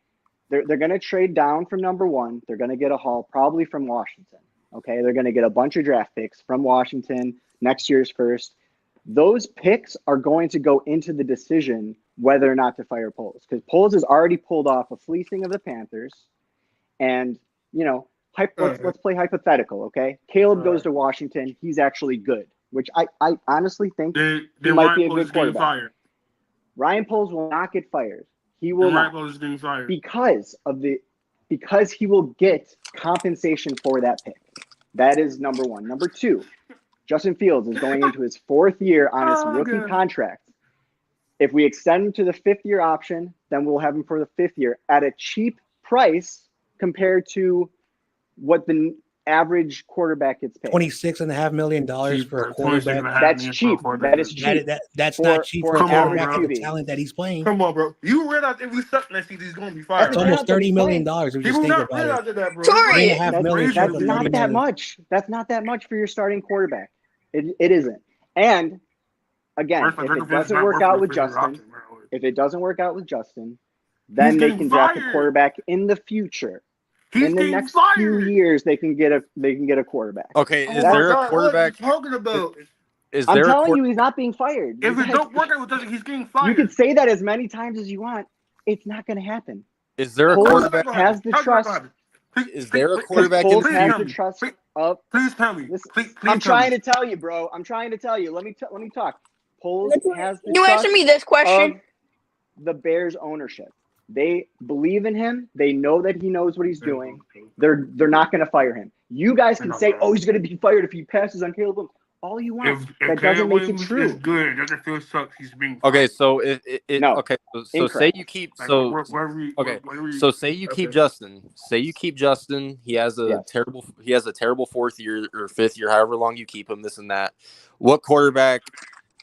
S11: They're going to trade down from number 1. They're going to get a haul probably from Washington, okay? They're going to get a bunch of draft picks from Washington, next year's first. Those picks are going to go into the decision whether or not to fire Poles, because Poles has already pulled off a fleecing of the Panthers. And, you know, let's play hypothetical, okay? Caleb goes to Washington. He's actually good, which I honestly think he might be a good quarterback.
S9: Fired.
S11: Ryan Poles will not get fired. He will not,
S9: Ryan Poles is getting fired.
S11: because he will get compensation for that pick. That is number 1. Number 2, Justin Fields is going into his 4th year on his rookie contract. If we extend him to the 5th year option, then we'll have him for the 5th year at a cheap price compared to what the average quarterback gets paid.
S7: $26.5 million for a quarterback.
S11: That's cheap. That is cheap.
S7: That's not cheap for a quarterback with the talent that he's playing.
S9: Come on, bro. You realize if we suck next season, he's going to be fired.
S7: It's almost $30 million. If you just think about it.
S9: That, bro.
S8: Tori,
S11: That's not that much. That's not that much for your starting quarterback. It isn't. And again, if it doesn't work out with Justin, then they can draft a quarterback in the future. In the next few years, they can get a quarterback.
S3: Okay, is there a quarterback?
S9: What are you talking about?
S11: I'm telling you, he's not being fired.
S9: If it don't work out with Justin, he's getting fired.
S11: You can say that as many times as you want. It's not going to happen.
S3: Is there a
S11: Poles
S3: quarterback?
S11: has the trust.
S3: Is there a quarterback in
S11: Poles
S3: the
S11: has
S3: future?
S11: the trust of.
S9: Please tell me.
S11: I'm trying to tell you, bro. I'm trying to tell you. Let me talk. Poles has the
S8: you
S11: trust
S8: answer me this question.
S11: of the Bears ownership. They believe in him. They know that he knows what he's doing. They're not going to fire him. You guys can say, "Oh, he's going to be fired if he passes on Caleb." All you want. That doesn't make it true.
S9: It's good. Justin Fields sucks. He's being
S3: Okay, so okay, so say
S11: Incorrect.
S3: you keep say you keep Justin. Say you keep Justin. He has a terrible 4th year or 5th year, however long you keep him. This and that. What quarterback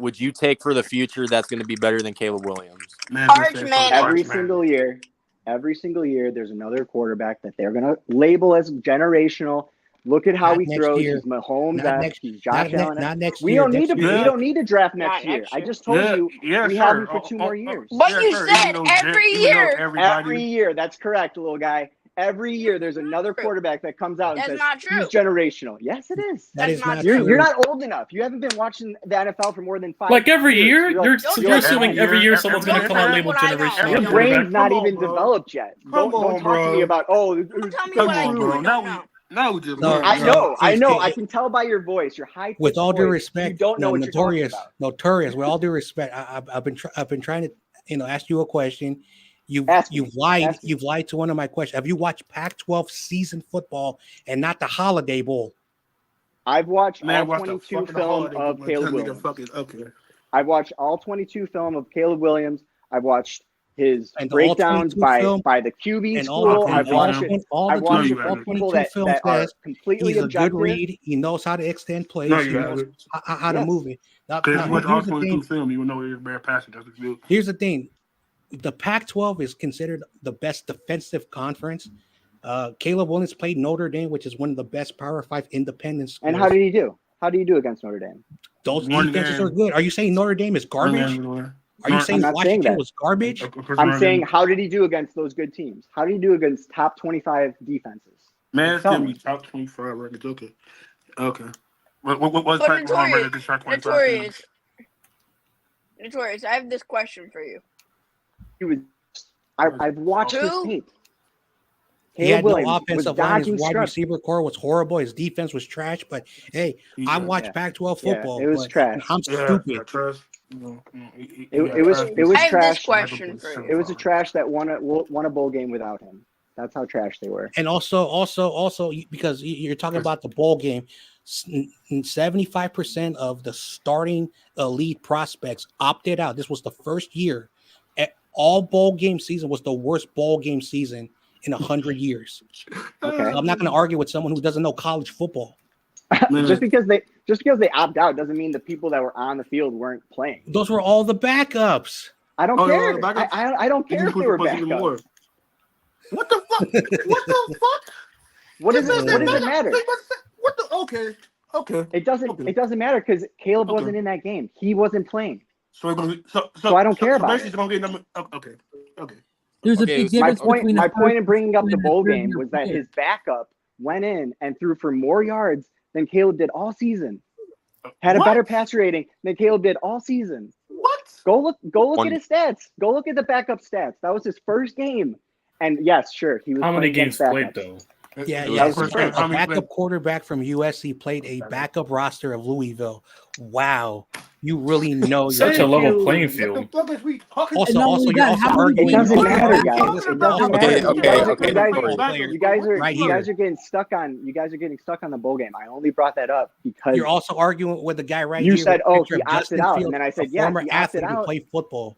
S3: would you take for the future that's going to be better than Caleb Williams?
S11: Every single year, there's another quarterback that they're going to label as generational. Look at how he throws. He's Mahomes. He's Josh Allen.
S7: Not next
S11: We
S7: year.
S11: don't need to.
S7: Next year.
S11: We don't need to draft next year. I just told you we have him for 2 more years.
S8: But you said every year.
S11: Every year. That's correct, little guy. Every year, there's another quarterback that comes out and
S8: That's
S11: says
S8: not true.
S11: he's generational. Yes, it is.
S7: That is not
S11: You're
S7: true.
S11: not old enough. You haven't been watching the NFL for more than 5
S6: Like every
S11: years.
S6: year, you're assuming every year someone's going to come out labeled
S8: Every year.
S6: generational.
S11: Your brain's not even developed yet. Don't talk to me about
S8: Tell me what I do and don't know.
S9: No, just
S7: No,
S11: I know. I can tell by your voice. Your high.
S7: With all due
S11: voice,
S7: respect,
S11: you don't know what you're talking about.
S7: notorious. With all due respect, I've been trying to ask you a question. You've lied to one of my questions. Have you watched Pac-12 season football and not the Holiday Bowl?
S11: I've watched all 22 film of Caleb Williams. I've watched all 22 film of Caleb Williams. I've watched his breakdowns by the QB school. I've watched it. I've watched it from people that are completely
S7: he's
S11: objective.
S7: a good read. He knows how to extend plays. He knows how to move it. Here's the thing. The Pac-12 is considered the best defensive conference. Caleb Williams played Notre Dame, which is one of the best Power 5 independent schools.
S11: And how did he do? How do you do against Notre Dame?
S7: Those defenses are good. Are you saying Notre Dame is garbage? Are you saying Washington was garbage?
S11: I'm saying, how did he do against those good teams? How did he do against top 25 defenses?
S9: Man, it's going to be top 25 records. Okay. What's that?
S8: Notorious, I have this question for you.
S11: I've watched his tape.
S7: He had no offensive line. His wide receiver core was horrible. His defense was trash. But hey, I watched Pac-12 football.
S11: It was trash.
S7: I'm stupid.
S11: It was
S8: I have
S11: trash.
S8: this question for you.
S11: It was a trash that won a bowl game without him. That's how trash they were.
S7: And also, because you're talking about the bowl game, 75% of the starting elite prospects opted out. This was the first year. All bowl game season was the worst bowl game season in 100 years.
S11: Okay.
S7: So I'm not going to argue with someone who doesn't know college football.
S11: just because they opt out doesn't mean the people that were on the field weren't playing.
S7: Those were all the backups.
S11: I don't care.
S9: No,
S11: I don't care if they were backups.
S9: What the fuck? What the fuck?
S11: What does it matter?
S9: What the? Okay.
S11: It doesn't matter because Caleb wasn't in that game. He wasn't playing.
S9: So
S11: I don't care about it.
S9: Okay.
S5: There's a big difference between
S11: my point in bringing up the bowl game was that his backup went in and threw for more yards than Caleb did all season. Had a better passer rating than Caleb did all season.
S9: What?
S11: Go look at his stats. Go look at the backup stats. That was his first game. And yes, sure, he was.
S6: How many games played
S11: backups.
S6: though?
S7: Yeah.
S11: A
S7: A backup quarterback from USC played a backup roster of Louisville. Wow, you really know
S6: Such a level playing field.
S9: What the fuck is we talking
S7: Also,
S9: about?
S7: also, you're also arguing.
S11: It doesn't matter, guys. It doesn't matter.
S3: Okay.
S11: You guys are
S7: Right
S11: you
S7: here.
S11: guys are getting stuck on the bowl game. I only brought that up because
S7: You're also arguing with the guy right
S11: you
S7: here.
S11: said,
S7: with a
S11: "Oh,
S7: picture
S11: he
S7: of
S11: opted
S7: Justin
S11: out,"
S7: Fields,
S11: and then I said,
S7: a
S11: "Yeah,
S7: former
S11: he opted
S7: athlete who
S11: out."
S7: played football,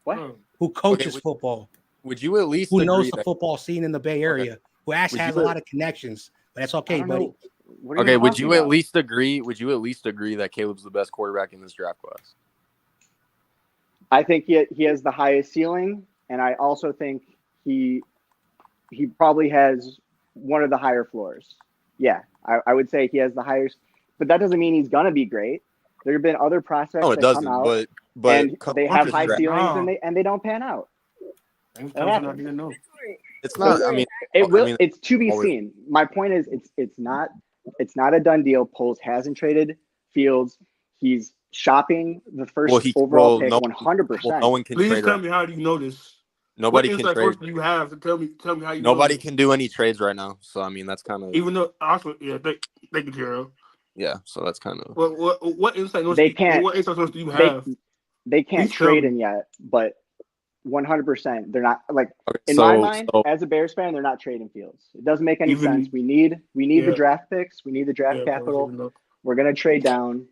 S11: What?
S7: who coaches
S3: Okay,
S7: football,
S3: Would you at least
S7: who
S3: agree
S7: knows the
S3: that-
S7: football scene in the Bay Area, who actually
S3: Would
S7: has
S3: you-
S7: a lot of connections? But that's
S11: I
S7: okay,
S11: don't
S7: buddy.
S11: know. What are
S3: Okay, would
S11: talking
S3: you at
S11: about?
S3: least agree? Would you at least agree that Caleb's the best quarterback in this draft class?
S11: I think he has the highest ceiling, and I also think he probably has one of the higher floors. Yeah, I would say he has the highest, but that doesn't mean he's gonna be great. There have been other prospects
S3: No, it
S11: that
S3: doesn't.
S11: come out
S3: But
S11: and they have high
S3: draft-
S11: ceilings and they don't pan out.
S3: It's not. I mean,
S11: It's to be
S3: always-
S11: seen. My point is, it's not a done deal. Poles hasn't traded Fields. He's shopping the first overall pick 100%.
S3: No one can
S9: Please
S3: trade.
S9: tell me how do you know this?
S3: Nobody
S9: what
S3: can
S9: inside
S3: trade.
S9: source do you have to tell me how you
S3: Nobody
S9: know
S3: can do any trades right now. So I mean, that's kind of
S9: even though also thank you, Jero.
S3: yeah. So that's kind of
S9: What inside source
S11: They can't.
S9: What inside source do you have?
S11: They can't
S9: Please tell
S11: trade
S9: me.
S11: him yet, but 100%. They're not like
S3: okay,
S11: in my mind as a Bears fan. They're not trading Fields. It doesn't make any
S9: Even-
S11: sense. We need the
S9: Yeah.
S11: draft picks. We need the draft
S9: Yeah,
S11: capital.
S9: bro,
S11: We're gonna trade down.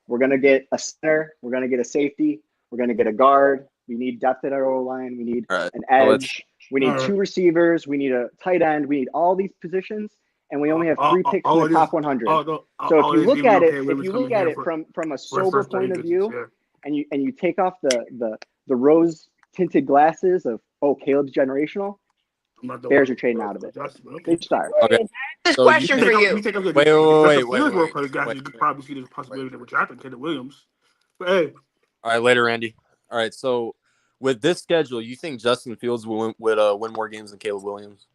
S11: We're gonna get a center. We're gonna get a safety. We're gonna get a guard. We need depth at our O line. We need
S3: All right,
S11: an
S3: so let's-
S11: edge. We need
S9: All right.
S11: 2 receivers. We need a tight end. We need all these positions, and we only have 3 picks in the top 100. So if you look at it, from a sober point of view, and you take off the rose tinted glasses of Caleb's generational, Bears are trading out of it. They start.
S3: Okay.
S8: This
S3: So
S8: question for you.
S3: Wait.
S9: You could probably see there's a possibility that we're drafting Caleb Williams. But hey,
S3: All right, later, Randy. All right, so with this schedule, you think Justin Fields would win more games than Caleb Williams?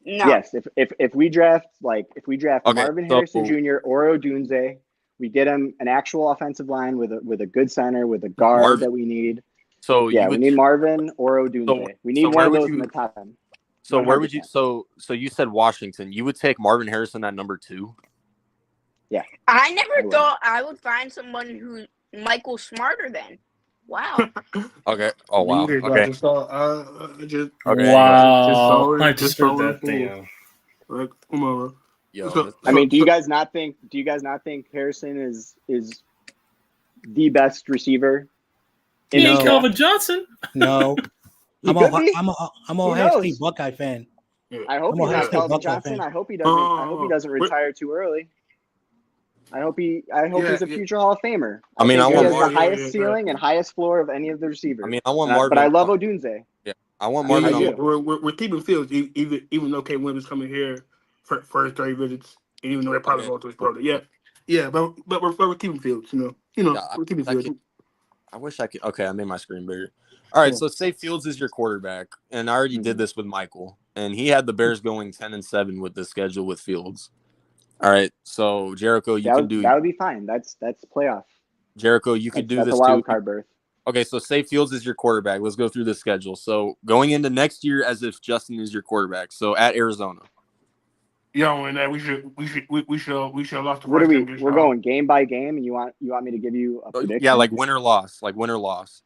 S8: No.
S11: Yes, if we draft
S3: Okay,
S11: Marvin
S3: so-
S11: Harrison Jr. or Odunze, we get him an actual offensive line with a good center with a guard
S3: Marvin-
S11: that we need.
S3: So
S11: Yeah,
S3: you
S11: we
S3: would,
S11: need Marvin or Odunze.
S3: So-
S11: we need
S3: so
S11: one
S3: where
S11: of
S3: would
S11: those
S3: you-
S11: in the top 10.
S3: so where would you
S11: 100%.
S3: so you said Washington. You would take Marvin Harrison at number 2?
S8: I never
S11: I would.
S8: thought I would find someone who Michael smarter than. Wow.
S3: Okay. Oh wow.
S9: I
S3: Okay.
S9: just saw,
S3: Okay.
S6: Wow.
S9: it,
S6: I just
S9: saw
S6: heard
S9: it.
S6: that thing.
S9: Like, come on, bro.
S3: Yo,
S9: So-
S11: I mean, do you guys not think Harrison is the best receiver?
S6: He ain't
S11: the-
S6: Calvin Johnson.
S7: No,
S11: He
S7: I'm
S11: could
S7: a
S11: be.
S7: I'm
S11: Who
S7: Ohio
S11: knows?
S7: State Buckeye fan.
S11: I hope
S7: I'm
S11: he's
S7: Ohio
S11: not
S7: State
S11: Calvin
S7: Buckeye
S11: Johnson.
S7: fan.
S11: I hope he doesn't retire too early. I hope he's a future Hall of Famer.
S3: I mean,
S11: think
S3: I
S11: he
S3: want
S11: has the
S3: Marvin-
S11: highest ceiling and highest floor of any of the receivers.
S3: I mean, I want
S11: And
S3: Marvin.
S11: but I love Odunze.
S3: I want
S11: I
S3: Marvin.
S11: do.
S9: We're keeping Fields, even though Caleb Williams is coming here for his 30 visits, and even though they're probably
S3: Okay.
S9: going to his brother. Yeah, but we're keeping Fields,
S3: Yeah,
S9: we're keeping Fields.
S3: I wish I could. Okay, I made my screen bigger. All right,
S9: Yeah.
S3: so say Fields is your quarterback, and I already did this with Michael, and he had the Bears going 10-7 with the schedule with Fields. All right, so Jericho, you can do.
S11: That would be fine. That's playoff.
S3: Jericho, you could do
S11: That's
S3: this
S11: a wild
S3: too.
S11: card berth.
S3: Okay, so say Fields is your quarterback. Let's go through the schedule. So going into next year, as if Justin is your quarterback. So at Arizona.
S9: Yo, and we should have lost the
S11: What are
S9: first
S11: we?
S9: game against
S11: We're
S9: y'all.
S11: going game by game, and you want me to give you a prediction?
S3: Yeah, like win or loss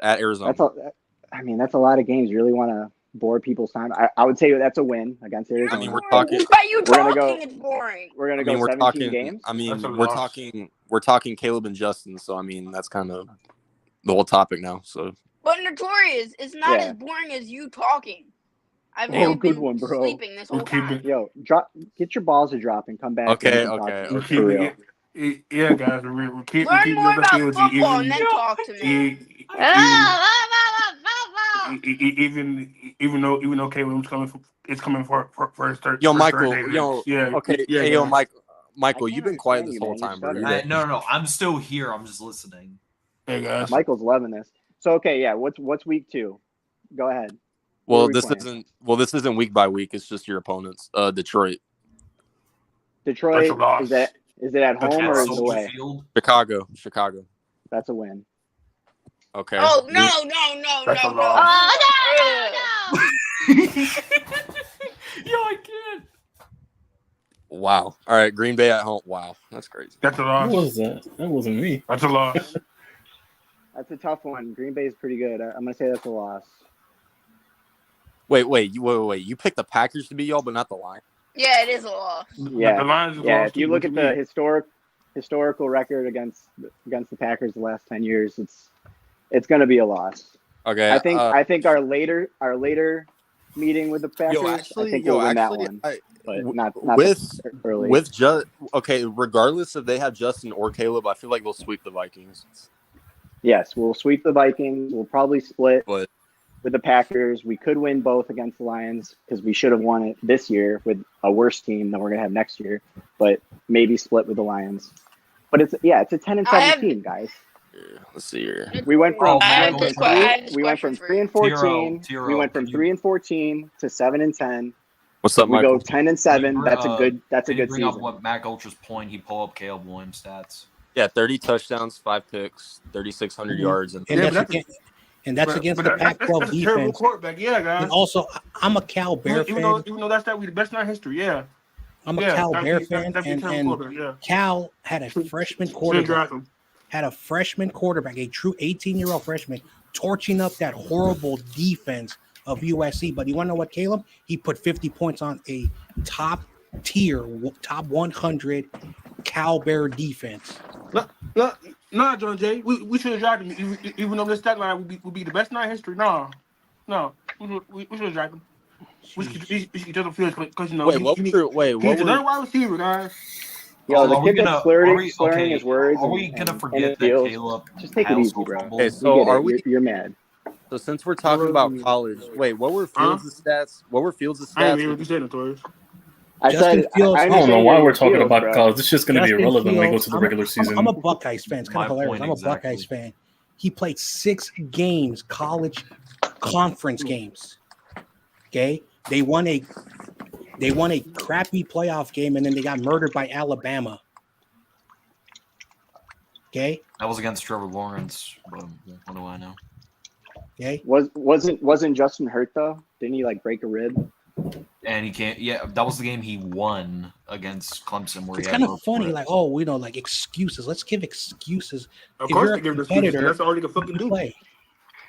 S3: at Arizona.
S11: That's a lot of games. You really want to bore people's time. I would say that's a win against Arizona.
S3: I mean, we're talking.
S8: By you
S11: We're gonna
S8: talking,
S11: go-
S8: it's boring.
S11: We're gonna
S3: I mean,
S11: go
S3: we're
S11: 17
S3: talking.
S11: games.
S3: I mean,
S9: That's a
S3: we're
S9: loss.
S3: talking Caleb and Justin. So I mean, that's kind of the whole topic now. So
S8: But Notorious, it's not
S11: Yeah.
S8: as boring as you talking. I've
S9: Oh,
S8: really
S11: good
S8: been
S11: one, bro.
S8: sleeping this whole
S9: We'll keep
S8: time.
S9: it.
S11: Yo, get your balls to drop and come back.
S3: Okay,
S11: and we can
S3: okay,
S11: talk
S9: We'll
S3: okay.
S9: keep
S11: for real.
S9: it. Yeah, guys, we'll keep
S8: Learn more
S9: the
S8: about
S9: field.
S8: football and then talk to me.
S9: Even though Caleb's coming for his third.
S3: Yo,
S9: for his
S3: Michael.
S9: third day,
S3: Yo,
S9: yeah,
S3: okay.
S9: yeah,
S3: Hey, yo,
S9: guys.
S3: Michael,
S11: I
S3: you've
S11: can't
S3: been quiet
S11: understand
S3: this
S11: you,
S3: whole
S11: man. You're
S3: time, bro. You
S11: stuttering.
S3: there?
S4: No. I'm still here. I'm just listening.
S9: Hey guys.
S11: Michael's loving this. So okay, yeah. What's week 2? Go ahead. Who
S3: Well,
S11: are we
S3: this
S11: playing?
S3: isn't week by week. It's just your opponents. Detroit,
S11: Detroit.
S9: That's a loss.
S11: Is it at
S9: That's
S11: home
S9: a
S11: or
S9: loss.
S11: is it
S4: Soldier
S11: away?
S4: Field.
S3: Chicago.
S11: That's a win.
S3: Okay.
S8: Oh
S3: Green-
S8: no!
S9: That's a
S8: no.
S9: loss.
S8: Oh,
S4: Yo, I can't.
S3: Wow. All right. Green Bay at home. Wow, that's crazy.
S9: That's a
S6: Who
S9: loss.
S6: was that? That wasn't me.
S9: That's a loss.
S11: That's a tough one. Green Bay is pretty good. I'm gonna say that's a loss.
S3: Wait. You picked the Packers to beat y'all, but not the Lions.
S8: yeah, it is a loss.
S11: Yeah,
S9: The Lions is
S11: yeah.
S9: lost
S11: If you
S9: too.
S11: look
S9: What
S11: at
S9: you
S11: the
S9: mean?
S11: historical record against the Packers the last 10 years, it's gonna be a loss.
S3: Okay.
S11: I think our later meeting with the Packers, I think we'll win that one, but not
S3: with
S11: early.
S3: okay. Regardless if they have Justin or Caleb, I feel like they'll sweep the Vikings.
S11: Yes, we'll sweep the Vikings. We'll probably split
S3: But
S11: with the Packers. We could win both against the Lions because we should have won it this year with a worse team than we're gonna have next year. But maybe split with the Lions. But it's a 10-7 team, guys.
S3: let's see here.
S11: We went from
S8: I have this
S11: we went from
S8: question for
S11: 3
S8: you.
S11: and 14.
S4: Tiro,
S11: We went from
S4: can you-
S11: 3 and 14 to 7 and 10.
S3: What's up,
S11: We go
S3: Michael?
S11: 10 and 7. That's a good
S4: Can you bring
S11: season.
S4: up what Mac Ultra's point? He pull up Caleb Williams stats.
S3: Yeah, 30 touchdowns, 5 picks, 3,600 yards, and
S7: And
S9: Yeah,
S7: that's
S9: but
S7: against
S9: but
S7: the Pac-12
S9: that's a terrible
S7: defense.
S9: quarterback. Yeah, guys.
S7: And also, I'm a Cal Bear
S9: even
S7: fan.
S9: though that's that we the best in our history. Yeah.
S7: I'm a
S9: Yeah,
S7: Cal
S9: that'd
S7: Bear
S9: be-
S7: fan,
S9: that'd be a terrible
S7: and
S9: quarterback, yeah.
S7: Cal had a freshman
S9: Shouldn't
S7: quarterback.
S9: draft him.
S7: A true 18-year-old freshman, torching up that horrible defense of USC. But you want to know what, Caleb? He put 50 points on a top 100 Cal Bear defense.
S9: No, John Jay. We should have drafted him, even though this stat line would be the best in our history. No, we should have drafted him. We should just feel because
S3: wait, what
S9: he's another wide receiver, guys.
S11: Yo, the
S4: Are we
S11: kid that's
S4: gonna-
S11: slurring his words.
S4: Are we
S11: and-
S4: gonna
S11: and
S4: forget
S11: his
S4: that
S11: deals.
S4: Caleb
S11: Just take it
S4: has
S11: easy, bro.
S4: fumbled?
S3: Okay,
S11: You
S3: so
S11: get
S3: are
S11: it.
S3: we?
S11: You're mad.
S3: So since we're talking about college, wait, what were Fields' stats? What were Fields'
S9: I ain't
S3: stats?
S9: hear what you said, Notorious.
S11: I
S7: Justin
S11: said
S7: Fields-
S6: I don't know
S11: understand
S6: why
S11: your
S6: we're talking
S11: Fields,
S6: about
S11: bro.
S6: college. It's just going to be
S7: Justin
S6: irrelevant when we go
S7: Fields-
S6: to the regular season.
S7: I'm a Buckeyes fan. It's kind
S4: My
S7: of hilarious.
S4: point
S7: I'm a
S4: exactly.
S7: Buckeyes fan. He played 6 games, college conference games. Okay, they won a crappy playoff game, and then they got murdered by Alabama. Okay,
S4: That was against Trevor Lawrence. But what do I know?
S7: okay.
S11: Wasn't Justin hurt though? Didn't he like break a rib?
S4: And he can't. Yeah, that was the game he won against Clemson. Where
S7: It's
S4: he
S7: kind
S4: had
S7: of
S4: no
S7: funny,
S4: reps.
S7: like, oh, we know, like excuses. Let's give excuses.
S9: Of
S7: If
S9: course,
S7: you're
S9: they give
S7: a
S9: us excuses.
S7: competitor,
S9: That's all they can fucking do.
S7: play.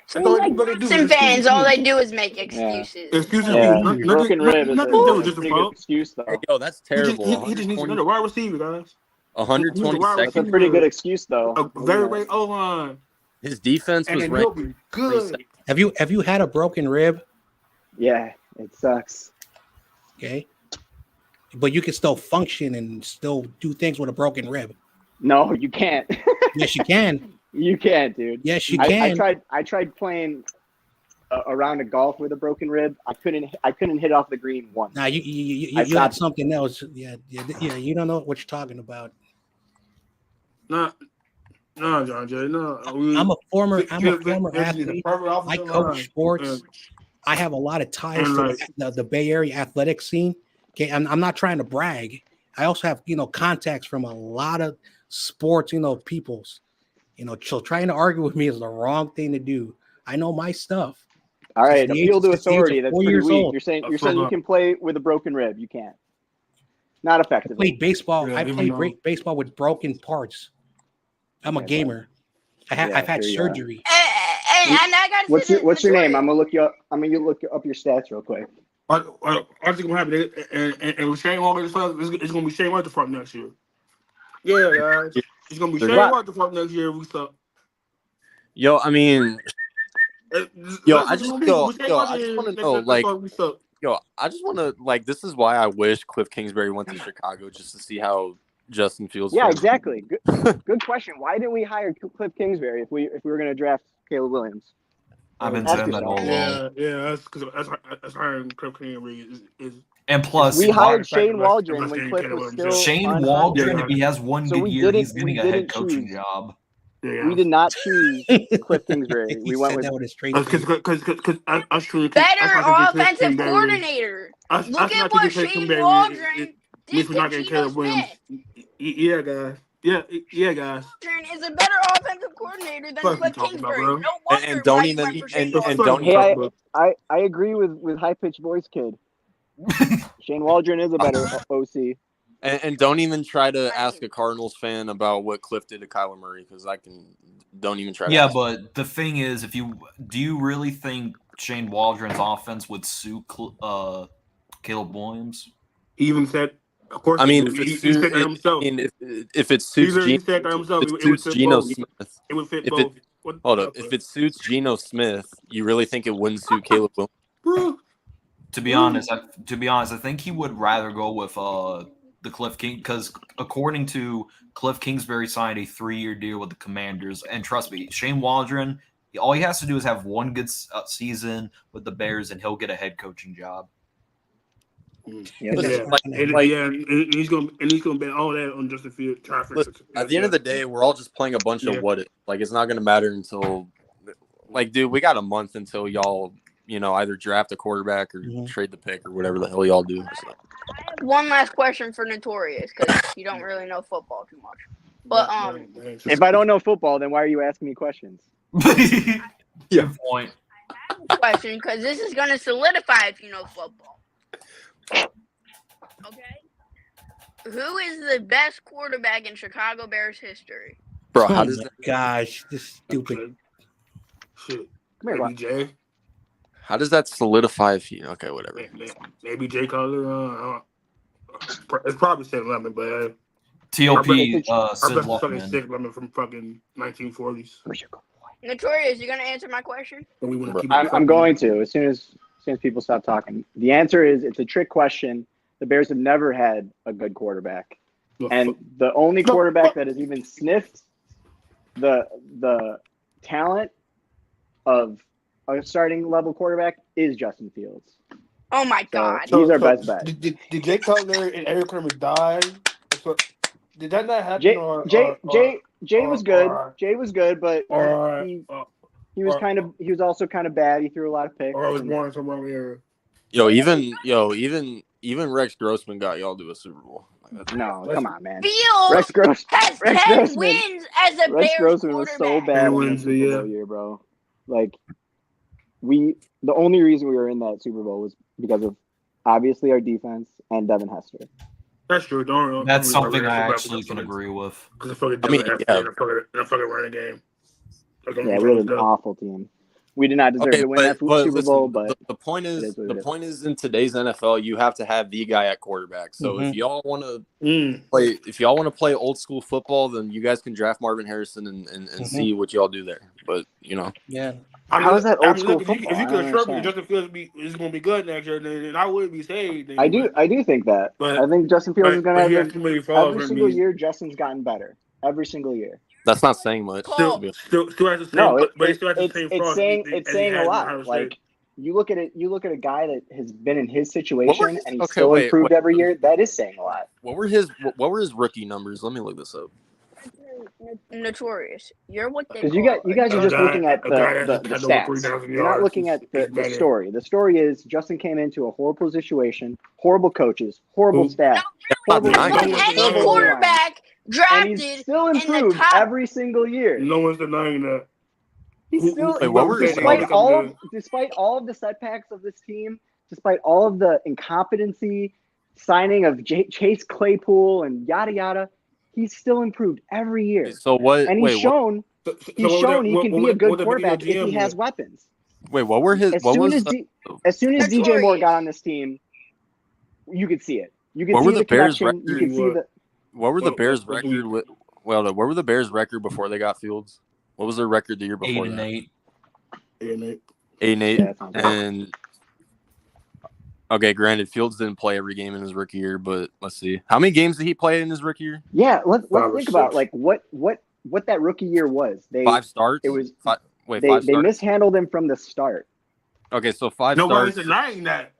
S8: So
S9: That's all
S8: like
S9: anybody do is
S8: Clemson
S9: excuse
S8: fans,
S9: you.
S8: all they do is make excuses.
S9: Excuses.
S11: Yeah,
S9: Nothing
S11: broken rib is
S9: nothing
S11: a
S9: was just a
S11: pretty good
S9: fault.
S11: excuse though.
S3: Hey, yo, that's terrible.
S9: He just needs another wide receiver, guys.
S3: 120
S9: That's
S11: That's a
S3: seconds.
S11: pretty good excuse though.
S9: A very great O line,
S3: His defense
S9: and
S3: was
S9: then he'll
S3: ranked.
S9: be good.
S7: Have you had a broken rib?
S11: Yeah, it sucks.
S7: Okay, but you can still function and still do things with a broken rib.
S11: No, you can't.
S7: Yes, you can.
S11: You can't, dude.
S7: Yes, you
S11: I
S7: can.
S11: tried playing a round of golf with a broken rib. I couldn't hit off the green once.
S7: Now you
S11: I
S7: got
S11: stopped.
S7: something else. Yeah. You don't know what you're talking about.
S9: No, John Jay. No,
S7: I'm a former
S9: This is the
S7: athlete.
S9: perfect
S7: I
S9: offensive
S7: coach
S9: line.
S7: sports. I have a lot of ties
S9: And,
S7: to the Bay Area athletic scene. Okay, I'm not trying to brag. I also have contacts from a lot of sports peoples. So trying to argue with me is the wrong thing to do. I know my stuff.
S11: All right,
S7: Since the
S11: appeal to
S7: age of
S11: authority. That's
S7: 4
S11: pretty
S7: years
S11: weak.
S7: old.
S11: You're saying you can play with a broken rib. You can't. Not
S7: I
S11: effectively.
S7: played baseball.
S9: Yeah,
S7: I
S9: even
S7: played
S9: though-
S7: great baseball with broken parts. I'm a
S11: Yeah,
S7: gamer.
S11: Yeah,
S7: I've had
S11: sure you are.
S7: surgery.
S8: I gotta
S11: What's
S8: say
S11: your What's your name?
S8: Notorious.
S11: I'm gonna look you up. I'm gonna look up your stats real quick.
S9: I think gonna happen. And with Shane Walker, it's gonna be Shane Walker front next year. Yeah, guys, it's gonna be
S3: They're-
S9: Shane Walker front next year. We suck.
S3: Yo, I mean, yo, I just want to know, like,
S9: we suck.
S3: yo, I just want to like. This is why I wish Cliff Kingsbury went to Chicago just to see how Justin Fields.
S11: Yeah,
S3: feels.
S11: exactly. Good question. Why didn't we hire Cliff Kingsbury if we were gonna draft Caleb Williams?
S4: I've been
S11: Ask
S4: saying that all
S11: yourself.
S4: along.
S9: Yeah, that's because that's hiring Cliff Kingsbury is
S4: And plus,
S11: We hired Shane Waldron
S9: unless
S11: when
S9: they
S11: Cliff
S9: Caleb
S11: was
S9: Williams.
S11: still
S4: Shane
S11: unhired.
S4: Waldron,
S9: Yeah.
S4: if he has one
S11: So
S4: good
S11: we
S4: year,
S11: didn't-
S4: he's getting
S11: we
S4: a head
S11: didn't
S4: coaching
S11: choose.
S4: job.
S9: Yeah.
S11: We did not choose Cliff Kingsbury.
S7: He
S11: We went
S7: said
S11: with
S7: that with a straight face.
S9: Because us truly
S8: Better offensive coordinator. Look at what Shane Waldron did
S9: we're
S8: to
S9: not getting
S8: Geno
S9: Caleb Williams.
S8: Smith.
S9: Yeah, guys. Yeah, guys.
S8: Waldron is a better offensive coordinator than
S9: Fuck you
S8: Cliff
S9: talking about,
S8: Kingsbury.
S9: bro.
S8: No wonder
S3: And
S8: why
S3: don't
S8: you
S3: even
S8: went for Shane
S3: and
S8: Waldron.
S3: don't
S11: Hey,
S3: even
S11: I agree with high pitched voice kid. Shane Waldron is a better OC.
S3: and don't even try to ask a Cardinals fan about what Cliff did to Kyler Murray because don't even try.
S4: Yeah,
S3: to
S4: but the thing is, do you really think Shane Waldron's offense would suit Caleb Williams?
S9: He even said, of course,
S3: I mean,
S9: he said that himself.
S3: If it suits
S9: He said that himself.
S3: if it
S9: It would
S3: suits
S9: fit
S3: Geno
S9: both.
S3: Smith,
S9: It would fit
S3: if
S9: both.
S3: hold up, if it suits Geno Smith, you really think it wouldn't suit Caleb Williams?
S9: Bro,
S4: To be honest, I think he would rather go with the Cliff King because according to Cliff Kingsbury signed a 3-year deal with the Commanders, and trust me, Shane Waldron, all he has to do is have one good season with the Bears, and he'll get a head coaching job.
S11: Yeah.
S9: and he's gonna bet all that on Justin Fields.
S3: Listen, at the end of the day, we're all just playing a bunch of what if. Like, it's not going to matter until, like, dude, we got a month until y'all, either draft a quarterback or trade the pick or whatever the hell y'all do. So.
S8: One last question for Notorious because you don't really know football too much. But
S11: if I don't know football, then why are you asking me questions?
S4: Good point.
S8: question because this is going to solidify if you know football. Okay. Who is the best quarterback in Chicago Bears history?
S3: Bro, how does that?
S7: Gosh, this is stupid.
S9: Shit.
S11: Come here,
S9: Maybe Jay.
S3: How does that solidify if you? Okay, whatever.
S9: Maybe Jay Cutler. It's probably Sid Lemon, but
S4: TOP,
S9: Sid
S4: Luckman.
S9: Sid Lemon from fucking 1940s.
S8: Notorious, you gonna answer my question?
S11: I'm going to as soon as people stop talking. The answer is it's a trick question. The Bears have never had a good quarterback, and the only quarterback that has even sniffed the talent of a starting level quarterback is Justin Fields.
S8: Oh my God!
S11: He's our best bet.
S9: Did Jay Cutler and Eric Kramer die? Did that not happen?
S11: Jay was good. Jay was good, but he was also kind of bad. He threw a lot of picks.
S9: Or I was born in some wrong era.
S3: Even Rex Grossman got y'all to a Super Bowl.
S11: No, come on, man.
S8: Fields
S11: Rex
S8: has 10 wins as a
S11: Rex
S8: Bears
S11: Grossman was so bad in that Super Bowl year, bro. Like, the only reason we were in that Super Bowl was because of obviously our defense and Devin Hester.
S9: That's true.
S4: That's something I actually can agree with.
S9: Because the fucking Devin Hester in a fucking running game.
S11: Yeah, we had an awful team. We did not deserve to win that Super Bowl, but
S3: the point is in today's NFL, you have to have the guy at quarterback. So if y'all want to play old school football, then you guys can draft Marvin Harrison and see what y'all do there. But
S7: yeah.
S11: How is that old school football?
S9: If you could assure me Justin Fields is going to be good next year, then I would be saved.
S11: I do think that. But I think Justin Fields is going to have every single year. Justin's gotten better every single year.
S3: That's not saying much.
S9: Still has the same,
S11: it's saying a lot. Like you look at it, you look at a guy that has been in his situation and he's still improved every year. That is saying a lot.
S3: What were his rookie numbers? Let me look this up.
S8: Notorious. You're what they
S11: because you guys are just looking at the stats. You're not looking at the story. The story is Justin came into a horrible situation, horrible coaches, horrible staff.
S8: Any quarterback drafted
S11: and he's still improved every single year.
S9: No one's denying that.
S11: He's still despite all of the setbacks of this team, despite all of the incompetency, signing of Chase Claypool and yada yada. He's still improved every year.
S3: So what?
S11: And he's shown He's
S9: what
S11: shown he can be a good
S9: what the
S11: quarterback
S9: video
S11: if he
S9: GM
S11: has
S9: was.
S11: weapons.
S3: Wait, what were his?
S11: As
S3: What
S11: soon
S3: was?
S11: as DJ Moore got on this team, you could see it. You could
S3: What
S11: see
S3: were
S11: the
S3: the Bears'
S11: connection. You
S3: record?
S11: could see the.
S3: What were the
S9: What-
S3: Bears'
S9: what-
S3: record? What were the Bears' record before they got Fields? What was their record the year before
S4: 8-8.
S9: Yeah, Nate.
S3: 8-8.
S11: Yeah, that sounds right.
S3: And okay, granted, Fields didn't play every game in his rookie year, but let's see, how many games did he play in his rookie year?
S11: Yeah, let's
S9: 5 or
S11: think about
S9: 6.
S11: like what that rookie year was.
S3: 5 starts.
S11: It was
S3: five, wait,
S11: they
S3: 5 starts.
S11: mishandled him from the start.
S3: Okay, so 5
S9: Nobody's
S3: starts.
S9: denying that.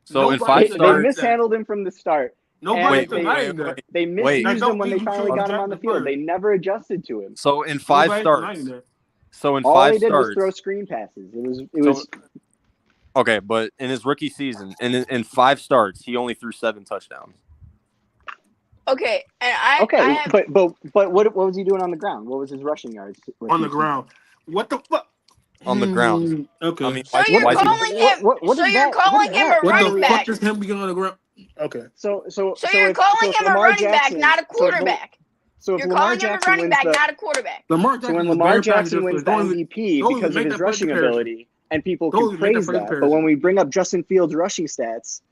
S3: So in
S9: Nobody's
S3: 5
S11: They
S3: starts,
S11: mishandled him from the start.
S9: Nobody's
S11: Wait,
S9: denying that.
S11: They misused
S9: Wait.
S11: him when they finally got him on the field. They never adjusted to him.
S3: so in 5
S9: Nobody's
S3: starts.
S9: denying that.
S3: So in
S11: All
S3: 5
S11: they did was
S3: starts.
S11: throw screen passes. It was
S3: Okay, but in his rookie season, in 5 starts, he only threw 7 touchdowns.
S8: Okay, and I have,
S11: but what was he doing on the ground? What was his rushing yards?
S9: On the ground. What the fuck?
S3: On the ground.
S9: Okay.
S3: I mean,
S8: so you're
S3: why-
S8: calling him.
S11: what
S8: So
S11: is
S8: you're
S11: that?
S8: calling
S11: What is
S8: him
S11: that?
S8: a
S9: What
S8: running
S9: the
S8: back.
S9: fuck is him being on the ground? Okay.
S11: So
S8: So you're
S11: if-
S8: calling
S11: if
S8: him a
S11: Lamar
S8: running back,
S11: Jackson-
S8: not a quarterback.
S11: So if
S8: You're
S11: Lamar
S8: calling him a
S11: Jackson
S8: running
S11: wins
S8: back,
S11: the
S8: not a quarterback.
S9: Lamar
S11: so
S9: Jackson
S11: when
S9: is
S11: Lamar
S9: very
S11: Jackson
S9: passionate,
S11: wins
S9: so
S11: the
S9: don't even-
S11: MVP
S9: don't
S11: because
S9: even
S11: of
S9: make
S11: his
S9: that play
S11: rushing
S9: comparison.
S11: ability, and people
S9: Don't
S11: can
S9: even make that
S11: praise
S9: play
S11: that, but
S9: comparison.
S11: when we bring up Justin Fields' rushing stats,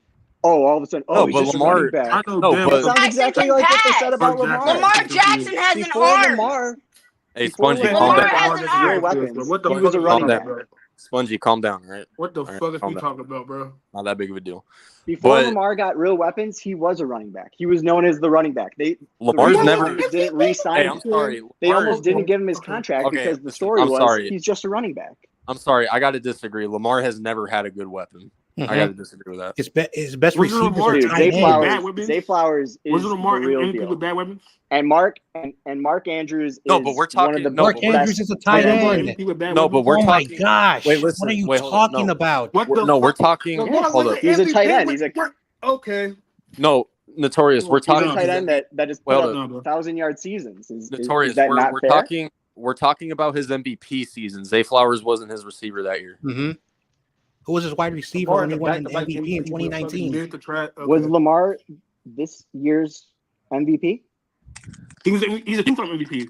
S11: all of a sudden,
S3: No,
S11: he's
S3: but
S11: just
S3: Lamar-
S11: a running back.
S9: I know
S3: No,
S9: damn
S3: but-
S11: That sounds
S8: Jackson
S11: exactly
S8: can
S11: like what they
S8: pass.
S11: said about Lamar.
S8: Lamar Jackson has an
S11: Before
S8: arm.
S11: Lamar,
S3: Hey,
S11: before
S3: Spongy,
S11: Lamar
S3: calm
S8: Lamar
S3: down.
S8: has an arm.
S11: real weapons,
S9: What the
S11: he
S9: fuck
S11: was a
S9: is we
S11: running
S3: calm
S11: back.
S9: talking about?
S3: Spongy, calm down, right?
S9: What the
S3: All right,
S9: fuck is
S3: calm
S9: we
S3: down.
S9: talking about, bro?
S3: Not that big of a deal.
S11: Before
S3: But-
S11: Lamar got real weapons, he was a running back. He was known as the running back.
S3: Lamar's
S11: the
S3: never.
S11: Raiders didn't re-sign
S3: Hey,
S11: him.
S3: I'm sorry.
S11: They
S3: Lamar-
S11: almost didn't give him his contract
S3: Okay,
S11: because the
S3: listen,
S11: story
S3: I'm
S11: was
S3: sorry.
S11: he's just a running back.
S3: I'm sorry. I got to disagree. Lamar has never had a good weapon. I got to disagree with that.
S7: His best
S9: Wasn't
S7: receivers
S9: Lamar
S7: are
S11: Dude,
S7: tight
S11: Zay
S9: Flowers-
S7: ends.
S9: bad weapons?
S11: Zay Flowers is
S9: Wasn't
S11: the
S9: Lamar
S11: real
S9: MVP
S11: deal.
S9: with bad weapons?
S11: And Mark Andrews is
S3: No, but we're
S11: one
S3: talking-
S11: of the
S3: no,
S7: Mark
S3: but
S11: best.
S7: Andrews is a tight
S9: Wasn't Lamar
S7: end.
S9: MVP with bad
S3: No, but
S9: weapons?
S3: we're
S7: Oh my
S3: talking.
S7: gosh!
S3: Wait, listen.
S7: What are you
S3: wait, hold up.
S7: talking
S3: No.
S7: about?
S9: What the
S3: No, we're
S9: fuck?
S3: talking.
S9: Lamar
S3: Hold
S9: was
S3: up.
S9: an
S11: He's a
S9: MVP
S11: tight end.
S9: with-
S11: He's a-
S9: okay.
S3: No, Notorious. We're
S11: He's
S3: talking.
S11: a tight end that just put
S3: Well,
S11: up
S9: no, bro.
S11: 1,000-yard seasons. Is
S3: Notorious.
S11: that
S3: we're
S11: not
S3: we're
S11: fair?
S3: talking. We're talking about his MVP season. Zay Flowers wasn't his receiver that year.
S7: Mm-hmm. Who was his wide receiver
S9: Lamar
S7: when he
S9: had
S7: won an
S9: back-to-back
S7: MVP in
S9: with fucking
S7: 2019?
S9: mid to track.
S11: Was
S9: Okay.
S11: Lamar this year's MVP?
S9: He's a two-time MVP.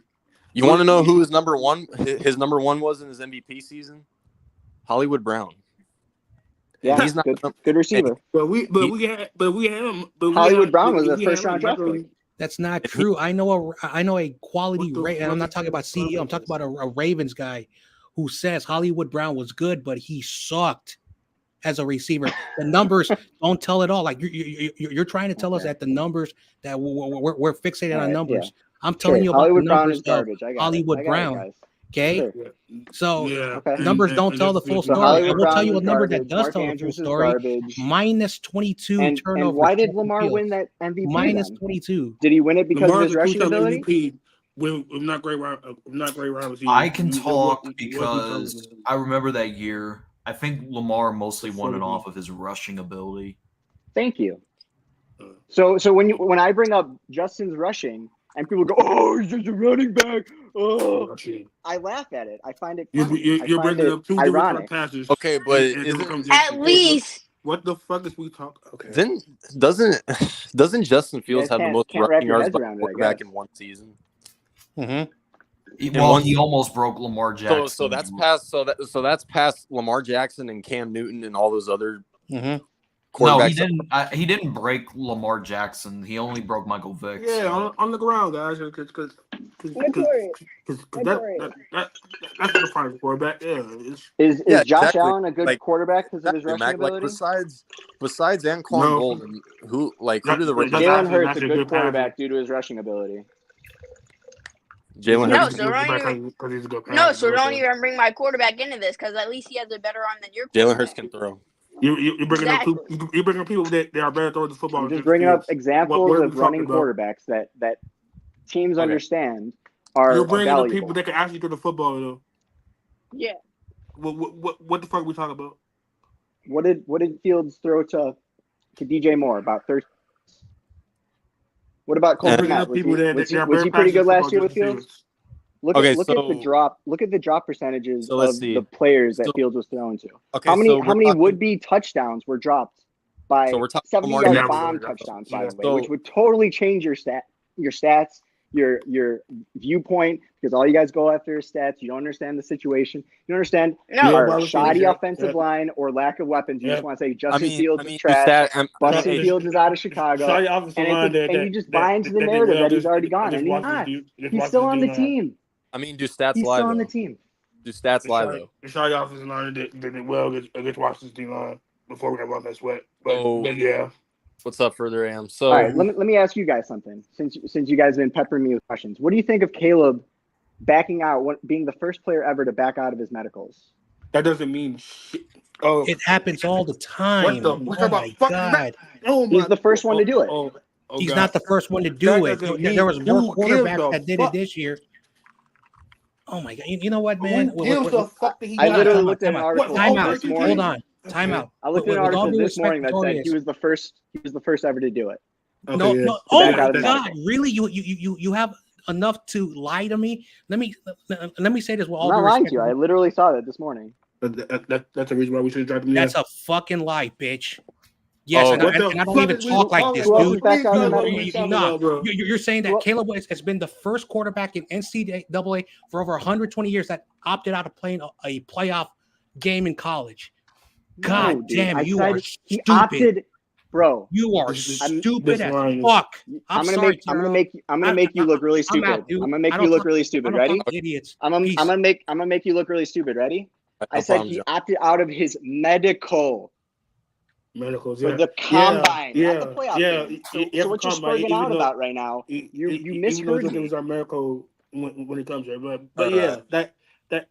S3: You want to know who his number one? His number one was in his MVP season. Hollywood Brown.
S11: Yeah,
S3: He's not.
S11: good receiver.
S9: But we had him.
S11: Hollywood Brown was a first-round draft pick.
S7: That's not true. I know a quality
S9: What the
S7: and I'm not
S9: fuck
S7: talking about
S9: is
S7: CEO. I'm talking about a Ravens guy who says Hollywood Brown was good, but he sucked as a receiver. The numbers don't tell it all. Like you're trying to tell us that the numbers that we're fixated on numbers. Yeah. I'm telling you about
S11: Hollywood
S7: the
S11: Brown
S7: numbers
S11: is garbage. I got
S7: Hollywood
S11: it,
S7: Brown.
S11: guys.
S7: Okay,
S11: Sure.
S7: so
S9: Yeah.
S7: numbers don't tell the full
S11: So
S7: story. I
S11: Hollywood
S7: will tell
S11: Brown
S7: you a
S11: is
S7: number
S11: garbage.
S7: that does
S11: Mark
S7: tell the full
S11: Andrews is
S7: story.
S11: garbage.
S7: Minus 22 turnovers.
S11: And why did Lamar win that MVP?
S7: Minus
S11: then?
S7: 22.
S11: Did he win it because
S9: Lamar's
S11: of his rushing ability?
S9: MVP with not great round.
S4: I can talk because I remember that year. I think Lamar mostly won it off of his rushing ability.
S11: Thank you. So when I bring up Justin's rushing and people go, "Oh, he's just a running back," I laugh at it. I find it funny.
S9: You're bringing up two
S11: ironic.
S9: different passes.
S3: Okay, but
S8: At least.
S9: What the fuck is we talking? Okay.
S3: Then doesn't Justin Fields have the most
S11: can't wrap
S3: rushing
S11: your
S3: yards
S11: heads
S3: by
S11: around it, I
S3: quarterback
S11: guess.
S3: in one season?
S7: Mm-hmm.
S4: Well, he almost broke Lamar Jackson.
S3: So that's past. So that's past Lamar Jackson and Cam Newton and all those other
S4: No,
S3: quarterbacks.
S4: he didn't. He didn't break Lamar Jackson. He only broke Michael Vick.
S9: Yeah, on the ground, guys. Because that's the final quarterback. Yeah.
S11: Is
S3: Yeah,
S11: Josh
S3: exactly.
S11: Allen a good
S3: Like,
S11: quarterback because of his
S3: Exactly,
S11: rushing
S3: Mac,
S11: ability?
S3: besides Anquan
S9: No.
S3: Bolden, who do the
S9: That's
S11: Jalen
S9: actually-
S11: Hurts
S9: that's
S11: a
S9: a
S11: good
S9: good
S11: quarterback due to his rushing ability.
S3: Jalen
S8: No,
S3: Hurts?
S8: so don't even bring my quarterback into this because at least he has a better arm than your
S3: Jalen
S8: quarterback.
S3: Hurts can throw.
S9: You're bringing
S8: Exactly.
S9: up you bringing up people that are better throwing the football.
S11: I'm just bringing up
S9: What
S11: examples
S9: are we
S11: of running
S9: talking about?
S11: quarterbacks that teams
S3: Okay.
S11: understand are
S9: You're bringing up
S11: valuable.
S9: people that can actually throw the football though.
S8: Yeah.
S9: What the fuck are we talking about?
S11: What did Fields throw to DJ Moore? About 30. What about Cole
S3: Yeah.
S9: Bringing
S11: Kmet?
S9: up people
S11: Was
S9: that are
S11: he
S9: very
S11: pretty good
S9: passionate
S11: last year
S9: football
S11: with Fields?
S9: receivers.
S11: Look
S3: Okay,
S11: at the
S3: so-
S11: drop. Look at the drop percentages
S3: So let's
S11: of
S3: see.
S11: the players that
S3: So-
S11: Fields was thrown to.
S3: Okay,
S11: How many
S3: so we're talking-
S11: would-be touchdowns were dropped by
S3: So we're talking Lamar
S11: 70-yard
S9: Jackson.
S11: bomb touchdowns, by the way,
S3: So-
S11: which would totally change your stats. your viewpoint, because all you guys go after is stats. You don't understand the situation. You don't understand
S8: No.
S11: our
S9: Yeah,
S11: shoddy
S9: yeah,
S11: offensive
S9: yeah.
S11: line or lack of weapons. You
S9: Yeah.
S11: just want to say Justin
S3: I
S11: Fields
S3: mean,
S11: is trash.
S3: Justin
S9: Hey,
S11: Fields is out of Chicago.
S9: Sorry, offensive line that
S11: you just buy into the narrative that he's already gone, and he's not. He's still on the team.
S3: do stats
S11: He's
S3: lie
S11: still on
S3: though?
S11: the team.
S3: Do stats lie though?
S9: The sorry offensive line did well against Washington's D line before we got one that sweat.
S3: So-
S9: But yeah.
S3: What's up, further Am? So
S11: All right, let me ask you guys something. Since you guys have been peppering me with questions, what do you think of Caleb backing out, being the first player ever to back out of his medicals?
S9: That doesn't mean shit. Oh,
S7: It happens all the time.
S9: what
S7: Oh
S9: about
S7: my
S9: fucking
S7: God.
S9: Oh
S11: He's the first one to do it.
S7: He's
S9: God.
S7: not the first one to
S9: That
S7: do it.
S9: doesn't
S7: There was
S9: mean
S7: more
S9: who gives
S7: quarterbacks
S9: a
S7: that did
S9: fuck?
S7: it this year. Oh my God! You know what, man?
S9: Who gives a fuck that he
S11: I
S9: got
S11: literally
S9: out?
S11: looked at an article
S7: Time out.
S11: this morning.
S7: Hold on. Time out.
S11: I looked at an
S7: With all
S11: article
S7: due
S11: this
S7: respect,
S11: morning that said
S7: Notorious.
S11: he was the first. He was the first ever to do it.
S9: Okay,
S7: No,
S9: yeah.
S7: no. Oh
S11: back
S7: my
S11: out of the
S7: God!
S11: medical.
S7: Really? You have enough to lie to me? Let me say this with all
S11: I'm not
S7: due
S11: lying
S7: respect.
S11: to you. I literally saw that this morning.
S9: That's the reason why we should have dropped him.
S7: That's a fucking lie, bitch. Yes,
S3: Oh,
S7: and,
S9: What
S7: I,
S9: the
S7: and I don't
S9: fuck
S7: even
S9: is we
S7: talk like
S9: talking
S7: this,
S11: Who else
S7: dude.
S11: is back out of the
S9: What are
S11: medical?
S9: we talking about, bro?
S7: You're saying that
S11: Well-
S7: Caleb Williams has been the first quarterback in NCAA for over 120 years that opted out of playing a playoff game in college. God
S11: No, dude.
S7: damn,
S11: I
S7: you
S11: said
S7: are
S11: he
S7: stupid.
S11: opted, bro.
S7: You are
S9: I'm-
S7: stupid
S9: this
S7: as
S9: line is-
S7: fuck.
S11: I'm gonna
S7: sorry,
S11: make I'm
S7: Tyrell.
S11: gonna make you look really
S7: I'm
S11: stupid.
S7: out, dude.
S11: I'm gonna make
S7: I
S11: you
S7: don't
S11: look
S7: talk-
S11: really
S7: I
S11: stupid.
S7: don't
S11: Ready?
S7: talk to idiots.
S11: I'm gonna
S7: Peace.
S11: make you look really stupid. Ready? I
S3: No
S11: said
S3: problem,
S11: he
S3: Joe.
S11: opted out of his medical
S9: Medicals,
S11: for
S9: yeah.
S11: the combine,
S9: yeah,
S11: not the playoff
S9: yeah,
S11: game.
S9: yeah,
S11: So what you're
S9: combine,
S11: spurging
S9: even
S11: out
S9: though-
S11: about right now, you
S9: even
S11: misheard
S9: though
S11: me.
S9: it was our miracle when it comes there, but yeah,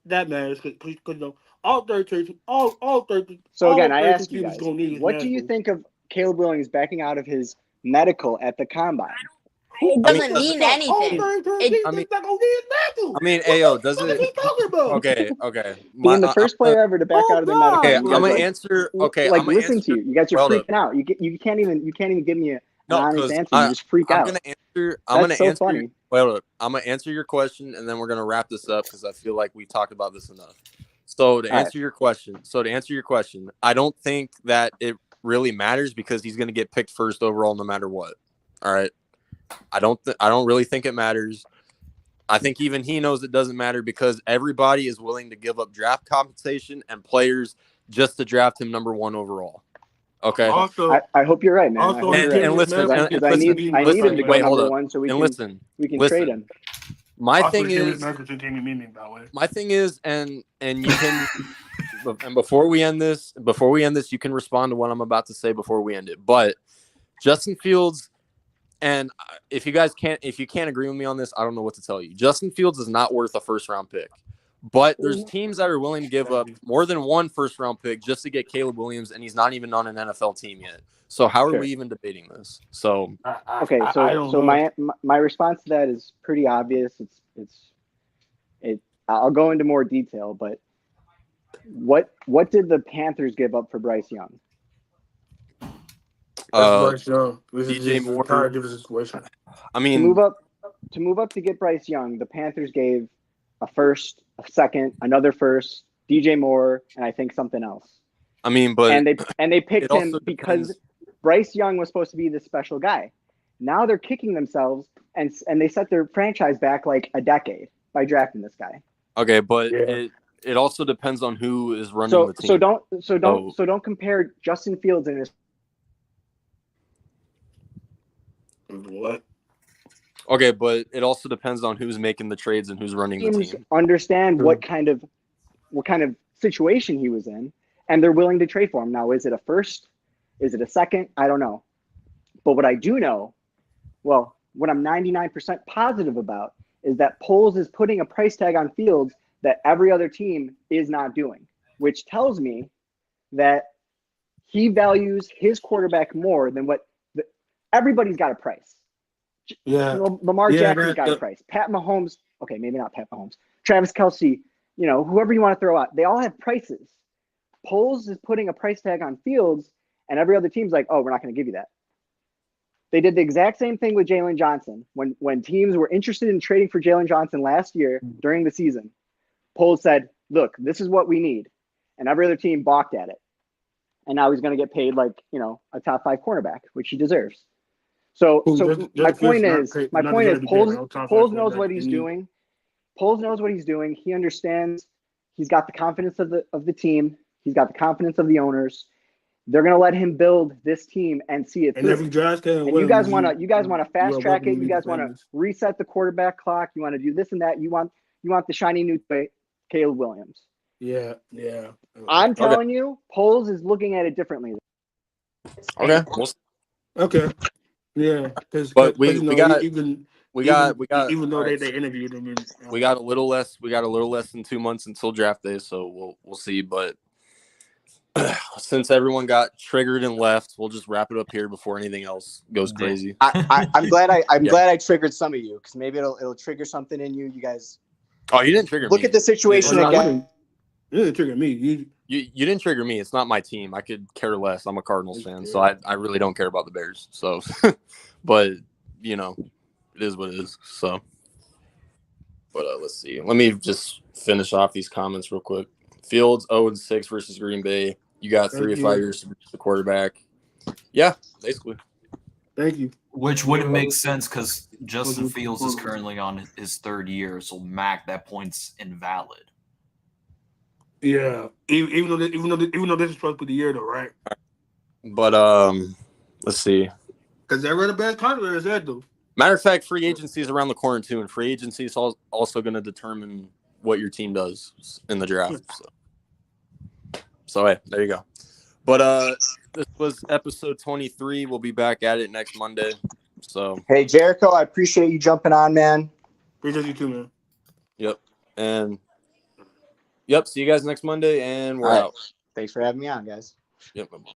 S9: that matters because you know all 13
S11: So again,
S9: all
S11: I
S9: 13
S11: ask you
S9: teams
S11: guys,
S9: gonna need his
S11: what do you
S9: medical.
S11: think of Caleb Williams backing out of his medical at the combine?
S8: It doesn't mean
S9: All
S8: anything.
S9: 13
S8: It-
S9: teams
S3: I mean-
S9: not gonna need his medical.
S3: Ayo, does
S9: What are we
S3: it?
S9: talking about?
S3: Okay.
S11: Being the first player ever to back
S9: Oh,
S11: out of their
S9: God,
S11: medical.
S3: Okay,
S11: you
S3: I'm
S11: guys,
S3: gonna
S11: like,
S3: answer. Okay,
S11: like
S3: I'm gonna
S11: listen
S3: answer.
S11: to you. You guys are
S3: Hold up.
S11: freaking out. You can't even give me an
S3: No,
S11: honest
S3: because
S11: answer. You just freak
S3: I'm
S11: out.
S3: gonna answer.
S11: That's so funny.
S3: Well, I'm gonna answer your question, and then we're gonna wrap this up because I feel like we've talked about this enough. So to answer your question, I don't think that it really matters because he's gonna get picked first overall no matter what. All right, I don't really think it matters. I think even he knows it doesn't matter because everybody is willing to give up draft compensation and players just to draft him number 1 overall. Okay.
S9: Also,
S11: I hope you're right, man. I
S9: also,
S11: hope you're right.
S3: and listen,
S11: Because I need him to go
S3: wait, hold
S11: number
S3: up.
S11: 1 so we
S3: And
S11: can
S3: listen,
S11: trade him.
S3: My thing is,
S9: by the way.
S3: my thing is, and you can, and before we end this, you can respond to what I'm about to say before we end it. But Justin Fields, and if you can't agree with me on this, I don't know what to tell you. Justin Fields is not worth a first round pick. But there's teams that are willing to give up more than 1 first round pick just to get Caleb Williams, and he's not even on an NFL team yet. So how are we even debating this? So
S11: Okay, so my response to that is pretty obvious. I'll go into more detail, but what did the Panthers give up for Bryce Young?
S3: DJ Moore.
S9: Different situation.
S3: I
S11: To
S3: mean,
S11: move up to get Bryce Young, the Panthers gave a first, a second, another first, DJ Moore, and I think something else.
S3: I mean, but
S11: and they picked
S3: it
S11: him
S3: also
S11: because
S3: depends.
S11: Bryce Young was supposed to be the special guy. Now they're kicking themselves and they set their franchise back like a decade by drafting this guy.
S3: Okay, but
S9: Yeah.
S3: it also depends on who is running the team.
S11: So don't compare Justin Fields and his
S9: What?
S3: Okay, but it also depends on who's making the trades and who's running the
S11: teams
S3: team.
S11: understand what kind of situation he was in, and they're willing to trade for him. Now, is it a first? Is it a second? I don't know. But what I do know, well, what I'm 99% positive about is that Poles is putting a price tag on Fields that every other team is not doing, which tells me that he values his quarterback more than what everybody's got a price.
S9: Yeah.
S11: Lamar
S9: Yeah,
S11: Jackson's got a price. Pat Mahomes, okay, maybe not Pat Mahomes. Travis Kelce, whoever you want to throw out, they all have prices. Poles is putting a price tag on Fields, and every other team's like, oh, we're not going to give you that. They did the exact same thing with Jalen Johnson. When teams were interested in trading for Jalen Johnson last year during the season, Poles said, look, this is what we need. And every other team balked at it. And now he's going to get paid like, a top 5 cornerback, which he deserves. So,
S9: Who,
S11: so
S9: just
S11: my
S9: Fields,
S11: point
S9: not
S11: is,
S9: Trey-
S11: my
S9: not
S11: point is,
S9: Trey
S11: Poles,
S9: Lance, Tom
S11: Poles
S9: Brady,
S11: knows
S9: that
S11: what he's
S9: any-
S11: doing. Poles knows what he's doing. He understands. He's got the confidence of the team. He's got the confidence of the owners. They're going to let him build this team and see it
S9: And
S11: through.
S9: if he drafts Caleb
S11: And you guys
S9: Williams,
S11: want to fast
S9: are
S11: track
S9: welcome
S11: it.
S9: to
S11: You
S9: leave the
S11: guys want to
S9: families.
S11: reset the quarterback clock. You want to do this and that. You want the shiny new toy, Caleb Williams.
S9: Yeah.
S11: I'm telling you, Poles is looking at it differently.
S3: Okay.
S9: Okay. Yeah, because
S3: But
S9: you know, even though
S3: all right,
S9: they interviewed him, and
S3: we got a little less than 2 months until draft day, so we'll see. But since everyone got triggered and left, we'll just wrap it up here before anything else goes crazy.
S12: I'm glad I'm
S3: Yeah.
S12: glad I triggered some of you because maybe it'll trigger something in you. You guys
S3: Oh, you didn't trigger me.
S12: look at the situation
S9: Oh, no,
S12: again.
S9: you didn't trigger me.
S3: You didn't trigger me. It's not my team. I could care less. I'm a Cardinals fan, so I really don't care about the Bears. So, but you know, it is what it is. So, but let's see. Let me just finish off these comments real quick. Fields 0-6 versus Green Bay. You got 3 or 5 years to reach the quarterback. Yeah, basically.
S9: Thank you.
S4: Which wouldn't make sense because Justin Fields is currently on his third year, so Mac, that point's invalid.
S9: Yeah, even though this is supposed to be the year, though, right?
S3: But let's see.
S9: Because they're running bad contract is that though.
S3: Matter of fact, free agency is around the corner too, and free agency is also going to determine what your team does in the draft. So hey, there you go. But this was episode 23. We'll be back at it next Monday. So
S12: Hey, Jericho, I appreciate you jumping on, man.
S9: Appreciate you too, man.
S3: Yep. And see you guys next Monday, and we're
S12: All right.
S3: out.
S12: Thanks for having me on, guys.
S3: Yep.